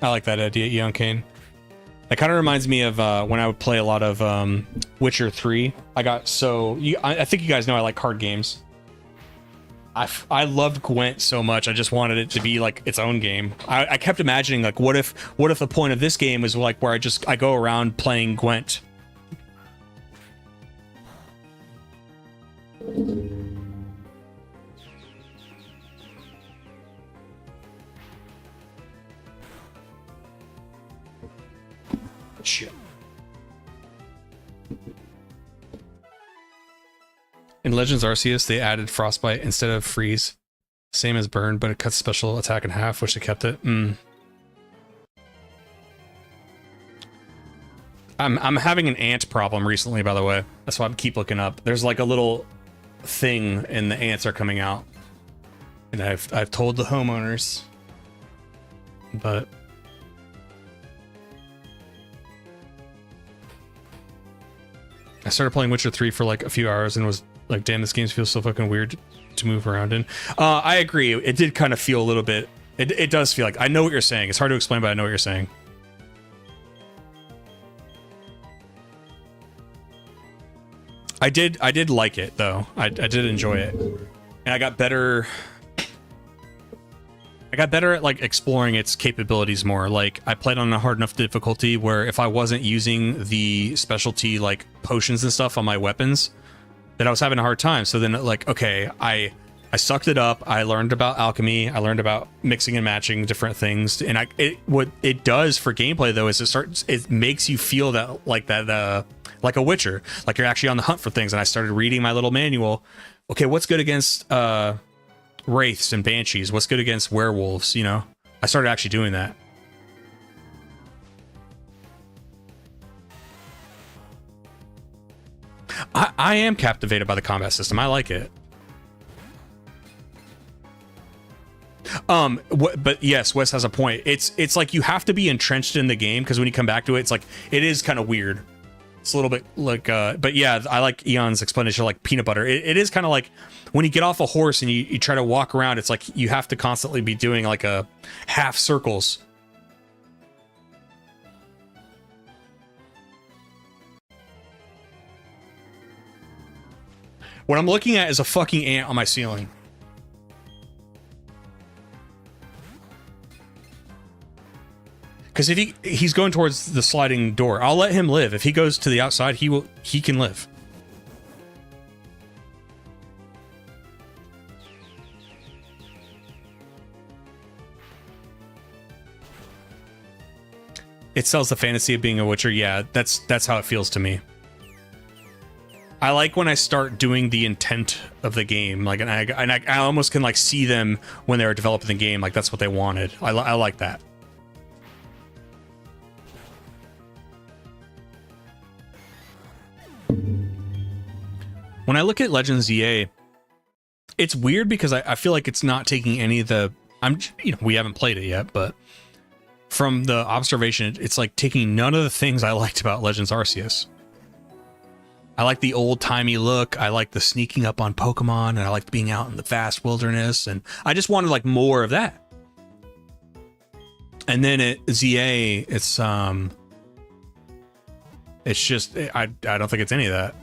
I like that idea, Young Kane. That kind of reminds me of when I would play a lot of Witcher 3. I think you guys know I like card games. I loved Gwent so much. I just wanted it to be like its own game. I kept imagining like, what if the point of this game is like where I go around playing Gwent. Shit. In Legends Arceus, they added Frostbite instead of Freeze. Same as Burn, but it cuts special attack in half, which they kept it. I'm having an ant problem recently, by the way. That's why I keep looking up. There's like a little thing and the ants are coming out. And I've told the homeowners. But I started playing Witcher 3 for like a few hours and was like, damn, this game feels so fucking weird to move around in. I agree. It did kind of feel a little bit It does feel like I know what you're saying. It's hard to explain, but I know what you're saying. I did like it though. I did enjoy it, and I got better. I got better at like exploring its capabilities more. Like I played on a hard enough difficulty where if I wasn't using the specialty like potions and stuff on my weapons, that I was having a hard time. So then like, okay, I sucked it up. I learned about alchemy. I learned about mixing and matching different things. And what it does for gameplay though is it makes you feel that like a Witcher, like you're actually on the hunt for things. And I started reading my little manual. Okay, what's good against wraiths and banshees? What's good against werewolves? You know, I started actually doing that. I am captivated by the combat system. I like it. But yes, Wes has a point. It's like you have to be entrenched in the game because when you come back to it, it's like it is kind of weird. It's a little bit like, but yeah, I like Eon's explanation, like peanut butter. It is kind of like when you get off a horse and you try to walk around, it's like you have to constantly be doing like a half circles. What I'm looking at is a fucking ant on my ceiling. Because if he's going towards the sliding door, I'll let him live. If he goes to the outside, he can live. It sells the fantasy of being a Witcher. Yeah, that's how it feels to me. I like when I start doing the intent of the game, like, and I almost can like see them when they were developing the game, like that's what they wanted. I like that. When I look at Legends EA, it's weird because I feel like it's not taking any of the, we haven't played it yet, but from the observation, it's like taking none of the things I liked about Legends Arceus. I like the old-timey look, I like the sneaking up on Pokemon, and I like being out in the vast wilderness, and I just wanted like more of that. And then at ZA, it's just, I don't think it's any of that.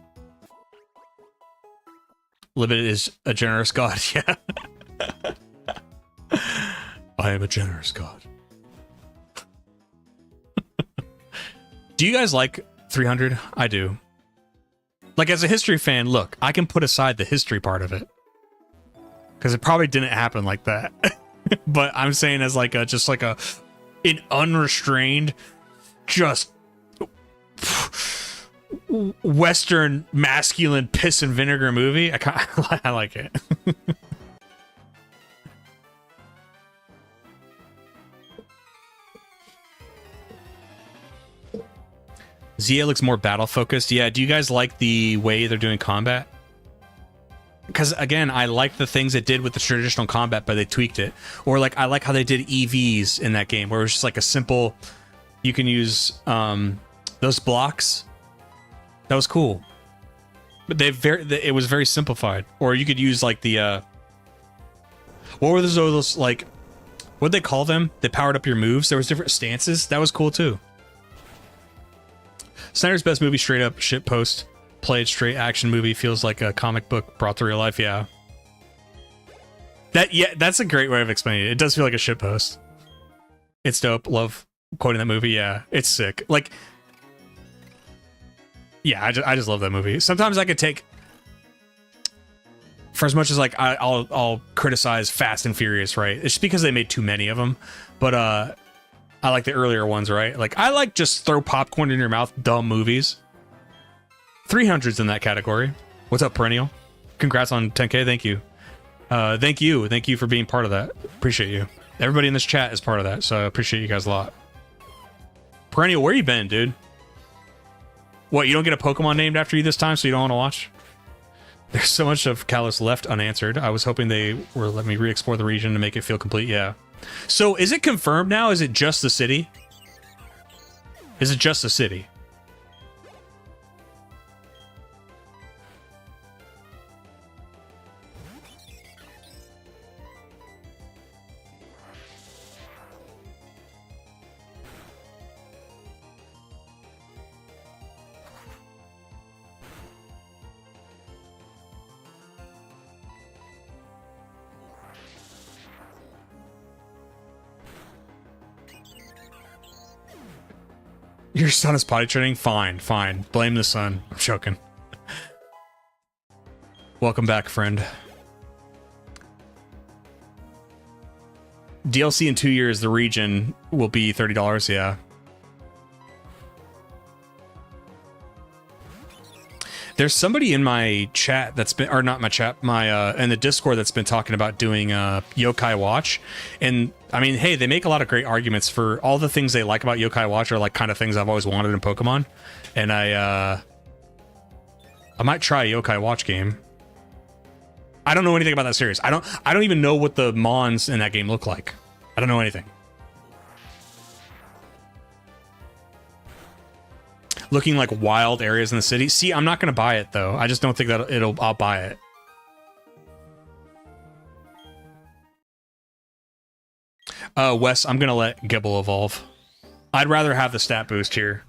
Libet is a generous god, yeah. I am a generous god. Do you guys like 300? I do. Like, as a history fan, look, I can put aside the history part of it. Because it probably didn't happen like that. But I'm saying as like just like an unrestrained, just Western masculine piss and vinegar movie. I like it. Zia looks more battle focused. Yeah, do you guys like the way they're doing combat? Because again, I like the things it did with the traditional combat, but they tweaked it. Or like I like how they did EVs in that game, where it was just like a simple, you can use those blocks. That was cool. But it was very simplified. Or you could use like the what were those like, what'd they call them? They powered up your moves. There was different stances. That was cool too. Snyder's best movie, straight up shit post. Played straight action movie, feels like a comic book brought to real life. Yeah. That's a great way of explaining it. It does feel like a shit post. It's dope. Love quoting that movie. Yeah, it's sick. Like, yeah, I just love that movie. Sometimes I could take, for as much as like I'll criticize Fast and Furious, right? It's just because they made too many of them. But I like the earlier ones, right? Like I like just throw popcorn in your mouth, dumb movies. 300's in that category. What's up, Perennial? Congrats on 10K. Thank you. Thank you for being part of that. Appreciate you. Everybody in this chat is part of that, so I appreciate you guys a lot. Perennial, where you been, dude? What, you don't get a Pokemon named after you this time, so you don't want to watch? There's so much of Kalos left unanswered. I was hoping they were let me re-explore the region to make it feel complete. Yeah. So is it confirmed now? Is it just the city? Is it just the city? Your son is potty training? Fine, fine. Blame the son. I'm joking. Welcome back, friend. DLC in 2 years, the region will be $30, yeah. There's somebody in my chat that's been, or not my chat, my in the Discord that's been talking about doing Yokai Watch, and I mean, hey, they make a lot of great arguments for all the things they like about Yokai Watch are like kind of things I've always wanted in Pokemon, and I might try a Yokai Watch game. I don't know anything about that series. I don't even know what the Mons in that game look like. I don't know anything. Looking like wild areas in the city. See, I'm not going to buy it, though. I just don't think that I'll buy it. Wes, I'm going to let Gible evolve. I'd rather have the stat boost here.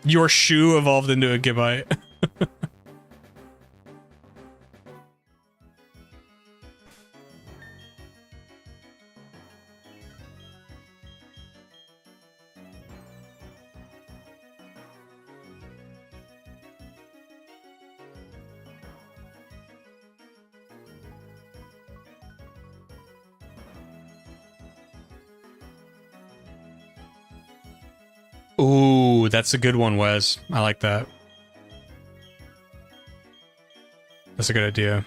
Your shoe evolved into a Gibite. Ooh, that's a good one, Wes. I like that. That's a good idea.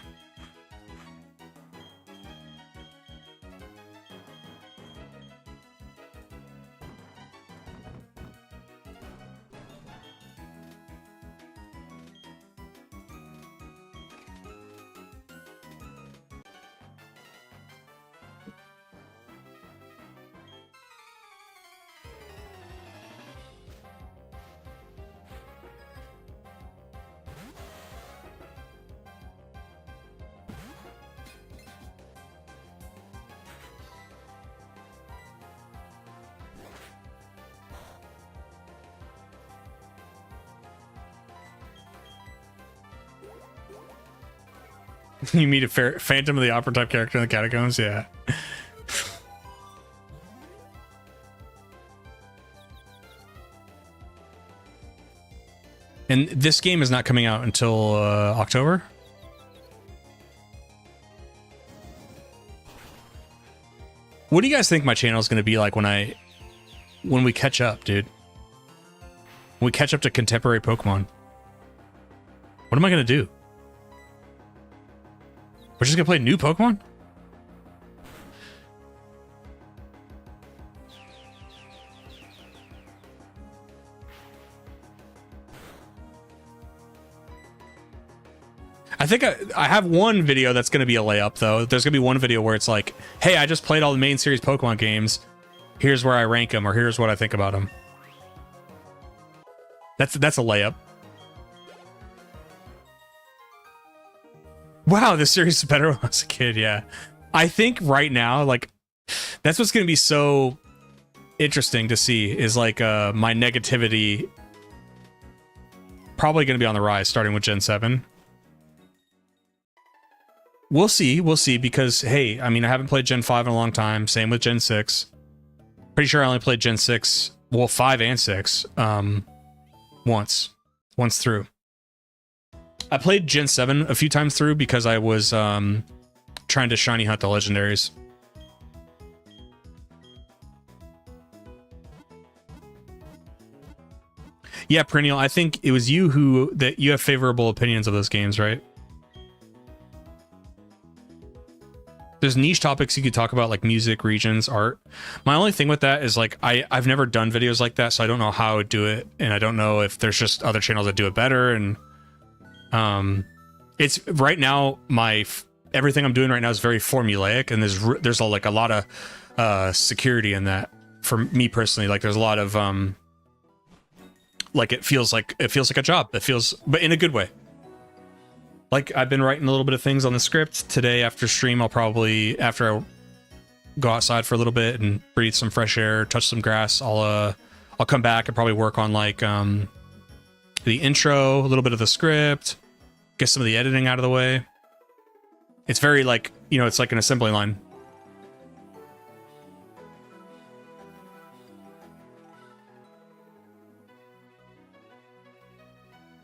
You meet a Phantom of the Opera type character in the Catacombs? Yeah. And this game is not coming out until October? What do you guys think my channel is going to be like when we catch up, dude? When we catch up to contemporary Pokemon? What am I going to do? We're just gonna play new Pokemon? I think I have one video that's gonna be a layup, though. There's gonna be one video where it's like, hey, I just played all the main series Pokemon games. Here's where I rank them, or here's what I think about them. That's a layup. Wow, this series is better when I was a kid, yeah. I think right now, like, that's what's going to be so interesting to see is, like, my negativity probably going to be on the rise starting with Gen 7. We'll see, because, hey, I mean, I haven't played Gen 5 in a long time. Same with Gen 6. Pretty sure I only played Gen 6, well, 5 and 6, once through. I played Gen 7 a few times through because I was trying to shiny hunt the legendaries. Yeah, Perennial, I think it was you that you have favorable opinions of those games, right? There's niche topics you could talk about, like music, regions, art. My only thing with that is, like, I've never done videos like that, so I don't know how I would do it, and I don't know if there's just other channels that do it better, and it's right now everything I'm doing right now is very formulaic, and there's a lot of security in that for me personally. Like, there's a lot of like it feels like a job. It feels, but in a good way. Like, I've been writing a little bit of things on the script today after stream. I'll probably, after I go outside for a little bit and breathe some fresh air, touch some grass, I'll come back and probably work on, like, the intro, a little bit of the script, get some of the editing out of the way. It's very like, you know, it's like an assembly line.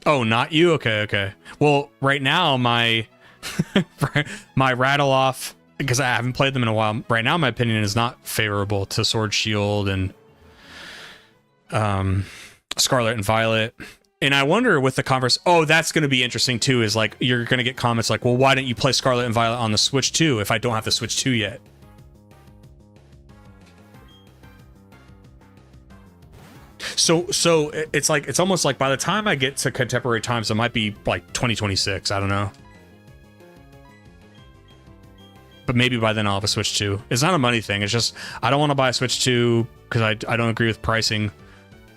Oh, not you? Okay, okay. Well, right now, my my rattle off, because I haven't played them in a while, right now my opinion is not favorable to Sword Shield and Scarlet and Violet. And I wonder with the converse, oh, that's going to be interesting too, is like, you're going to get comments like, well, why didn't you play Scarlet and Violet on the Switch 2 if I don't have the Switch 2 yet? So it's like, it's almost like by the time I get to contemporary times, it might be like 2026. I don't know. But maybe by then I'll have a Switch 2. It's not a money thing. It's just, I don't want to buy a Switch 2 because I don't agree with pricing.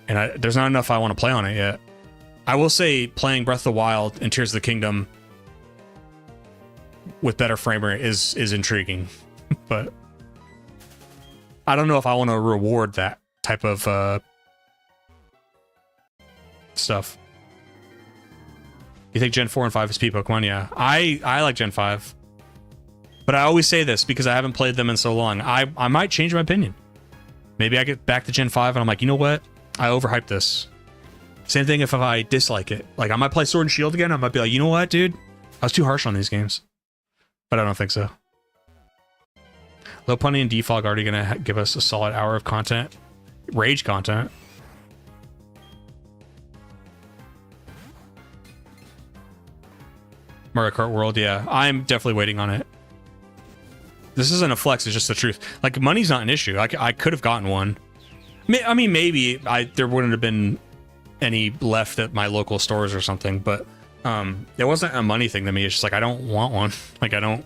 And there's not enough I want to play on it yet. I will say playing Breath of the Wild and Tears of the Kingdom with better frame rate is intriguing. But I don't know if I want to reward that type of stuff. You think Gen 4 and 5 is P Pokemon? Yeah. I like Gen 5. But I always say this because I haven't played them in so long. I might change my opinion. Maybe I get back to Gen 5 and I'm like, you know what? I overhyped this. Same thing if I dislike it. Like, I might play Sword and Shield again. I might be like, you know what, dude? I was too harsh on these games. But I don't think so. Lopunny and Defog already going to give us a solid hour of content. Rage content. Mario Kart World, yeah. I'm definitely waiting on it. This isn't a flex, it's just the truth. Like, money's not an issue. I could have gotten one. I mean, maybe there wouldn't have been any left at my local stores or something, but it wasn't a money thing to me. It's just like, I don't want one. Like, I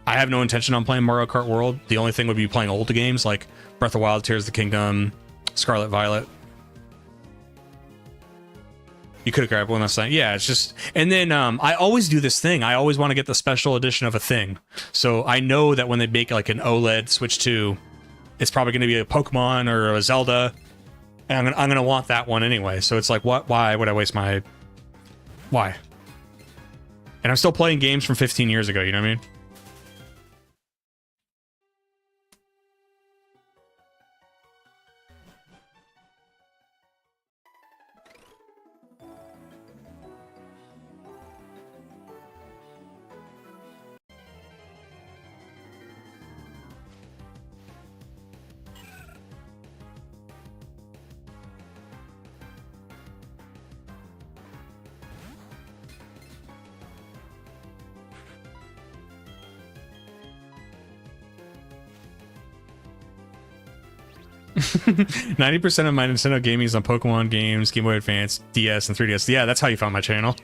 have no intention on playing Mario Kart World. The only thing would be playing old games like Breath of the Wild, Tears of the Kingdom, Scarlet Violet. You could have grabbed one last night. Yeah, it's just... And then I always do this thing. I always want to get the special edition of a thing. So I know that when they make like an OLED Switch 2, it's probably going to be a Pokemon or a Zelda. And I'm gonna want that one anyway. So it's like, what? Why would I waste my... Why? And I'm still playing games from 15 years ago, you know what I mean? 90% of my Nintendo gaming is on Pokemon games, Game Boy Advance, DS, and 3DS. Yeah, that's how you found my channel.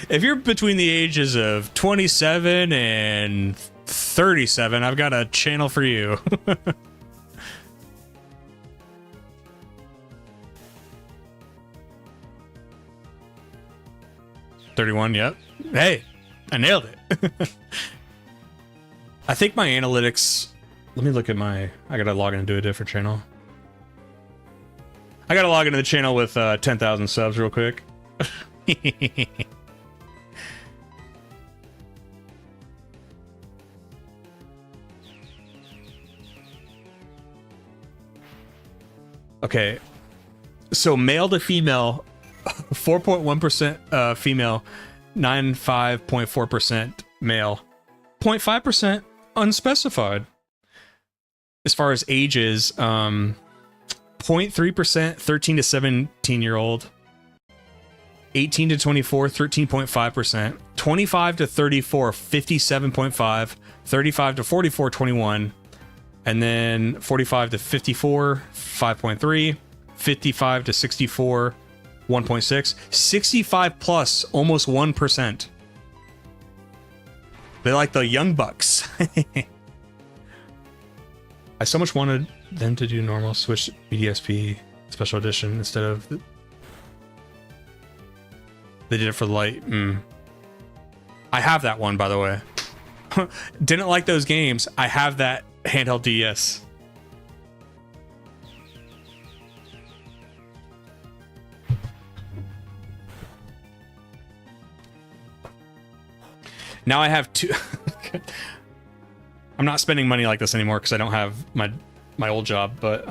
If you're between the ages of 27 and 37, I've got a channel for you. 31, yep. Hey, I nailed it. I think my analytics... Let me look at my... I gotta log into a different channel. I gotta log into the channel with 10,000 subs real quick. Okay. So male to female, 4.1% female, 95.4% male, 0.5% unspecified. As far as ages, 0.3% 13 to 17 year old, 18 to 24 13.5%, 25 to 34 57.5, 35 to 44 21, and then 45 to 54 5.3, 55 to 64 1.6, 65 plus almost 1%. They like the young bucks. I so much wanted them to do normal Switch BDSP special edition instead of... They did it for the light. I have that one, by the way. Didn't like those games. I have that handheld DS. Now I have two. I'm not spending money like this anymore because I don't have my old job, but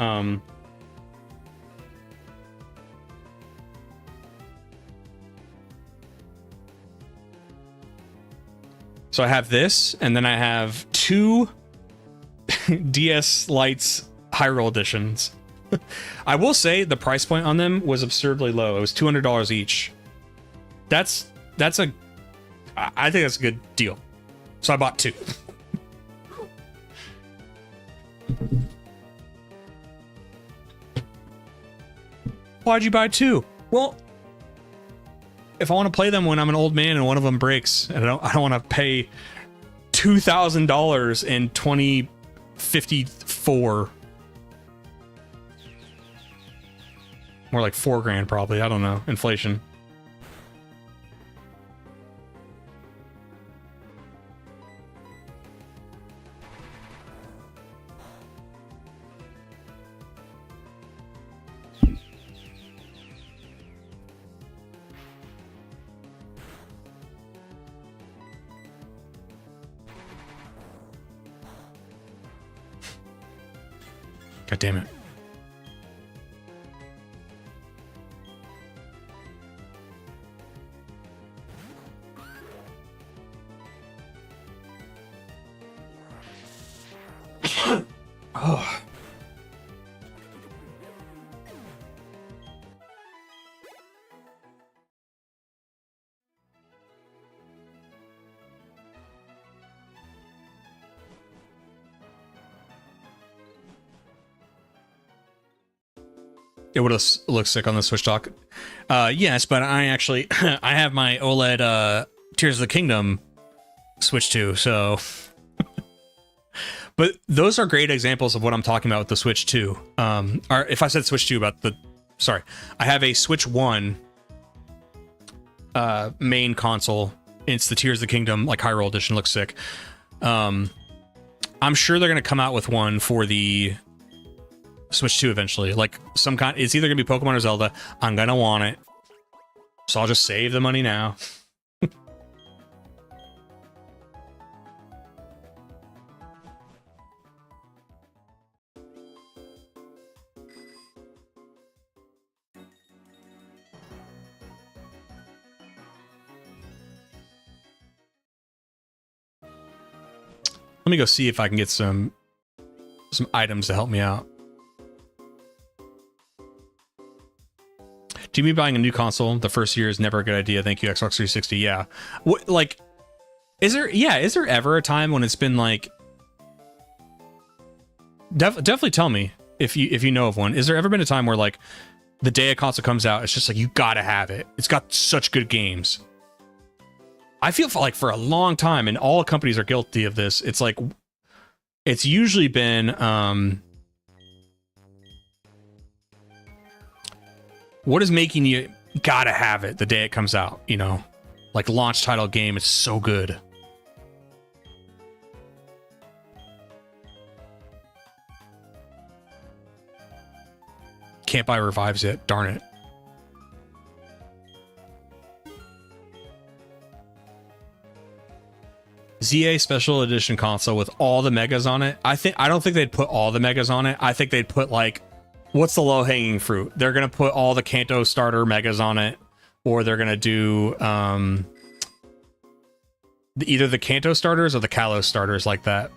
so I have this, and then I have two DS Lights High Roll editions. I will say the price point on them was absurdly low. It was $200 each. That's a, I think that's a good deal. So I bought two. Why'd you buy two? Well, if I want to play them when I'm an old man and one of them breaks, and I don't want to pay $2,000 in 2054. More like $4,000 probably. I don't know. Inflation. God damn it. Oh. It would have looked sick on the Switch dock. Yes, but I actually I have my OLED Tears of the Kingdom Switch 2, so but those are great examples of what I'm talking about with the Switch 2. Or if I said Switch 2 about the sorry, I have a Switch 1 main console. It's the Tears of the Kingdom like High Roll edition, looks sick. I'm sure they're gonna come out with one for the Switch 2 eventually, like some kind. It's either gonna be Pokemon or Zelda. I'm gonna want it, so I'll just save the money now. Let me go see if I can get some items to help me out. Do you mean buying a new console the first year is never a good idea? Thank you, Xbox 360. Yeah. What, like, is there ever a time when it's been like, definitely tell me if you know of one. Is there ever been a time where like the day a console comes out, it's just like, you gotta have it. It's got such good games. I feel like for a long time, and all companies are guilty of this, it's like, it's usually been, what is making you gotta have it the day it comes out, you know? Like launch title game, it's so good. Can't buy Revives yet, darn it. ZA Special Edition console with all the megas on it. I don't think they'd put all the megas on it. I think they'd put like, what's the low-hanging fruit? They're gonna put all the Kanto starter megas on it, or they're gonna do either the Kanto starters or the Kalos starters like that.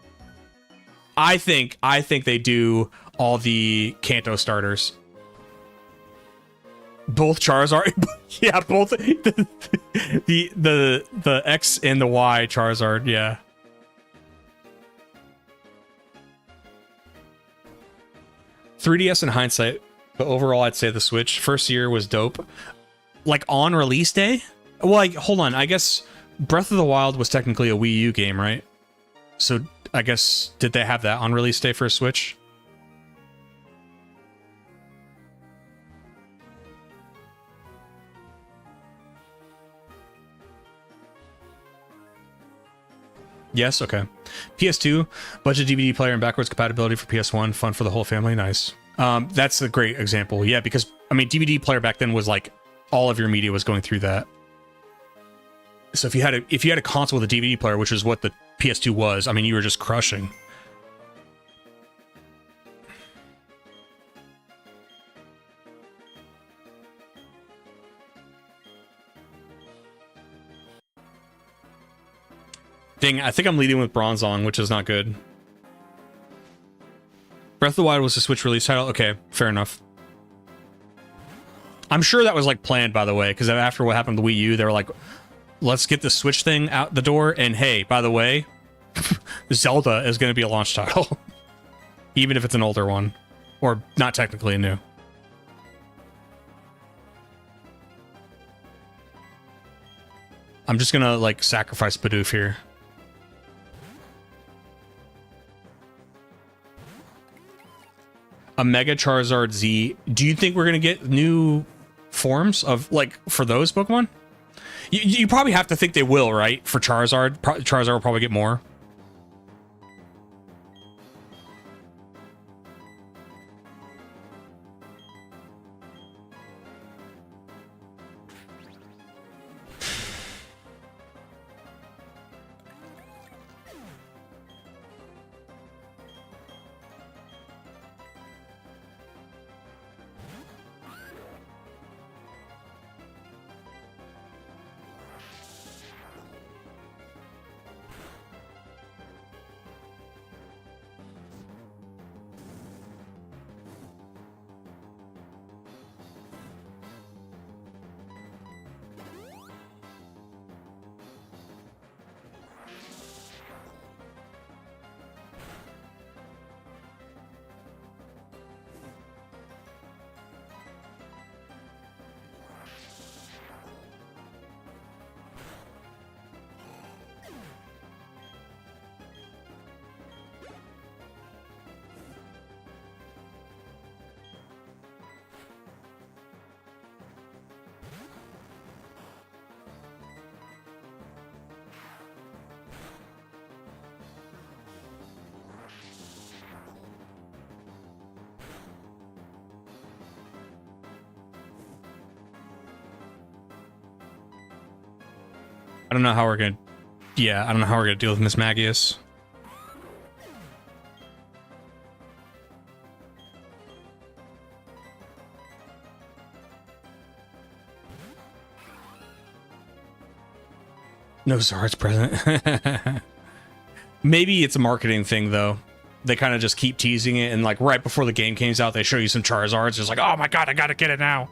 I think they do all the Kanto starters. Both Charizard, yeah, both the X and the Y Charizard, yeah. .3DS in hindsight, but overall I'd say the Switch first year was dope. Like on release day? Well, like, hold on, I guess Breath of the Wild was technically a Wii U game, right? So I guess, did they have that on release day for a Switch? Yes, okay. PS2, budget DVD player and backwards compatibility for PS1, fun for the whole family, nice. That's a great example, yeah, because, I mean, DVD player back then was like, all of your media was going through that. So if you had a console with a DVD player, which is what the PS2 was, I mean, you were just crushing. Dang, I think I'm leading with Bronzong, which is not good. Breath of the Wild was a Switch release title? Okay, fair enough. I'm sure that was like planned, by the way, because after what happened to Wii U, they were like, let's get the Switch thing out the door, and hey, by the way, Zelda is going to be a launch title. Even if it's an older one. Or not technically new. I'm just going to, like, sacrifice Bidoof here. A Mega Charizard Z. Do you think we're going to get new forms of, like, for those Pokemon? You probably have to think they will, right? For Charizard. Charizard will probably get more. I don't know how we're gonna... Yeah, I don't know how we're gonna deal with Miss Magius. No Zard's present. Maybe it's a marketing thing, though. They kind of just keep teasing it, and like right before the game comes out, they show you some Charizards. It's like, oh my god, I gotta get it now.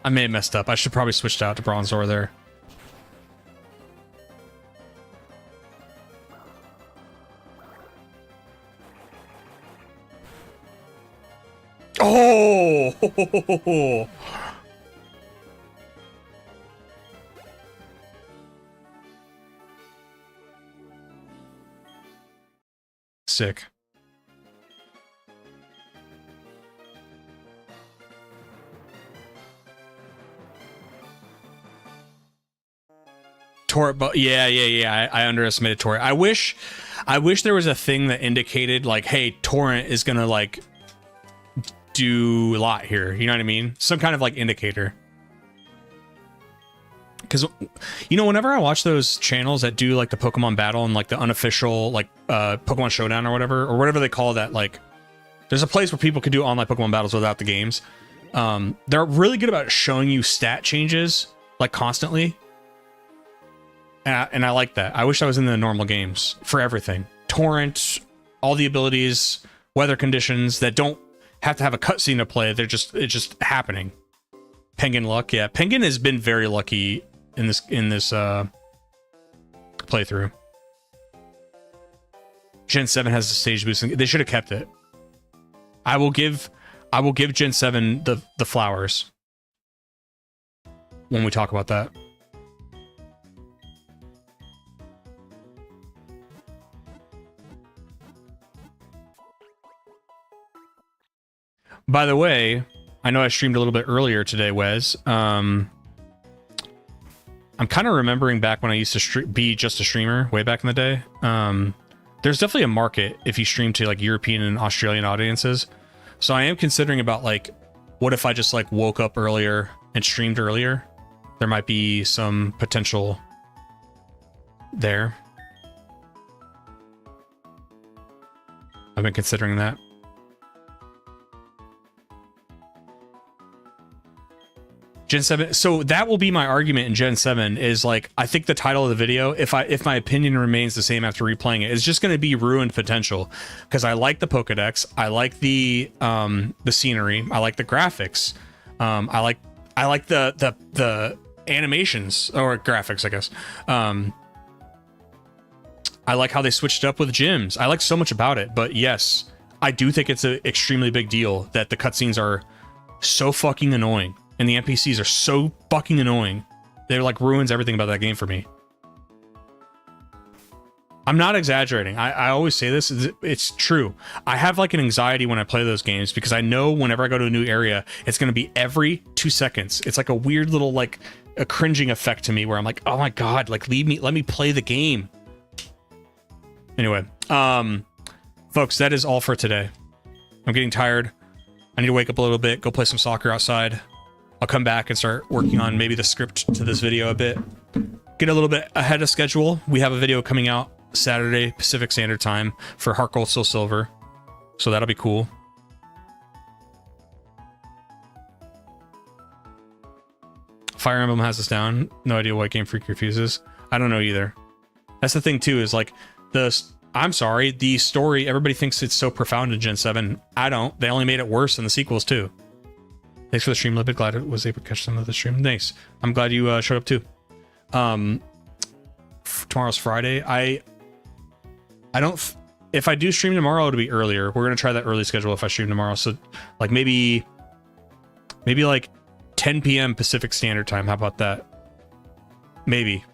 I may have messed up. I should probably switched out to Bronzor there. Oh! Sick. Torrent, yeah. I underestimated Torrent. I wish there was a thing that indicated like, hey, Torrent is gonna like do a lot here. You know what I mean? Some kind of like indicator. Because you know, whenever I watch those channels that do like the Pokemon battle and like the unofficial like Pokemon Showdown or whatever they call that, like there's a place where people can do online Pokemon battles without the games. They're really good about showing you stat changes like constantly. And I like that. I wish I was in the normal games for everything. Torrent, all the abilities, weather conditions that don't have to have a cutscene to play. It's just happening. Penguin luck, yeah. Penguin has been very lucky in this playthrough. Gen 7 has the stage boost. They should have kept it. I will give Gen 7 the flowers when we talk about that. By the way, I know I streamed a little bit earlier today, Wes. I'm kind of remembering back when I used to be just a streamer way back in the day. There's definitely a market if you stream to like European and Australian audiences. So I am considering about like, what if I just like woke up earlier and streamed earlier? There might be some potential there. I've been considering that. Gen 7, so that will be my argument in Gen 7 is like, I think the title of the video, if my opinion remains the same after replaying it, is just going to be ruined potential, because I like the Pokedex, I like the scenery, I like the graphics, I like the animations or graphics, I guess. I like how they switched up with gyms. I like so much about it, but yes, I do think it's an extremely big deal that the cutscenes are so fucking annoying. And the NPCs are so fucking annoying. They're like ruins everything about that game for me. I'm not exaggerating. I always say this. It's true. I have like an anxiety when I play those games because I know whenever I go to a new area, it's going to be every 2 seconds. It's like a weird little like a cringing effect to me where I'm like, oh my God, like let me play the game. Anyway, folks, that is all for today. I'm getting tired. I need to wake up a little bit, go play some soccer outside. I'll come back and start working on maybe the script to this video a bit. Get a little bit ahead of schedule. We have a video coming out Saturday Pacific Standard Time for Heart Gold Soul Silver. So that'll be cool. Fire Emblem has us down. No idea why Game Freak refuses. I don't know either. That's the thing too, is like I'm sorry, the story, everybody thinks it's so profound in Gen 7. I don't. They only made it worse in the sequels too. Thanks for the stream, Lipid. Glad I was able to catch some of the stream. Thanks. I'm glad you showed up too. Tomorrow's Friday. I don't. If I do stream tomorrow, it'll be earlier. We're gonna try that early schedule if I stream tomorrow. So, like maybe like 10 p.m. Pacific Standard Time. How about that? Maybe.